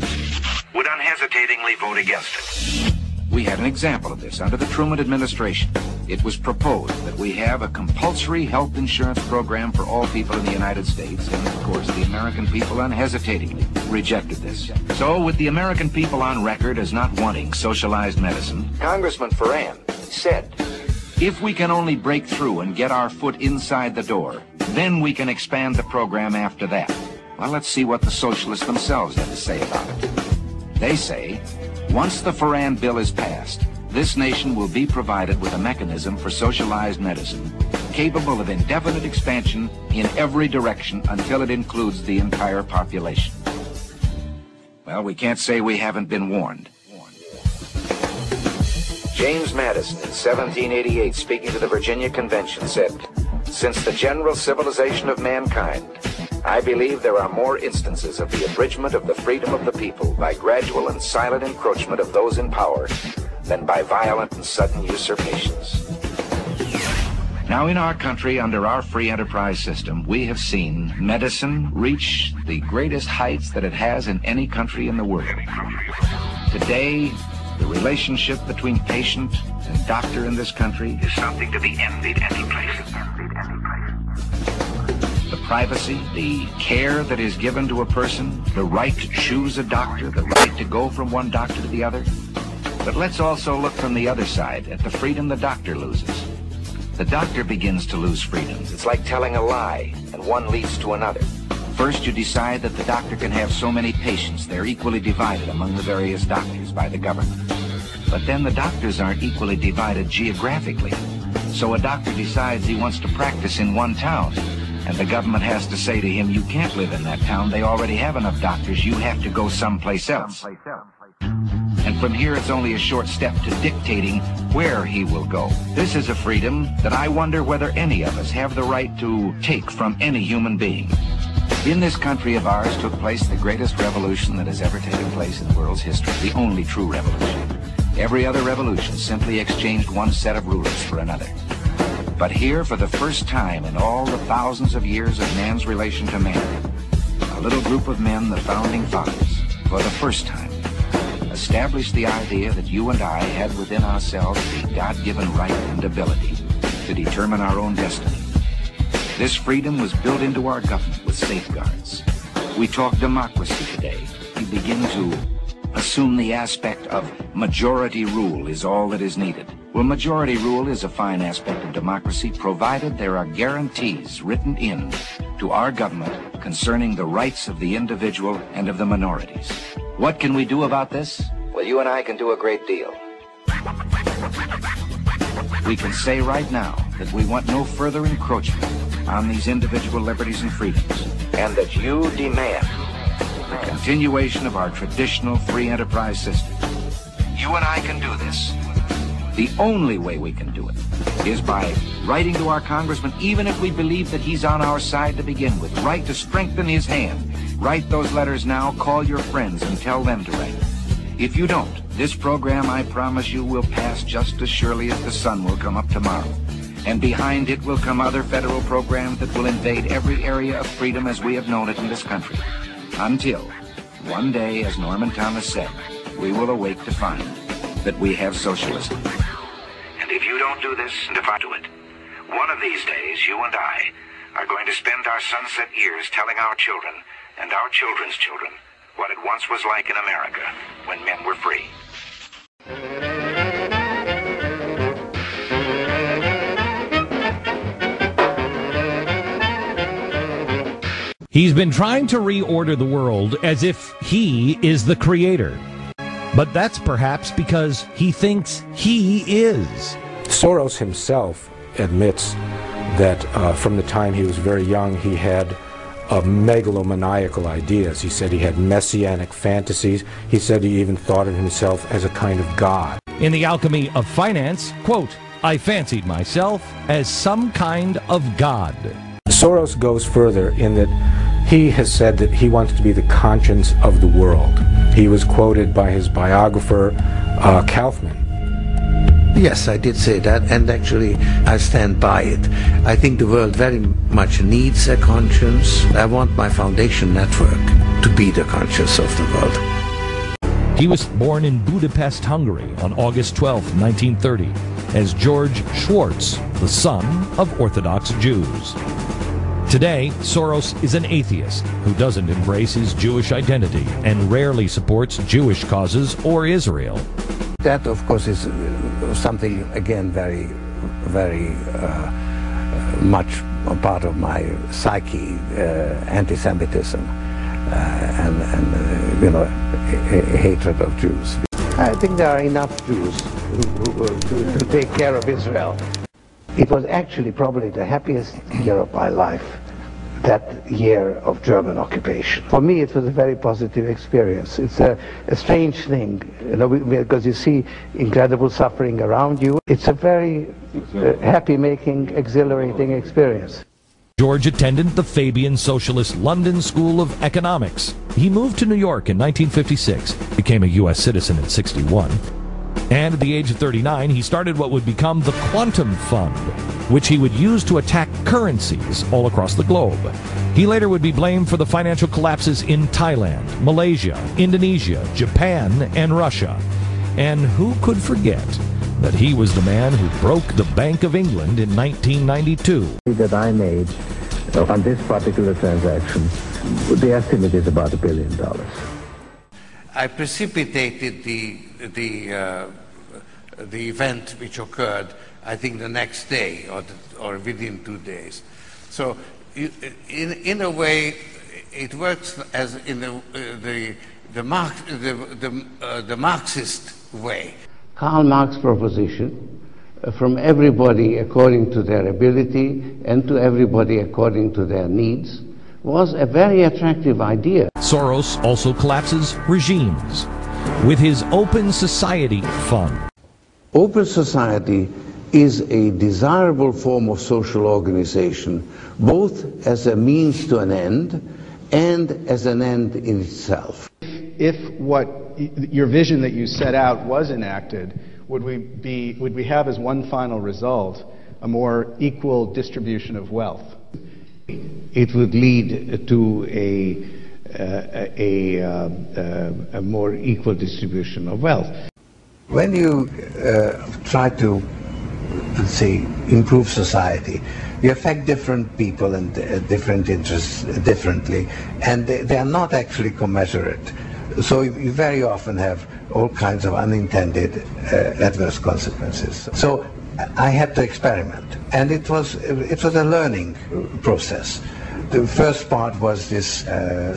would unhesitatingly vote against it. We had an example of this under the Truman administration. It was proposed that we have a compulsory health insurance program for all people in the United States, and of course the American people unhesitatingly rejected this. So with the American people on record as not wanting socialized medicine, Congressman Ferrand said, if we can only break through and get our foot inside the door, then we can expand the program after that. Well, let's see what the socialists themselves have to say about it. They say, once the Ferrand bill is passed, this nation will be provided with a mechanism for socialized medicine capable of indefinite expansion in every direction until it includes the entire population. Well, we can't say we haven't been warned. James Madison, in 1788, speaking to the Virginia Convention, said, "Since the general civilization of mankind, I believe there are more instances of the abridgment of the freedom of the people by gradual and silent encroachment of those in power than by violent and sudden usurpations." Now in our country, under our free enterprise system, we have seen medicine reach the greatest heights that it has in any country in the world. Today, the relationship between patient and doctor in this country is something to be envied any place. The privacy, the care that is given to a person, the right to choose a doctor, the right to go from one doctor to the other. But let's also look from the other side at the freedom the doctor loses. The doctor begins to lose freedoms. It's like telling a lie, and one leads to another. First, you decide that the doctor can have so many patients. They're equally divided among the various doctors by the government. But then the doctors aren't equally divided geographically. So a doctor decides he wants to practice in one town, and the government has to say to him, you can't live in that town. They already have enough doctors. You have to go someplace else. And from here, it's only a short step to dictating where he will go. This is a freedom that I wonder whether any of us have the right to take from any human being. In this country of ours took place the greatest revolution that has ever taken place in the world's history, the only true revolution. Every other revolution simply exchanged one set of rulers for another. But here, for the first time in all the thousands of years of man's relation to man, a little group of men, the founding fathers, for the first time, established the idea that you and I had within ourselves the God-given right and ability to determine our own destiny. This freedom was built into our government with safeguards. We talk democracy today. We begin to assume the aspect of majority rule is all that is needed. Well, majority rule is a fine aspect of democracy, provided there are guarantees written in to our government concerning the rights of the individual and of the minorities. What can we do about this? Well, you and I can do a great deal. We can say right now that we want no further encroachment on these individual liberties and freedoms, and that you demand the continuation of our traditional free enterprise system. You and I can do this. The only way we can do it is by writing to our congressman, even if we believe that he's on our side to begin with. Write to strengthen his hand. Write those letters now, call your friends, and tell them to write. If you don't, this program, I promise you, will pass just as surely as the sun will come up tomorrow. And behind it will come other federal programs that will invade every area of freedom as we have known it in this country. Until, one day, as Norman Thomas said, we will awake to find that we have socialism. And if you don't do this, and if I do it, one of these days, you and I are going to spend our sunset years telling our children and our children's children what it once was like in America when men were free. He's been trying to reorder the world as if he is the creator. But that's perhaps because he thinks he is. Soros himself admits that from the time he was very young, he had of megalomaniacal ideas. He said he had messianic fantasies. He said he even thought of himself as a kind of god. In The Alchemy of Finance, quote, I fancied myself as some kind of god. Soros goes further in that he has said that he wants to be the conscience of the world. He was quoted by his biographer, Kaufman. Yes, I did say that, and actually I stand by it. I think the world very much needs a conscience. I want my foundation network to be the conscience of the world. He was born in Budapest, Hungary on August 12, 1930, as George Schwartz, the son of Orthodox Jews. Today, Soros is an atheist who doesn't embrace his Jewish identity and rarely supports Jewish causes or Israel. That, of course, is something, again, very, very much a part of my psyche, anti-Semitism and you know, hatred of Jews. I think there are enough Jews to take care of Israel. It was actually probably the happiest year of my life, that year of German occupation. For me, it was a very positive experience. It's a strange thing, you know, because you see incredible suffering around you. It's a very happy-making, exhilarating experience. George attended the Fabian Socialist London School of Economics. He moved to New York in 1956, became a U.S. citizen at 61. And at the age of 39, he started what would become the Quantum Fund, which he would use to attack currencies all across the globe. He later would be blamed for the financial collapses in Thailand, Malaysia, Indonesia, Japan, and Russia. And who could forget that he was the man who broke the Bank of England in 1992. That I made on this particular transaction, the estimate is about $1 billion. I precipitated the event which occurred, I think, the next day or within 2 days. So, in a way, it works as in the Marxist way. Karl Marx's proposition, from everybody according to their ability and to everybody according to their needs, was a very attractive idea. Soros also collapses regimes with his Open Society Fund. Open society is a desirable form of social organization, both as a means to an end and as an end in itself. If what your vision that you set out was enacted, would we have as one final result a more equal distribution of wealth? It would lead to a more equal distribution of wealth. When you try to, let's say, improve society, you affect different people and different interests differently, and they are not actually commensurate. So you very often have all kinds of unintended adverse consequences. So I had to experiment, and it was a learning process. The first part was this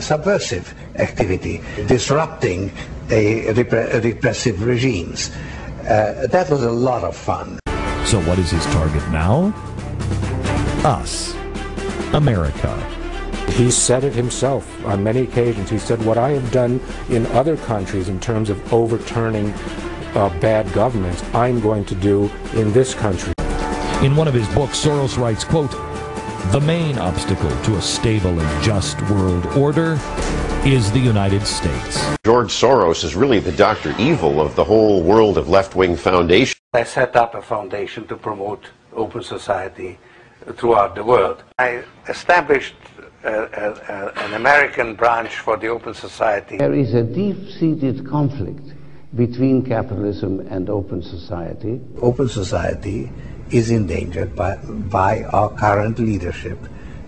subversive activity, disrupting repressive regimes. That was a lot of fun. So what is his target now? Us. America. He said it himself on many occasions. He said, what I have done in other countries in terms of overturning bad governments, I'm going to do in this country. In one of his books, Soros writes, quote, the main obstacle to a stable and just world order is the United States. George Soros is really the Dr. Evil of the whole world of left-wing foundation. I set up a foundation to promote open society throughout the world. I established an American branch for the Open Society. There is a deep-seated conflict between capitalism and open society. Open society is endangered by our current leadership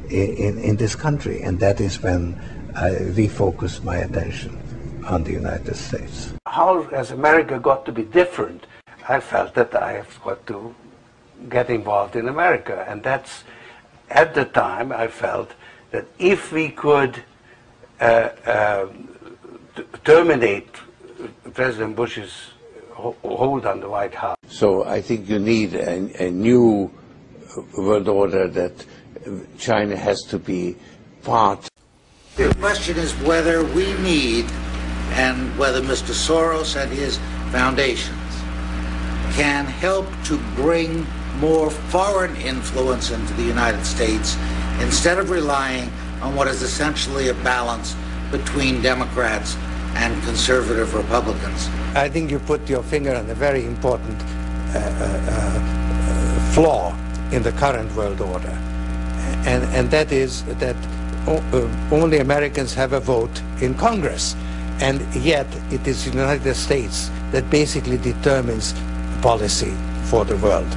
in this country, and that is when I refocused my attention on the United States. How has America got to be different? I felt that I have got to get involved in America, and that's, at the time, I felt that if we could terminate President Bush's hold on the White House. So I think you need a new world order, that China has to be part. The question is whether we need, and whether Mr. Soros and his foundations can help to bring more foreign influence into the United States instead of relying on what is essentially a balance between Democrats and conservative Republicans. I think you put your finger on a very important flaw in the current world order, and that is that only Americans have a vote in Congress, and yet it is the United States that basically determines policy for the world.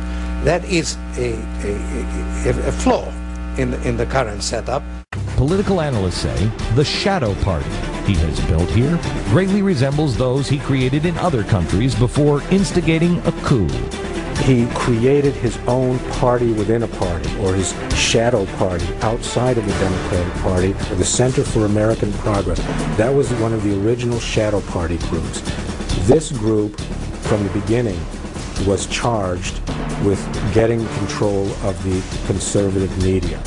That is a flaw in the current setup. Political analysts say the shadow party he has built here greatly resembles those he created in other countries before instigating a coup. He created his own party within a party, or his shadow party outside of the Democratic Party, the Center for American Progress. That was one of the original shadow party groups. This group, from the beginning, was charged with getting control of the conservative media.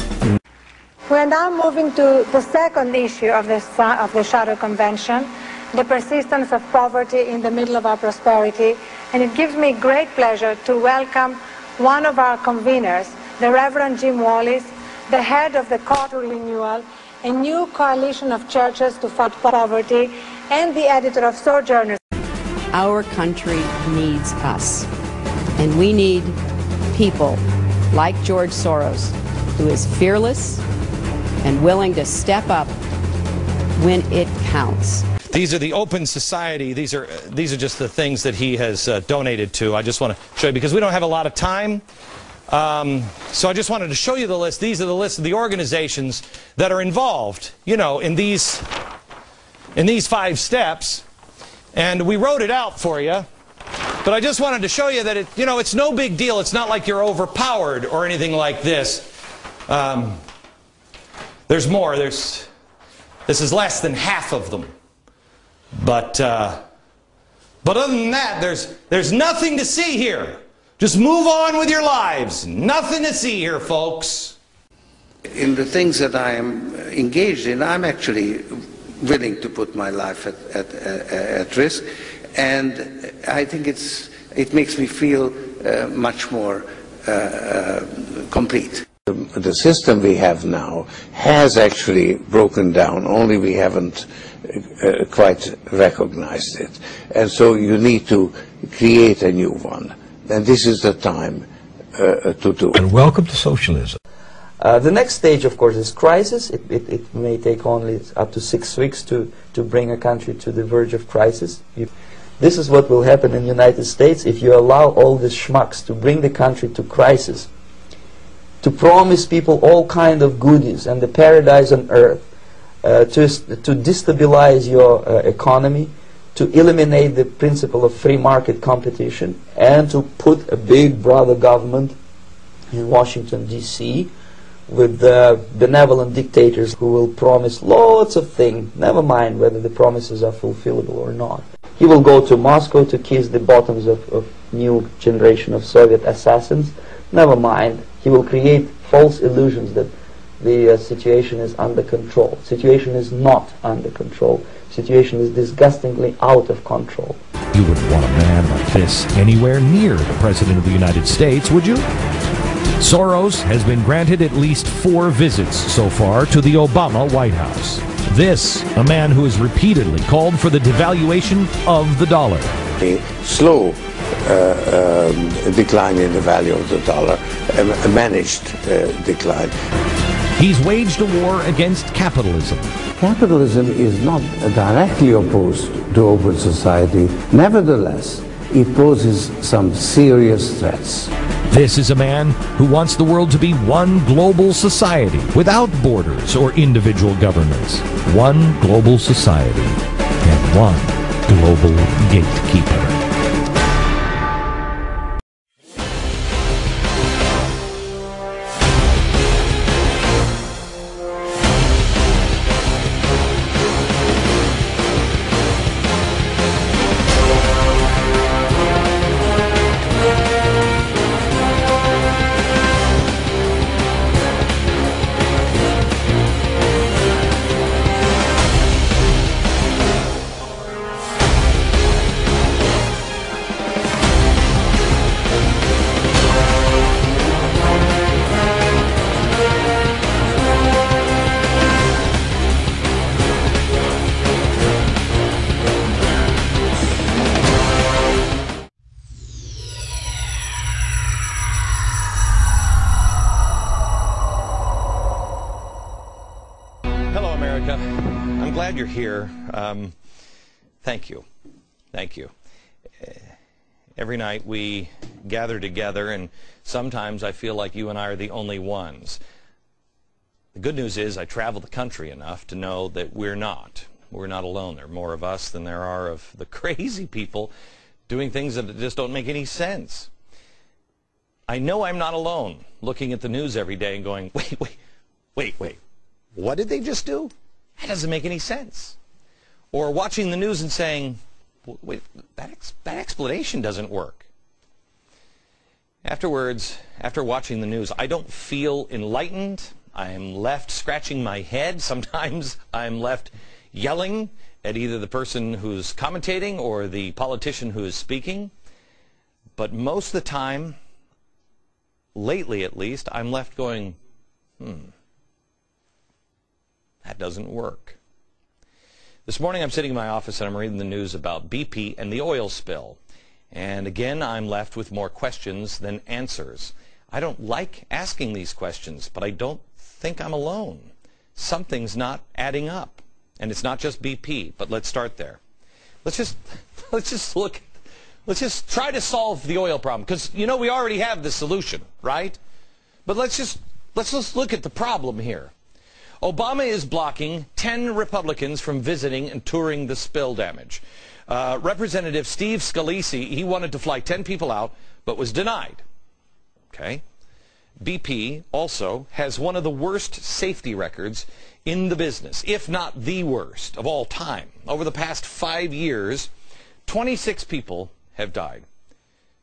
We're now moving to the second issue of the Shadow Convention, the persistence of poverty in the middle of our prosperity, and it gives me great pleasure to welcome one of our conveners, the Reverend Jim Wallis, the head of the Call to Renewal, a new coalition of churches to fight poverty, and the editor of Sojourners. Our country needs us, and we need people like George Soros, who is fearless and willing to step up when it counts. These are the Open Society. These are just the things that he has donated to. I just want to show you because we don't have a lot of time. So I just wanted to show you the list. These are the list of the organizations that are involved, you know, in these 5 steps. And we wrote it out for you. But I just wanted to show you that it's no big deal. It's not like you're overpowered or anything like this. There's more. This is less than half of them. But other than that, there's nothing to see here. Just move on with your lives. Nothing to see here, folks. In the things that I am engaged in, I'm actually willing to put my life at risk, and I think it makes me feel much more complete. The system we have now has actually broken down, only we haven't quite recognized it. And so you need to create a new one. And this is the time to do it. And welcome to socialism. The next stage, of course, is crisis. It may take only up to 6 weeks to bring a country to the verge of crisis. This is what will happen in the United States if you allow all these schmucks to bring the country to crisis, to promise people all kind of goodies and the paradise on earth, to destabilize your economy, to eliminate the principle of free market competition, and to put a big brother government in Washington, D.C., with benevolent dictators who will promise lots of things, never mind whether the promises are fulfillable or not. He will go to Moscow to kiss the bottoms of new generation of Soviet assassins, never mind. He will create false illusions that the situation is under control. Situation is not under control. Situation is disgustingly out of control. You wouldn't want a man like this anywhere near the President of the United States, would you? Soros has been granted at least 4 visits so far to the Obama White House. This, a man who has repeatedly called for the devaluation of the dollar. A slow decline in the value of the dollar, a managed decline. He's waged a war against capitalism. Capitalism is not directly opposed to open society. Nevertheless, it poses some serious threats. This is a man who wants the world to be one global society without borders or individual governments. One global society and one global gatekeeper. glad you're here. Thank you. Thank you. Every night we gather together, and sometimes I feel like you and I are the only ones. The good news is I travel the country enough to know that we're not. We're not alone. There are more of us than there are of the crazy people doing things that just don't make any sense. I know I'm not alone looking at the news every day and going, wait, what did they just do? That doesn't make any sense. Or watching the news and saying, wait, that explanation doesn't work. Afterwards, after watching the news, I don't feel enlightened. I'm left scratching my head. Sometimes I'm left yelling at either the person who's commentating or the politician who is speaking. But most of the time, lately at least, I'm left going, that doesn't work. This morning I'm sitting in my office and I'm reading the news about BP and the oil spill. And again, I'm left with more questions than answers. I don't like asking these questions, but I don't think I'm alone. Something's not adding up. And it's not just BP, but let's start there. Let's just try to solve the oil problem, because you know we already have the solution, right? But let's just look at the problem here. Obama is blocking 10 Republicans from visiting and touring the spill damage. Representative Steve Scalise, he wanted to fly 10 people out, but was denied. Okay. BP also has one of the worst safety records in the business, if not the worst of all time. Over the past 5 years, 26 people have died.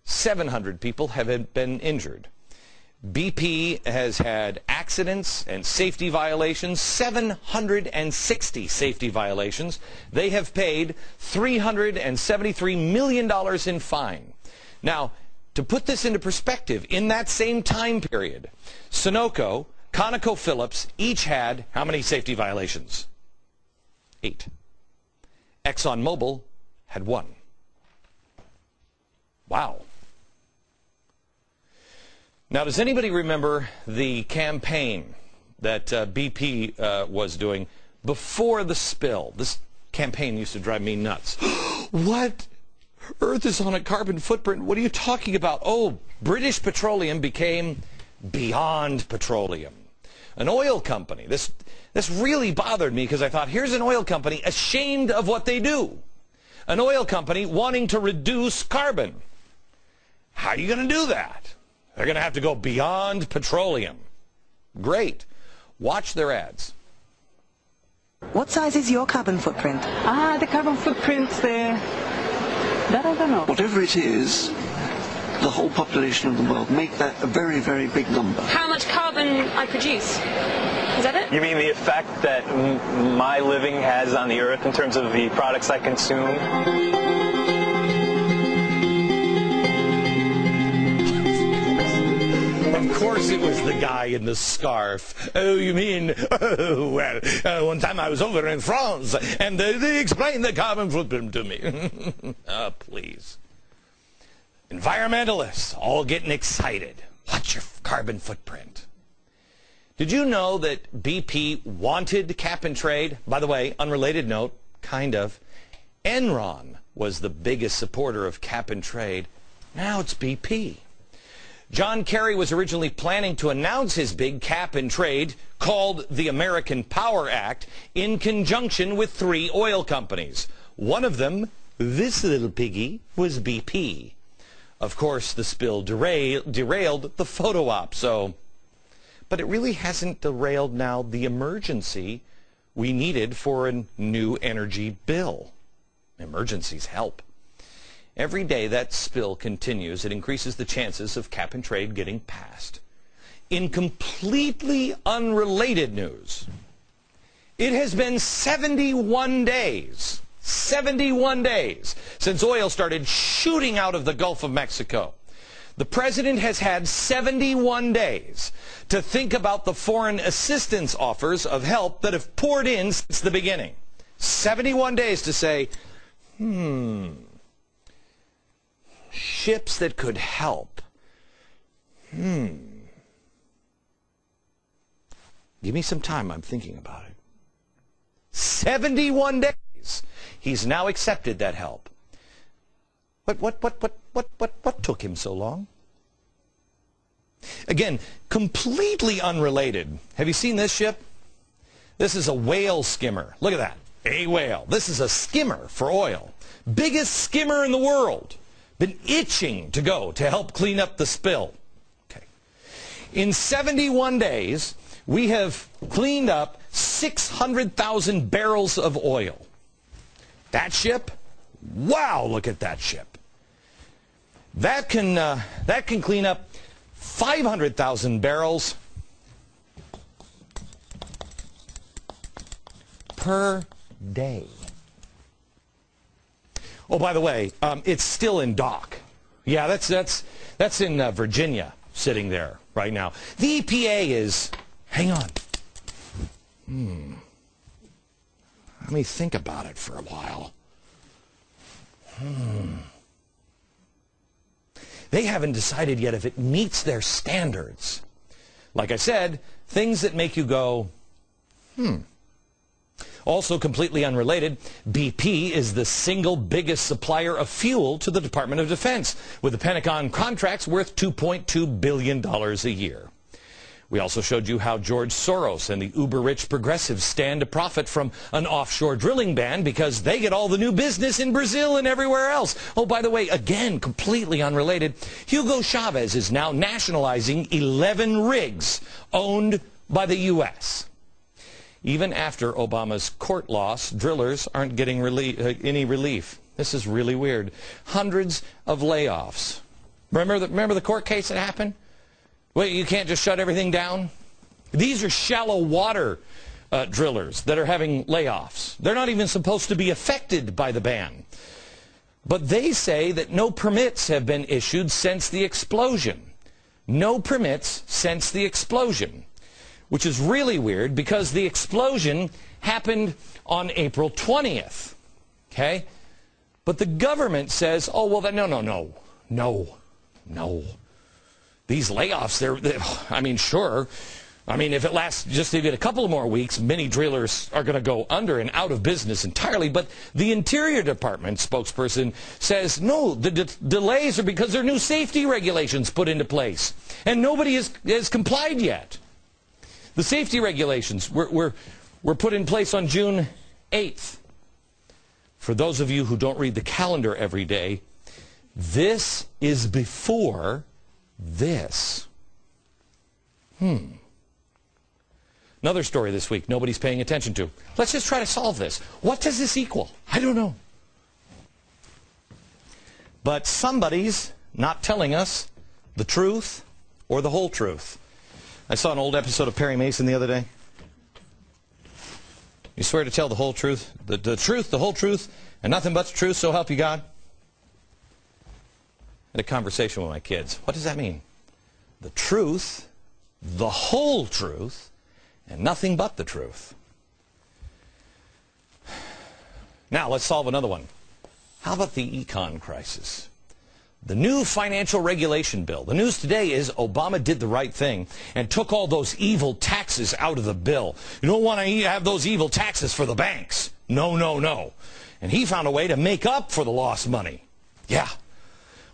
700 people have been injured. BP has had accidents and safety violations, 760 safety violations. They have paid $373 million in fine. Now, to put this into perspective, in that same time period, Sunoco, ConocoPhillips each had how many safety violations? 8. ExxonMobil had 1. Wow. Now, does anybody remember the campaign that BP was doing before the spill? This campaign used to drive me nuts. What? Earth is on a carbon footprint. What are you talking about? Oh, British Petroleum became Beyond Petroleum. An oil company. This really bothered me because I thought, here's an oil company ashamed of what they do. An oil company wanting to reduce carbon. How are you going to do that? They're going to have to go Beyond Petroleum. Great. Watch their ads. What size is your carbon footprint? The carbon footprint there, that I don't know. Whatever it is, the whole population of the world, make that a very, very big number. How much carbon I produce? Is that it? You mean the effect that my living has on the earth in terms of the products I consume? Of course it was the guy in the scarf. Oh, you mean, oh, well, one time I was over in France, and they explained the carbon footprint to me. Oh, please. Environmentalists all getting excited. What's your carbon footprint? Did you know that BP wanted cap and trade? By the way, unrelated note, kind of. Enron was the biggest supporter of cap and trade. Now it's BP. John Kerry was originally planning to announce his big cap and trade called the American Power Act in conjunction with 3 oil companies. One of them, this little piggy, was BP. Of course, the spill derailed the photo op, but it really hasn't derailed now the emergency we needed for a new energy bill. Emergencies help. Every day that spill continues, it increases the chances of cap and trade getting passed. In completely unrelated news, it has been 71 days since oil started shooting out of the Gulf of Mexico. The president has had 71 days to think about the foreign assistance offers of help that have poured in since the beginning. 71 days to say, ships that could help. Give me some time. I'm thinking about it. 71 days, he's now accepted that help. But what took him so long? Again, completely unrelated. Have you seen this ship? This is a whale skimmer. Look at that. A whale. This is a skimmer for oil. Biggest skimmer in the world. Been itching to go to help clean up the spill. Okay. In 71 days, we have cleaned up 600,000 barrels of oil. That ship? Wow, look at that ship. That can clean up 500,000 barrels per day. Oh, by the way, it's still in dock. Yeah, that's in Virginia, sitting there right now. The EPA is, hang on. Let me think about it for a while. They haven't decided yet if it meets their standards. Like I said, things that make you go, Also completely unrelated, BP is the single biggest supplier of fuel to the Department of Defense, with the Pentagon contracts worth $2.2 billion a year. We also showed you how George Soros and the uber-rich progressives stand to profit from an offshore drilling ban because they get all the new business in Brazil and everywhere else. Oh, by the way, again, completely unrelated, Hugo Chavez is now nationalizing 11 rigs owned by the U.S. Even after Obama's court loss, drillers aren't getting any relief. This is really weird. Hundreds of layoffs. Remember the court case that happened? Well, you can't just shut everything down? These are shallow water drillers that are having layoffs. They're not even supposed to be affected by the ban. But they say that no permits have been issued since the explosion. No permits since the explosion. Which is really weird because the explosion happened on April 20th. Okay? But the government says, oh, well, no. These layoffs, I mean, sure. I mean, if it lasts just even a couple more weeks, many drillers are going to go under and out of business entirely. But the Interior Department spokesperson says, no, the delays are because there are new safety regulations put into place. And nobody has complied yet. The safety regulations were put in place on June 8th. For those of you who don't read the calendar every day, this is before this. Another story this week nobody's paying attention to. Let's just try to solve this. What does this equal? I don't know. But somebody's not telling us the truth or the whole truth. I saw an old episode of Perry Mason the other day. You swear to tell the whole truth, the truth, the whole truth, and nothing but the truth, so help you God? I had a conversation with my kids. What does that mean? The truth, the whole truth, and nothing but the truth. Now, let's solve another one. How about the econ crisis? The new financial regulation bill. The news today is Obama did the right thing and took all those evil taxes out of the bill. You don't want to have those evil taxes for the banks. No. And he found a way to make up for the lost money. Yeah.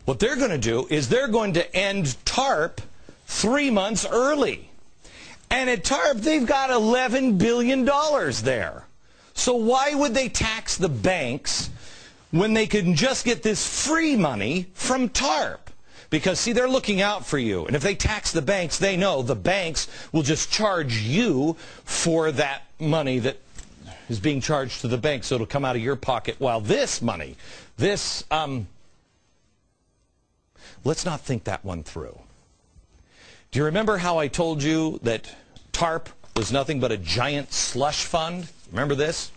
What they're going to do is they're going to end TARP 3 months early. And at TARP, they've got $11 billion there. So why would they tax the banks when they can just get this free money from TARP? Because, see, they're looking out for you. And if they tax the banks, they know the banks will just charge you for that money that is being charged to the bank, so it'll come out of your pocket. While this money, let's not think that one through. Do you remember how I told you that TARP was nothing but a giant slush fund? Remember this?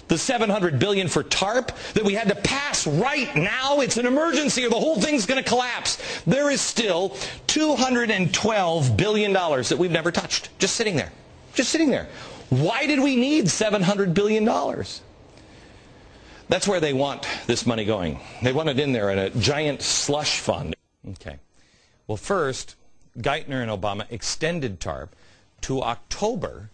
The $700 billion for TARP that we had to pass right now, it's an emergency or the whole thing's going to collapse. There is still $212 billion that we've never touched. Just sitting there. Just sitting there. Why did we need $700 billion? That's where they want this money going. They want it in there in a giant slush fund. Okay. Well, first, Geithner and Obama extended TARP to October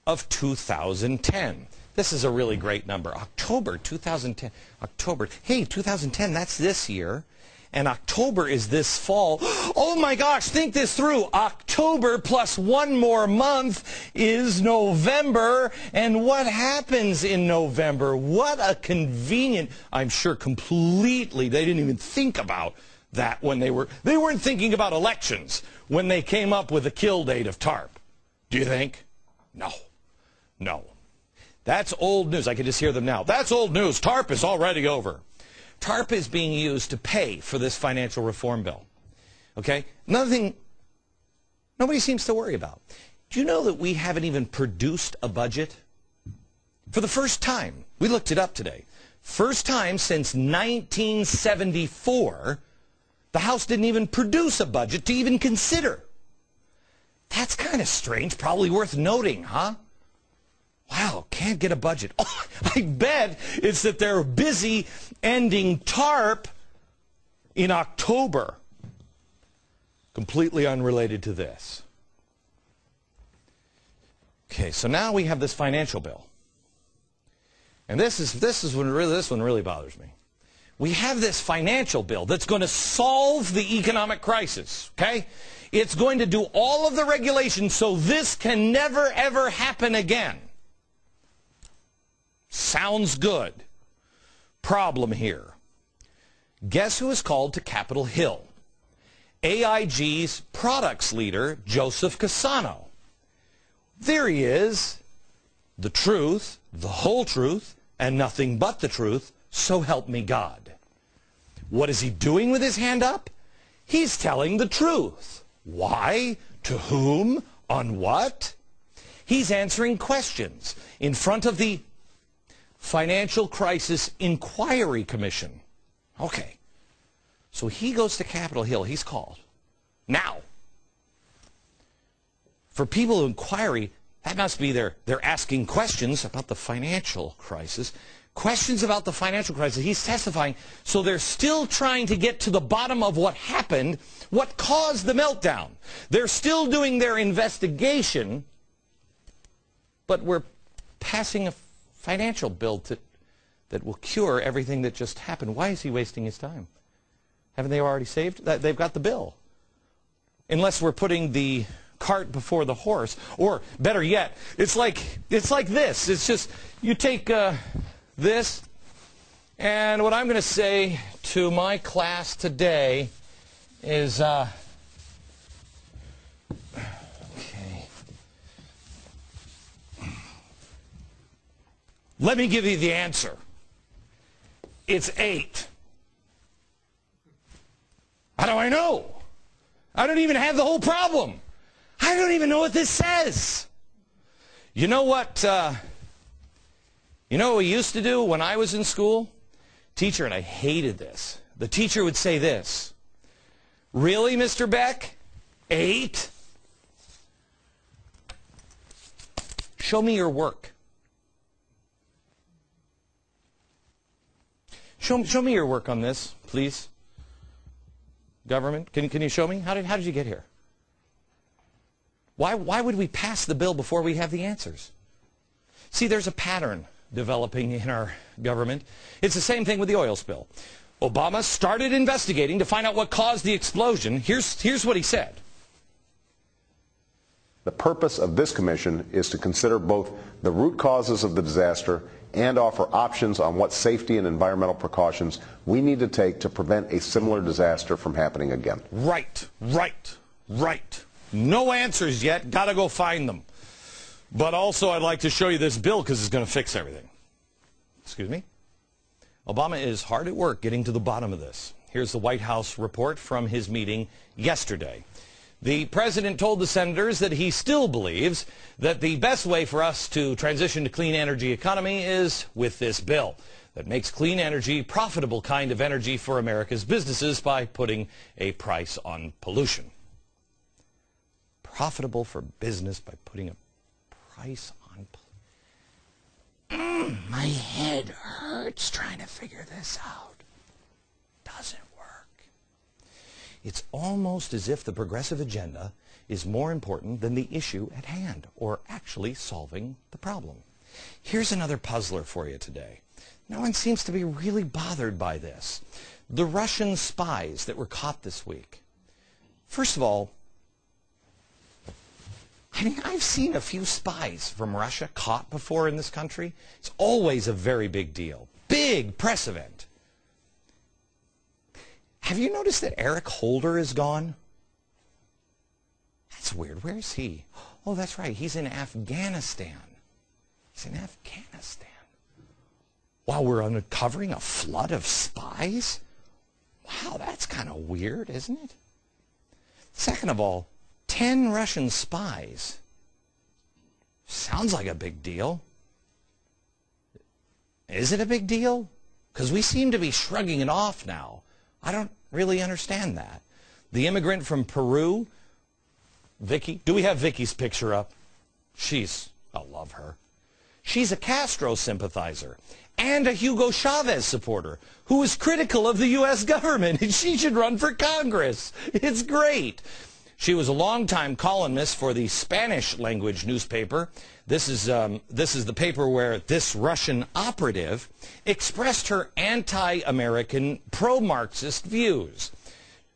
of 2010. This is a really great number. October 2010. October. Hey, 2010, that's this year. And October is this fall. Oh my gosh, think this through. October plus one more month is November. And what happens in November? What a convenient, I'm sure completely, they didn't even think about that when they weren't thinking about elections when they came up with the kill date of TARP. Do you think? No. No. That's old news. I can just hear them now. That's old news. TARP is already over. TARP is being used to pay for this financial reform bill. Okay? Another thing nobody seems to worry about. Do you know that we haven't even produced a budget? For the first time, we looked it up today, first time since 1974, the House didn't even produce a budget to even consider. That's kind of strange, probably worth noting, huh? Wow, can't get a budget. Oh, I bet it's that they're busy ending TARP in October. Completely unrelated to this. Okay, so now we have this financial bill. And this one really bothers me. We have this financial bill that's going to solve the economic crisis, okay? It's going to do all of the regulations so this can never ever happen again. Sounds good. Problem here. Guess who is called to Capitol Hill? AIG's products leader, Joseph Cassano. There he is. The truth, the whole truth, and nothing but the truth, so help me God. What is he doing with his hand up? He's telling the truth. Why? To whom? On what? He's answering questions in front of the Financial Crisis Inquiry Commission. Okay. So he goes to Capitol Hill. He's called. Now, for people of inquiry, that must be they're asking questions about the financial crisis. Questions about the financial crisis. He's testifying. So they're still trying to get to the bottom of what happened, what caused the meltdown. They're still doing their investigation, but we're passing a financial bill that will cure everything that just happened. Why is he wasting his time? Haven't they already saved? They've got the bill. Unless we're putting the cart before the horse. Or better yet, it's like this. It's just, you take this, and what I'm going to say to my class today is, okay, let me give you the answer. It's 8. How do I know? I don't even have the whole problem. I don't even know what this says. You know what we used to do when I was in school? Teacher, and I hated this. The teacher would say this. Really, Mr. Beck? 8? Show me your work. Show me your work on this, please. Government, can you show me? How did you get here? Why would we pass the bill before we have the answers? See, there's a pattern developing in our government. It's the same thing with the oil spill. Obama started investigating to find out what caused the explosion. Here's what he said. The purpose of this commission is to consider both the root causes of the disaster and offer options on what safety and environmental precautions we need to take to prevent a similar disaster from happening again. Right. No answers yet. Got to go find them. But also, I'd like to show you this bill because it's going to fix everything. Excuse me? Obama is hard at work getting to the bottom of this. Here's the White House report from his meeting yesterday. The president told the senators that he still believes that the best way for us to transition to clean energy economy is with this bill that makes clean energy profitable kind of energy for America's businesses by putting a price on pollution. Profitable for business by putting a price on pollution. My head hurts trying to figure this out. Doesn't work. It's almost as if the progressive agenda is more important than the issue at hand, or actually solving the problem. Here's another puzzler for you today. No one seems to be really bothered by this. The Russian spies that were caught this week. First of all, I mean, I've seen a few spies from Russia caught before in this country. It's always a very big deal. Big press event. Have you noticed that Eric Holder is gone? That's weird. Where is he? Oh, that's right. He's in Afghanistan. He's in Afghanistan. Wow, we're uncovering a flood of spies? Wow, that's kind of weird, isn't it? Second of all, 10 Russian spies. Sounds like a big deal. Is it a big deal? Because we seem to be shrugging it off now. I don't really understand that. The immigrant from Peru, Vicky. Do we have Vicky's picture up? I love her. She's a Castro sympathizer and a Hugo Chavez supporter who is critical of the U.S. government, and she should run for Congress. It's great. She was a longtime columnist for the Spanish-language newspaper. This is the paper where this Russian operative expressed her anti-American, pro-Marxist views.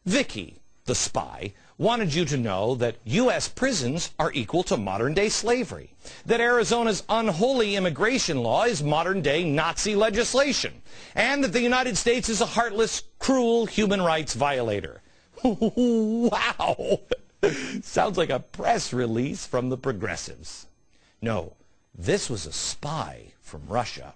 Vicky, the spy, wanted you to know that U.S. prisons are equal to modern-day slavery, that Arizona's unholy immigration law is modern-day Nazi legislation, and that the United States is a heartless, cruel human rights violator. Wow! Sounds like a press release from the progressives. No, this was a spy from Russia.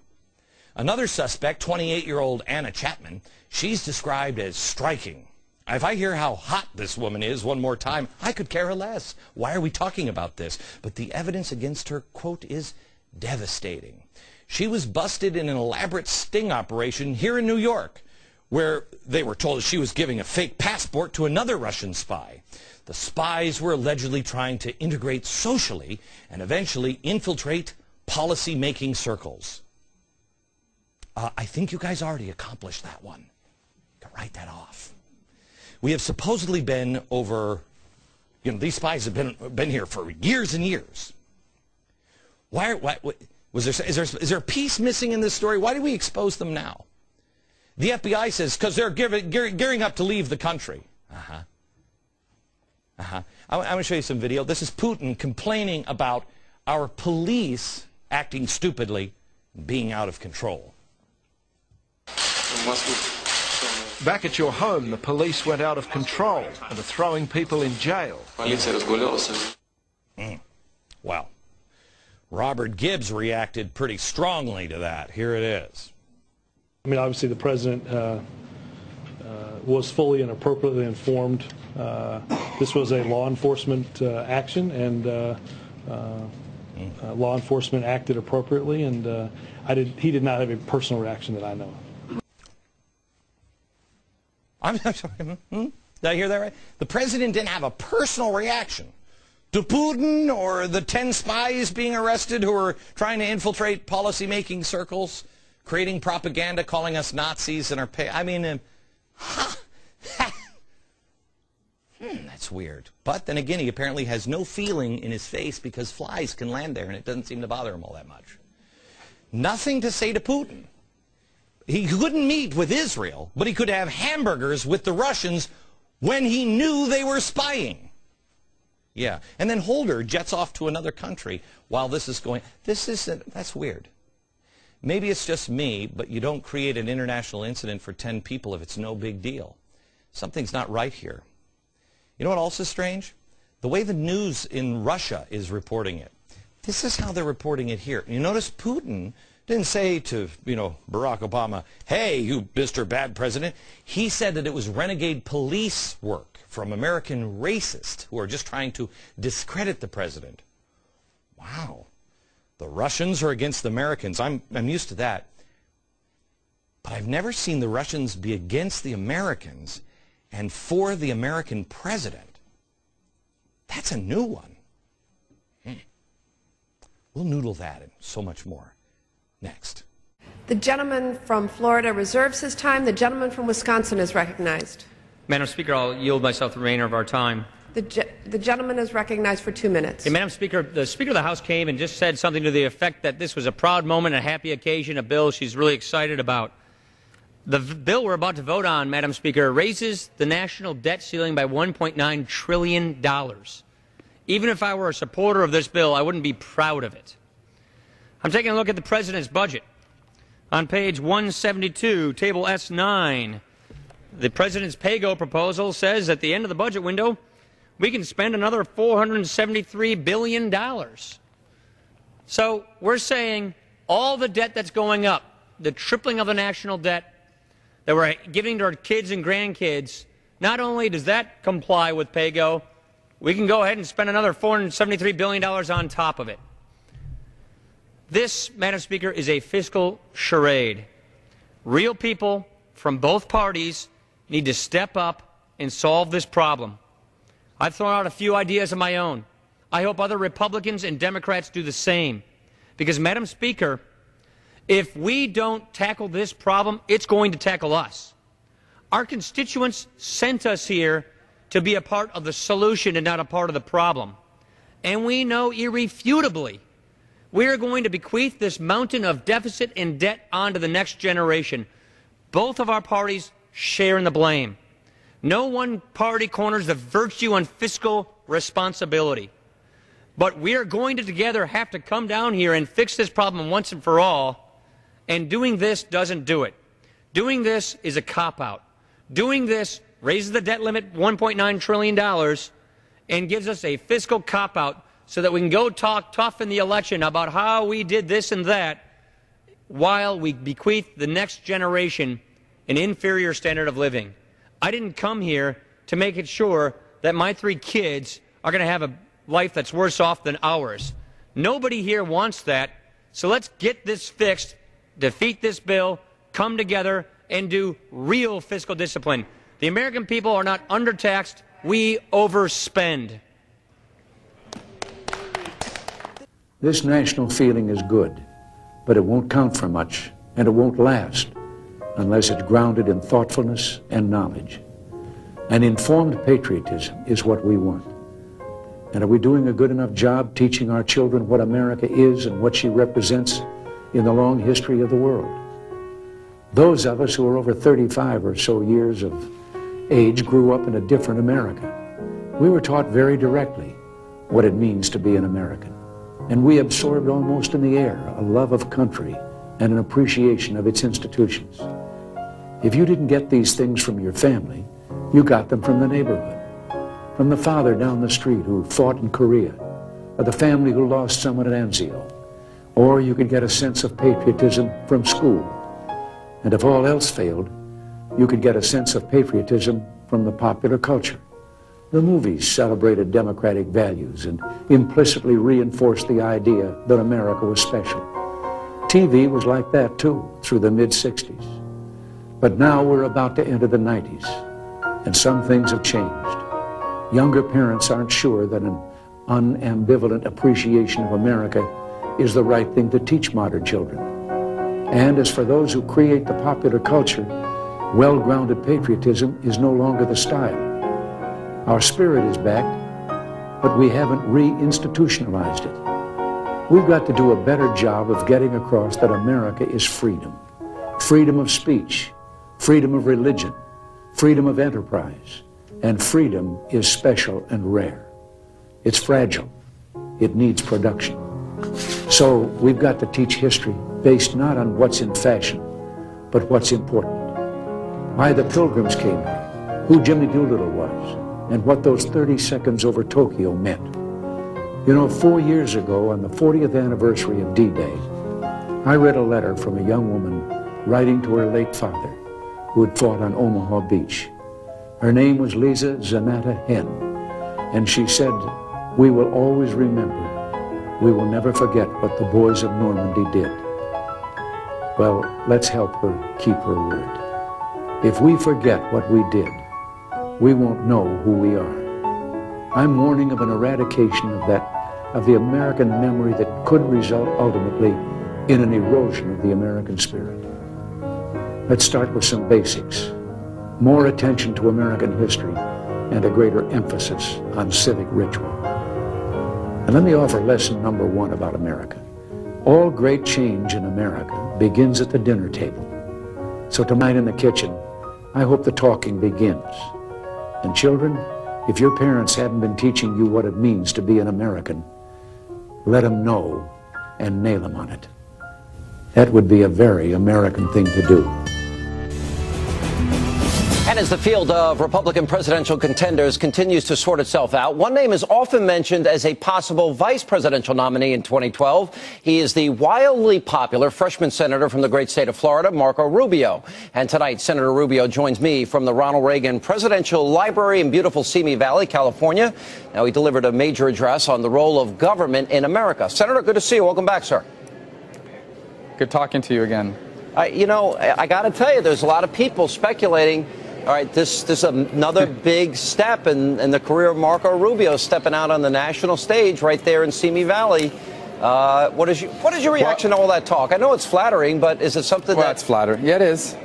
Another suspect, 28-year-old Anna Chapman, she's described as striking. If I hear how hot this woman is one more time, I could care less. Why are we talking about this? But the evidence against her, quote, is devastating. She was busted in an elaborate sting operation here in New York, where they were told she was giving a fake passport to another Russian spy. The spies were allegedly trying to integrate socially and eventually infiltrate policy-making circles. I think you guys already accomplished that one. You can write that off. We have supposedly been over, these spies have been here for years and years. Is there a piece missing in this story? Why do we expose them now? The FBI says because they're gearing up to leave the country. I'm going to show you some video. This is Putin complaining about our police acting stupidly, being out of control. Back at your home, the police went out of control and are throwing people in jail. Well, Robert Gibbs reacted pretty strongly to that. Here it is. I mean, obviously the president was fully and appropriately informed. This was a law enforcement action, and law enforcement acted appropriately, and he did not have a personal reaction that I know of. I'm sorry. Did I hear that right? The president didn't have a personal reaction to Putin or the 10 spies being arrested who are trying to infiltrate policy-making circles, creating propaganda, calling us Nazis and that's weird. But then again, he apparently has no feeling in his face because flies can land there and it doesn't seem to bother him all that much. Nothing to say to Putin. He couldn't meet with Israel, but he could have hamburgers with the Russians when he knew they were spying. Yeah, and then Holder jets off to another country while this is going. That's weird. Maybe it's just me, but you don't create an international incident for 10 people if it's no big deal. Something's not right here. You know what else is strange? The way the news in Russia is reporting it. This is how they're reporting it here. You notice Putin didn't say to, Barack Obama, hey, you Mr. Bad President. He said that it was renegade police work from American racists who are just trying to discredit the president. Wow. The Russians are against the Americans. I'm used to that. But I've never seen the Russians be against the Americans and for the American president. That's a new one. We'll noodle that and so much more. Next. The gentleman from Florida reserves his time. The gentleman from Wisconsin is recognized. Madam Speaker, I'll yield myself the remainder of our time. The The gentleman is recognized for 2 minutes. Hey, Madam Speaker, the Speaker of the House came and just said something to the effect that this was a proud moment, a happy occasion, a bill she's really excited about. The bill we're about to vote on, Madam Speaker, raises the national debt ceiling by $1.9 trillion. Even if I were a supporter of this bill, I wouldn't be proud of it. I'm taking a look at the President's budget. On page 172, table S9, the President's pay-go proposal says at the end of the budget window, we can spend another $473 billion. So we're saying all the debt that's going up, the tripling of the national debt that we're giving to our kids and grandkids, not only does that comply with pay-go, we can go ahead and spend another $473 billion on top of it. This, Madam Speaker, is a fiscal charade. Real people from both parties need to step up and solve this problem. I've thrown out a few ideas of my own. I hope other Republicans and Democrats do the same. Because, Madam Speaker, if we don't tackle this problem, it's going to tackle us. Our constituents sent us here to be a part of the solution and not a part of the problem. And we know irrefutably we are going to bequeath this mountain of deficit and debt onto the next generation. Both of our parties share in the blame. No one party corners the virtue on fiscal responsibility. But we are going to together have to come down here and fix this problem once and for all. And doing this doesn't do it. Doing this is a cop-out. Doing this raises the debt limit $1.9 trillion and gives us a fiscal cop-out so that we can go talk tough in the election about how we did this and that while we bequeath the next generation an inferior standard of living. I didn't come here to make it sure that my 3 kids are going to have a life that's worse off than ours. Nobody here wants that, so let's get this fixed, defeat this bill, come together, and do real fiscal discipline. The American people are not undertaxed. We overspend. This national feeling is good, but it won't count for much, and it won't last unless it's grounded in thoughtfulness and knowledge. An informed patriotism is what we want. And are we doing a good enough job teaching our children what America is and what she represents in the long history of the world? Those of us who are over 35 or so years of age grew up in a different America. We were taught very directly what it means to be an American. And we absorbed almost in the air a love of country and an appreciation of its institutions. If you didn't get these things from your family, you got them from the neighborhood, from the father down the street who fought in Korea, or the family who lost someone at Anzio. Or you could get a sense of patriotism from school. And if all else failed, you could get a sense of patriotism from the popular culture. The movies celebrated democratic values and implicitly reinforced the idea that America was special. TV was like that too, through the mid-60s. But now we're about to enter the 90s, and some things have changed. Younger parents aren't sure that an unambivalent appreciation of America is the right thing to teach modern children. And as for those who create the popular culture, well-grounded patriotism is no longer the style. Our spirit is back, but we haven't re-institutionalized it. We've got to do a better job of getting across that America is freedom. Freedom of speech, freedom of religion, freedom of enterprise, and freedom is special and rare. It's fragile. It needs production. So we've got to teach history based not on what's in fashion, but what's important. Why the Pilgrims came here, who Jimmy Doolittle was, and what those 30 seconds over Tokyo meant. You know, 4 years ago, on the 40th anniversary of D-Day, I read a letter from a young woman writing to her late father, who had fought on Omaha Beach. Her name was Lisa Zanata Henn, and she said, "We will always remember. We will never forget what the boys of Normandy did." Well, let's help her keep her word. If we forget what we did, we won't know who we are. I'm warning of an eradication of the American memory that could result ultimately in an erosion of the American spirit. Let's start with some basics. More attention to American history and a greater emphasis on civic ritual. And let me offer lesson number one about America. All great change in America begins at the dinner table. So tonight in the kitchen, I hope the talking begins. And children, if your parents haven't been teaching you what it means to be an American, let them know and nail them on it. That would be a very American thing to do. And as the field of Republican presidential contenders continues to sort itself out, one name is often mentioned as a possible vice presidential nominee in 2012. He is the wildly popular freshman senator from the great state of Florida, Marco Rubio. And tonight, Senator Rubio joins me from the Ronald Reagan Presidential Library in beautiful Simi Valley, California. Now, he delivered a major address on the role of government in America. Senator, good to see you. Welcome back, sir. Good talking to you again. You know, I got to tell you, there's a lot of people speculating. All right, this is another big step in the career of Marco Rubio, stepping out on the national stage right there in Simi Valley. What is your reaction to all that talk? I know it's flattering, but is it something it's flattering. Yeah, it is.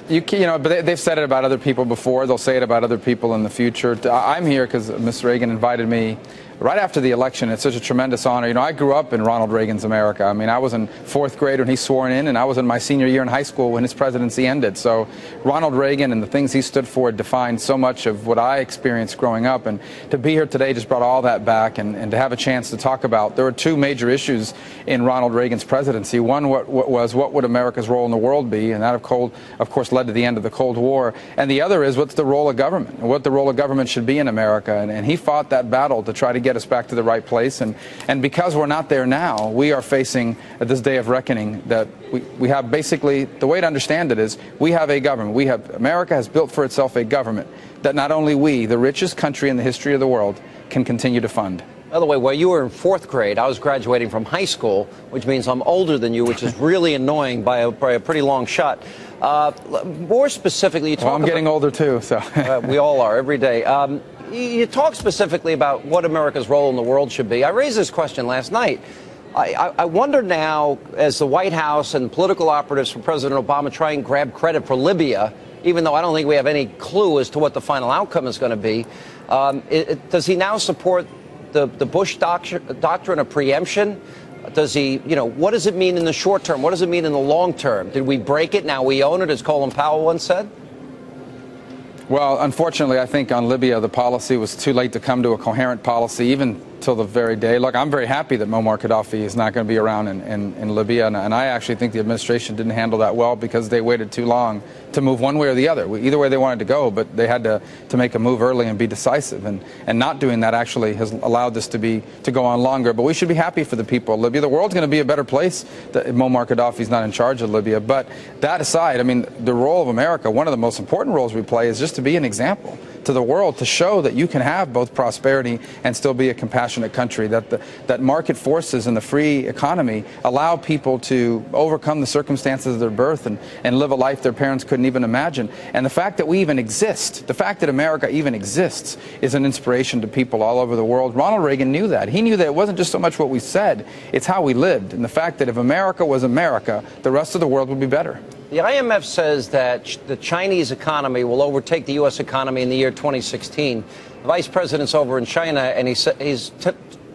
You know, but they've said it about other people before. They'll say it about other people in the future. I'm here because Ms. Reagan invited me right after the election. It's such a tremendous honor. You know, I grew up in Ronald Reagan's America. I mean, I was in fourth grade when he swore in, and I was in my senior year in high school when his presidency ended. So Ronald Reagan and the things he stood for defined so much of what I experienced growing up. And to be here today just brought all that back, and to have a chance to talk about. There were two major issues in Ronald Reagan's presidency. One what would America's role in the world be, and that of course led to the end of the Cold War. And the other is what's the role of government, and what the role of government should be in America. And he fought that battle to try to get us back to the right place, and because we're not there now, we are facing at this day of reckoning that we have basically, the way to understand it is, we have a government. America has built for itself a government that not only we, the richest country in the history of the world, can continue to fund. By the way, while you were in fourth grade, I was graduating from high school, which means I'm older than you, which is really annoying by a pretty long shot. More specifically, you talk I'm getting older too, so we all are every day. You talk specifically about what America's role in the world should be. I raised this question last night. I wonder now, as the White House and political operatives for President Obama try and grab credit for Libya, even though I don't think we have any clue as to what the final outcome is going to be, does he now support the Bush doctrine of preemption? Does he, you know, what does it mean in the short term? What does it mean in the long term? Did we break it? Now we own it, as Colin Powell once said? Well, unfortunately, I think on Libya, the policy was too late to come to a coherent policy, even till the very day. Look, I'm very happy that Muammar Gaddafi is not going to be around in Libya, and I actually think the administration didn't handle that well because they waited too long to move one way or the other. Either way they wanted to go, but they had to make a move early and be decisive, and not doing that actually has allowed this to go on longer. But we should be happy for the people of Libya. The world's going to be a better place that Muammar Gaddafi's not in charge of Libya. But that aside, I mean, the role of America, one of the most important roles we play is just to be an example to the world, to show that you can have both prosperity and still be a compassionate country, that market forces in the free economy allow people to overcome the circumstances of their birth and live a life their parents couldn't even imagine. And the fact that we even exist, the fact that America even exists, is an inspiration to people all over the world. Ronald Reagan knew that. He knew that it wasn't just so much what we said, it's how we lived. And the fact that if America was America, the rest of the world would be better. The IMF says that the Chinese economy will overtake the U.S. economy in the year 2016. The vice president's over in China, and he's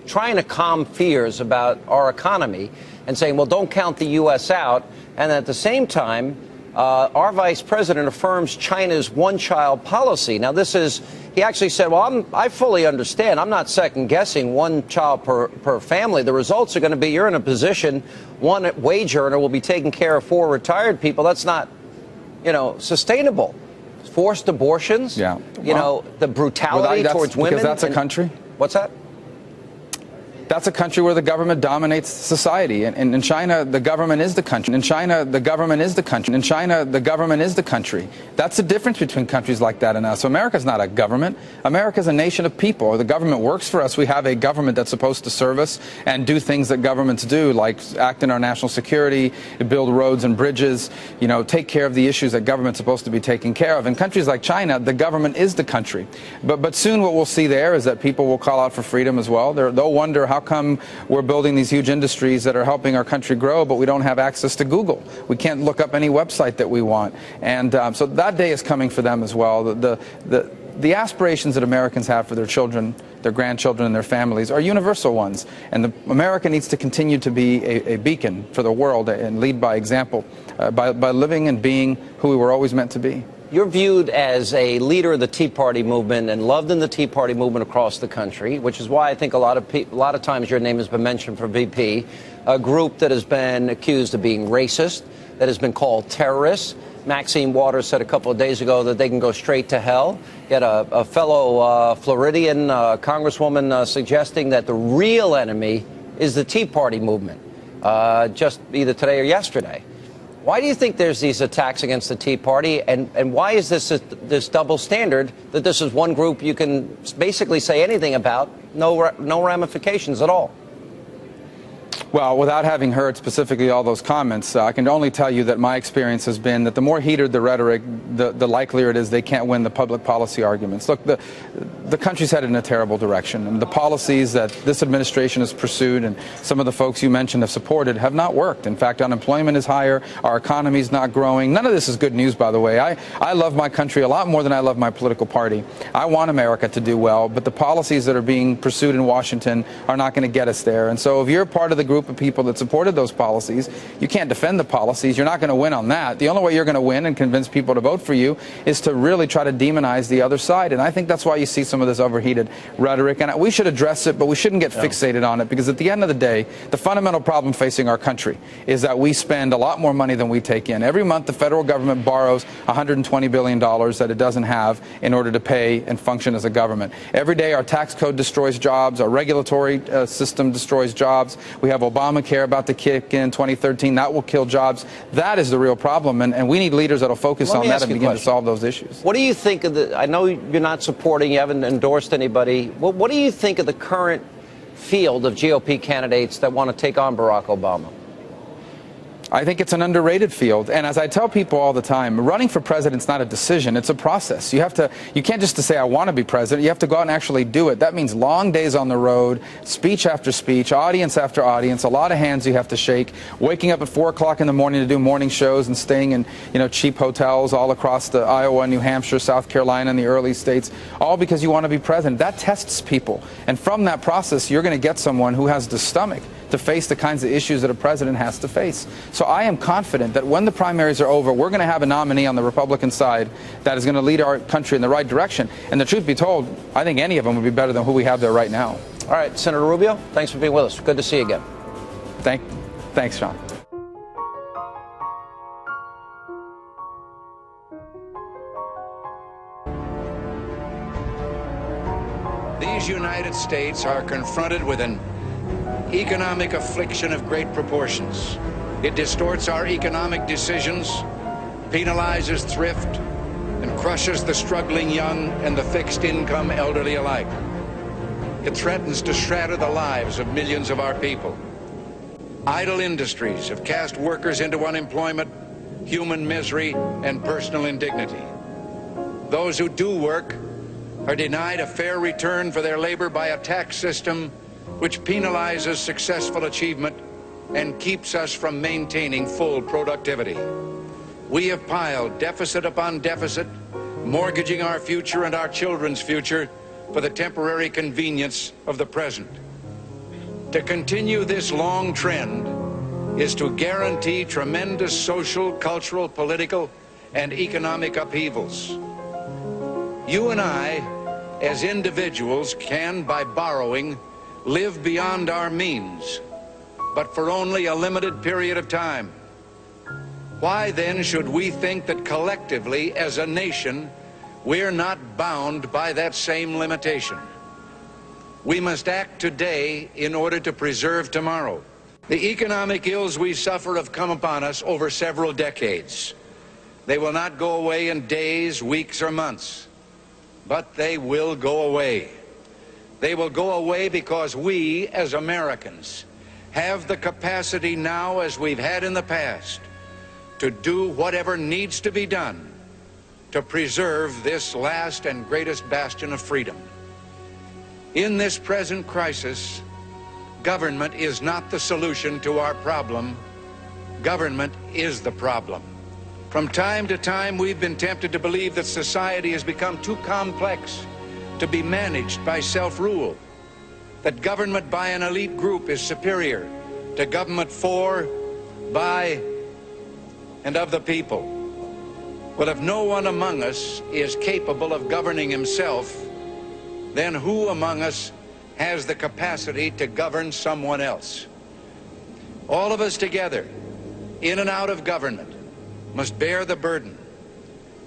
trying to calm fears about our economy and saying, well, don't count the U.S. out. And at the same time, our vice president affirms China's one-child policy. Now, he actually said, well, I fully understand. I'm not second-guessing one child per family. The results are going to be you're in a position, one wage earner will be taking care of 4 retired people. That's not, sustainable. Forced abortions, the brutality towards women. Because that's a country. What's that? That's a country where the government dominates society. And in China, the government is the country. In China, the government is the country. In China, the government is the country. That's the difference between countries like that and us. So America's not a government. America's a nation of people. The government works for us. We have a government that's supposed to serve us and do things that governments do, like act in our national security, build roads and bridges, take care of the issues that government's supposed to be taking care of. In countries like China, the government is the country. But soon what we'll see there is that people will call out for freedom as well. They'll wonder how come we're building these huge industries that are helping our country grow, but we don't have access to Google. We can't look up any website that we want. And so that day is coming for them as well. the aspirations that Americans have for their children, their grandchildren, and their families are universal ones. And America needs to continue to be a beacon for the world and lead by example by living and being who we were always meant to be. You're viewed as a leader of the Tea Party movement and loved in the Tea Party movement across the country, which is why I think a lot of times your name has been mentioned for VP, a group that has been accused of being racist, that has been called terrorists. Maxine Waters said a couple of days ago that they can go straight to hell. Yet a fellow Floridian congresswoman suggesting that the real enemy is the Tea Party movement, just either today or yesterday. Why do you think there's these attacks against the Tea Party, and why is this double standard that this is one group you can basically say anything about, no ramifications at all? Well, without having heard specifically all those comments, I can only tell you that my experience has been that the more heated the rhetoric, the likelier it is they can't win the public policy arguments. Look, the country's headed in a terrible direction, and the policies that this administration has pursued and some of the folks you mentioned have supported have not worked. In fact, unemployment is higher, our economy's not growing. None of this is good news, by the way. I love my country a lot more than I love my political party. I want America to do well, but the policies that are being pursued in Washington are not going to get us there. And so if you're part of the group of people that supported those policies, you can't defend the policies. You're not going to win on that. The only way you're going to win and convince people to vote for you is to really try to demonize the other side. And I think that's why you see some of this overheated rhetoric. And we should address it, but we shouldn't get fixated on it, because at the end of the day, the fundamental problem facing our country is that we spend a lot more money than we take in. Every month, the federal government borrows $120 billion that it doesn't have in order to pay and function as a government. Every day, our tax code destroys jobs. Our regulatory system destroys jobs. We have Obamacare about to kick in 2013. That will kill jobs. That is the real problem, and we need leaders that will focus on that and begin to solve those issues. What do you think of the, I know you're not supporting, you haven't endorsed anybody. What do you think of the current field of GOP candidates that want to take on Barack Obama? I think it's an underrated field, and as I tell people all the time, running for president's not a decision, it's a process. You can't just say I want to be president, you have to go out and actually do it. That means long days on the road, speech after speech, audience after audience, a lot of hands you have to shake, waking up at 4 o'clock in the morning to do morning shows and staying in cheap hotels all across the Iowa, New Hampshire, South Carolina, and the early states, all because you want to be president. That tests people, and from that process you're going to get someone who has the stomach to face the kinds of issues that a president has to face. So I am confident that when the primaries are over, we're going to have a nominee on the Republican side that is going to lead our country in the right direction. And the truth be told, I think any of them would be better than who we have there right now. All right, Senator Rubio, thanks for being with us. Good to see you again. Thanks, Sean. These United States are confronted with an economic affliction of great proportions. It distorts our economic decisions, penalizes thrift, and crushes the struggling young and the fixed-income elderly alike. It threatens to shatter the lives of millions of our people. Idle industries have cast workers into unemployment, human misery, and personal indignity. Those who do work are denied a fair return for their labor by a tax system which penalizes successful achievement and keeps us from maintaining full productivity. We have piled deficit upon deficit, mortgaging our future and our children's future for the temporary convenience of the present. To continue this long trend is to guarantee tremendous social, cultural, political, and economic upheavals. You and I, as individuals, can, by borrowing, live beyond our means, but for only a limited period of time. Why then should we think that collectively as a nation we're not bound by that same limitation? We must act today in order to preserve tomorrow. The economic ills we suffer have come upon us over several decades. They will not go away in days, weeks, or months, but they will go away. They will go away because we, as Americans, have the capacity now, as we've had in the past, to do whatever needs to be done to preserve this last and greatest bastion of freedom. In this present crisis, government is not the solution to our problem. Government is the problem. From time to time, we've been tempted to believe that society has become too complex to be managed by self-rule, that government by an elite group is superior to government for, by, and of the people. Well, if no one among us is capable of governing himself, then who among us has the capacity to govern someone else? All of us together, in and out of government, must bear the burden.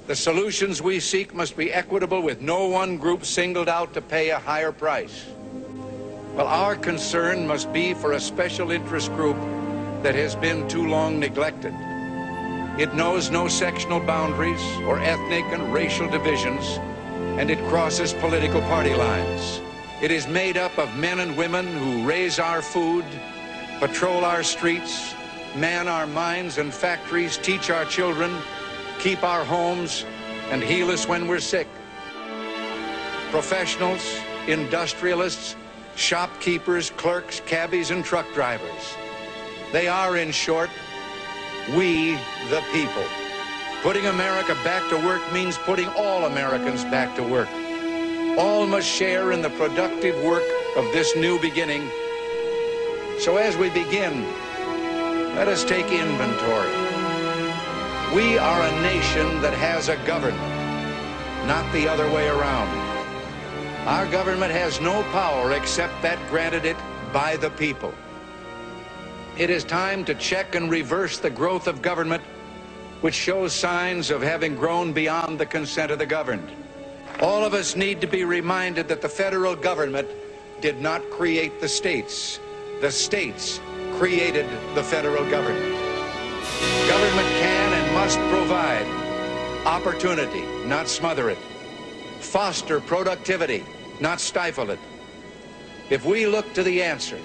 The solutions we seek must be equitable, with no one group singled out to pay a higher price. Well, our concern must be for a special interest group that has been too long neglected. It knows no sectional boundaries or ethnic and racial divisions, and it crosses political party lines. It is made up of men and women who raise our food, patrol our streets, man our mines and factories, teach our children, keep our homes, and heal us when we're sick. Professionals, industrialists, shopkeepers, clerks, cabbies, and truck drivers. They are, in short, we the people. Putting America back to work means putting all Americans back to work. All must share in the productive work of this new beginning. So as we begin, let us take inventory. We are a nation that has a government, not the other way around. Our government has no power except that granted it by the people. It is time to check and reverse the growth of government, which shows signs of having grown beyond the consent of the governed. All of us need to be reminded that the federal government did not create the states. The states created the federal government. Government can and must provide opportunity, not smother it. Foster productivity, not stifle it. If we look to the answer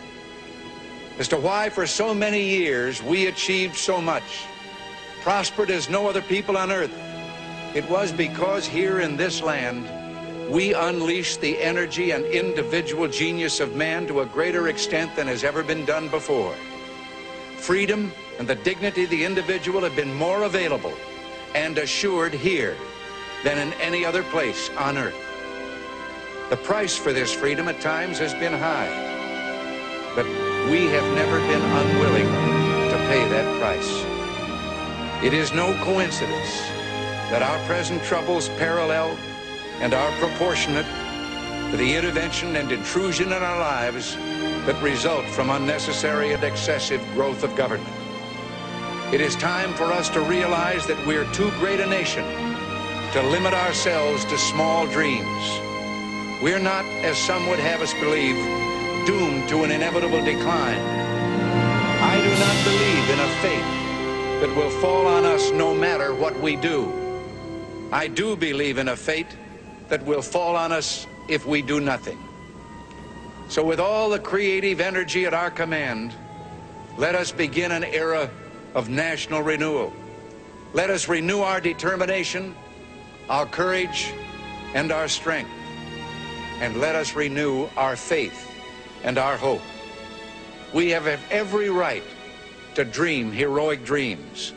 as to why for so many years we achieved so much, prospered as no other people on earth, it was because here in this land we unleashed the energy and individual genius of man to a greater extent than has ever been done before. Freedom and the dignity of the individual have been more available and assured here than in any other place on earth. The price for this freedom at times has been high, but we have never been unwilling to pay that price. It is no coincidence that our present troubles parallel and are proportionate to the intervention and intrusion in our lives that result from unnecessary and excessive growth of government. It is time for us to realize that we're too great a nation to limit ourselves to small dreams. We're not, as some would have us believe, doomed to an inevitable decline. I do not believe in a fate that will fall on us no matter what we do. I do believe in a fate that will fall on us if we do nothing. So with all the creative energy at our command, let us begin an era of national renewal. Let us renew our determination, our courage, and our strength. And let us renew our faith and our hope. We have every right to dream heroic dreams.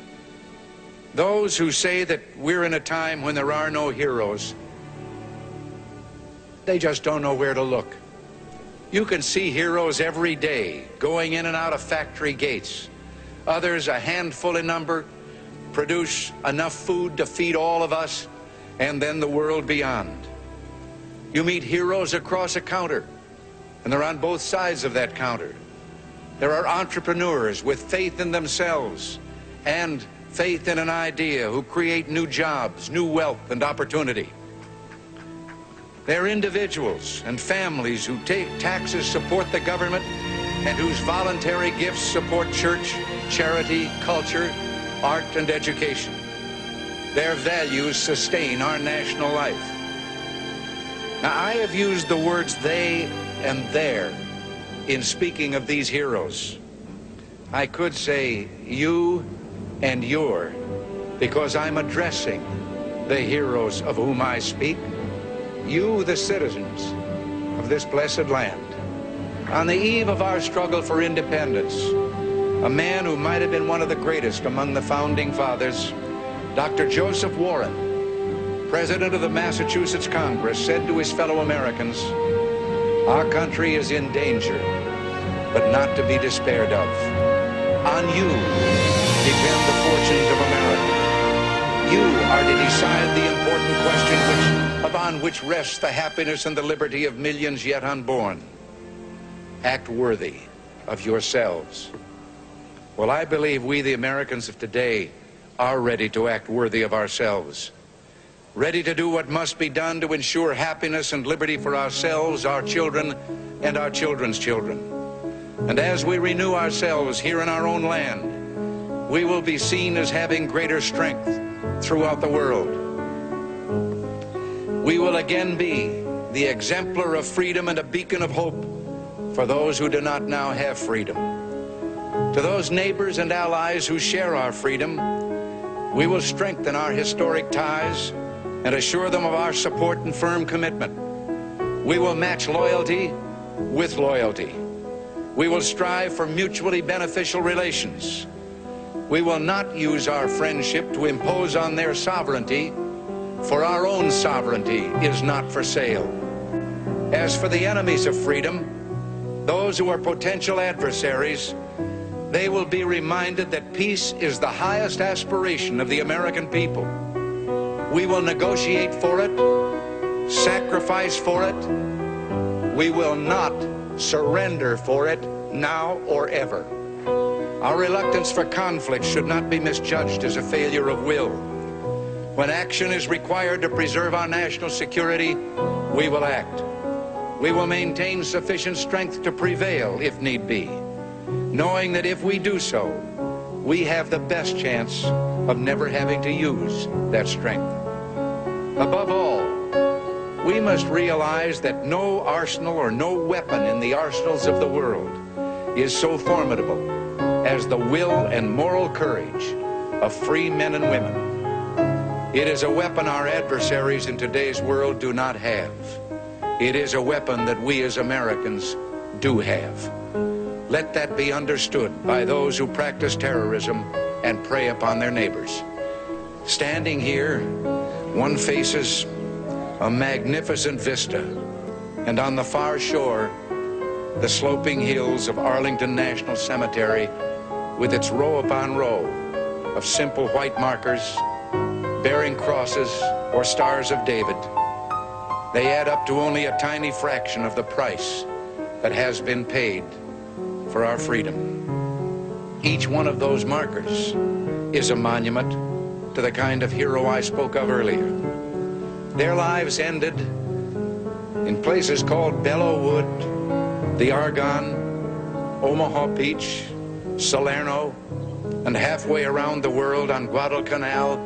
Those who say that we're in a time when there are no heroes, they just don't know where to look. You can see heroes every day going in and out of factory gates. Others, a handful in number, produce enough food to feed all of us and then the world beyond. You meet heroes across a counter, and they're on both sides of that counter. There are entrepreneurs with faith in themselves and faith in an idea who create new jobs, new wealth, and opportunity. They're individuals and families who take taxes support the government and whose voluntary gifts support church, charity, culture, art, and education. Their values sustain our national life. Now, I have used the words they and their in speaking of these heroes. I could say you and your, because I'm addressing the heroes of whom I speak. You, the citizens of this blessed land. On the eve of our struggle for independence, a man who might have been one of the greatest among the founding fathers Dr. Joseph Warren, president of the Massachusetts Congress, said to his fellow Americans, "Our country is in danger, but not to be despaired of. On you depend the fortunes of America. You are to decide the important question upon which rests the happiness and the liberty of millions yet unborn. Act worthy of yourselves." Well, I believe we, the Americans of today, are ready to act worthy of ourselves, ready to do what must be done to ensure happiness and liberty for ourselves, our children, and our children's children. And as we renew ourselves here in our own land, we will be seen as having greater strength throughout the world. We will again be the exemplar of freedom and a beacon of hope for those who do not now have freedom. To those neighbors and allies who share our freedom, we will strengthen our historic ties and assure them of our support and firm commitment. We will match loyalty with loyalty. We will strive for mutually beneficial relations. We will not use our friendship to impose on their sovereignty, for our own sovereignty is not for sale. As for the enemies of freedom, those who are potential adversaries, they will be reminded that peace is the highest aspiration of the American people. We will negotiate for it, sacrifice for it. We will not surrender for it now or ever. Our reluctance for conflict should not be misjudged as a failure of will. When action is required to preserve our national security, we will act. We will maintain sufficient strength to prevail if need be, knowing that if we do so, we have the best chance of never having to use that strength. Above all, we must realize that no arsenal or no weapon in the arsenals of the world is so formidable as the will and moral courage of free men and women. It is a weapon our adversaries in today's world do not have. It is a weapon that we as Americans do have. Let that be understood by those who practice terrorism and prey upon their neighbors. Standing here, one faces a magnificent vista, and on the far shore, the sloping hills of Arlington National Cemetery with its row upon row of simple white markers bearing crosses or stars of David. They add up to only a tiny fraction of the price that has been paid for our freedom. Each one of those markers is a monument to the kind of hero I spoke of earlier. Their lives ended in places called Belleau Wood, the Argonne, Omaha Beach, Salerno, and halfway around the world on Guadalcanal,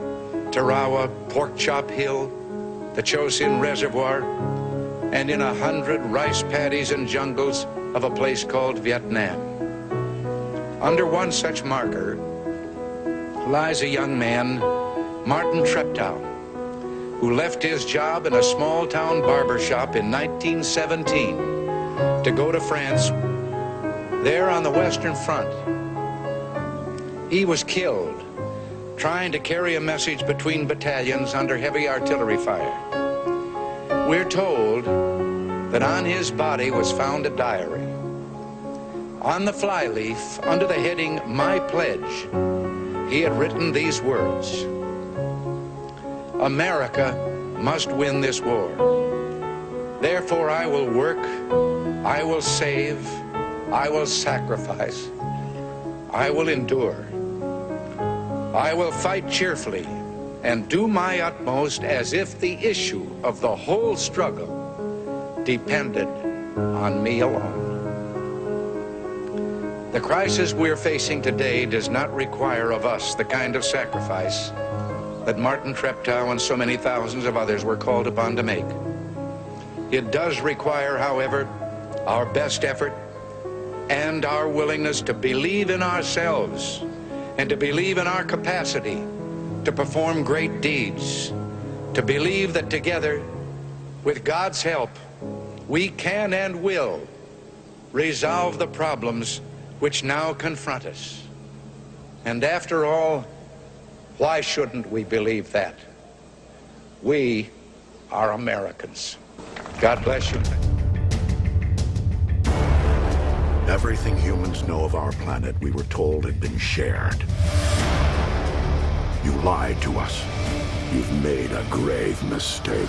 Tarawa, Pork Chop Hill, the Chosin Reservoir, and in 100 rice paddies and jungles of a place called Vietnam. Under one such marker lies a young man, Martin Treptow, who left his job in a small-town barber shop in 1917 to go to France. There on the Western Front, he was killed trying to carry a message between battalions under heavy artillery fire. We're told that on his body was found a diary. On the flyleaf, under the heading, "My Pledge," he had written these words: "America must win this war. Therefore I will work, I will save, I will sacrifice, I will endure. I will fight cheerfully and do my utmost as if the issue of the whole struggle depended on me alone." The crisis we're facing today does not require of us the kind of sacrifice that Martin Treptow and so many thousands of others were called upon to make. It does require, however, our best effort and our willingness to believe in ourselves and to believe in our capacity to perform great deeds, to believe that together, with God's help, we can and will resolve the problems which now confront us. And after all, Why shouldn't we believe that? We are Americans. God bless you. Everything humans know of our planet, we were told, had been shared. You lied to us. You've made a grave mistake.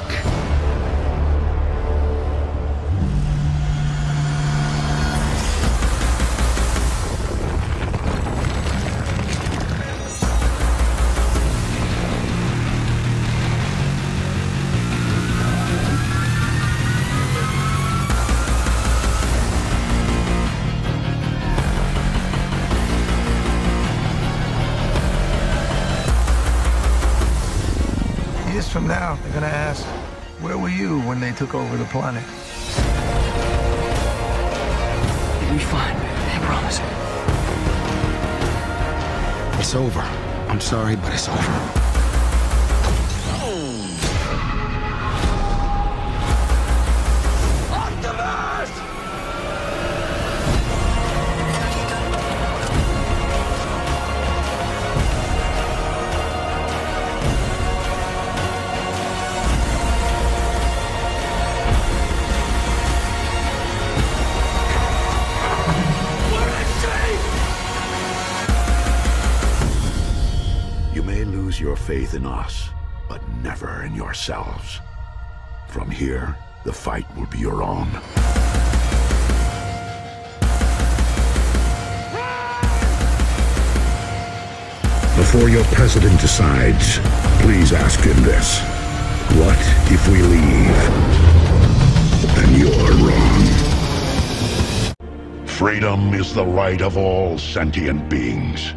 Years from now, they're gonna ask, where were you when they took over the planet? You'll be fine, I promise. It's over. I'm sorry, but it's over. Your faith in us, but never in yourselves. From here, the fight will be your own. Before your president decides, please ask him this. What if we leave? Then you're wrong. Freedom is the right of all sentient beings.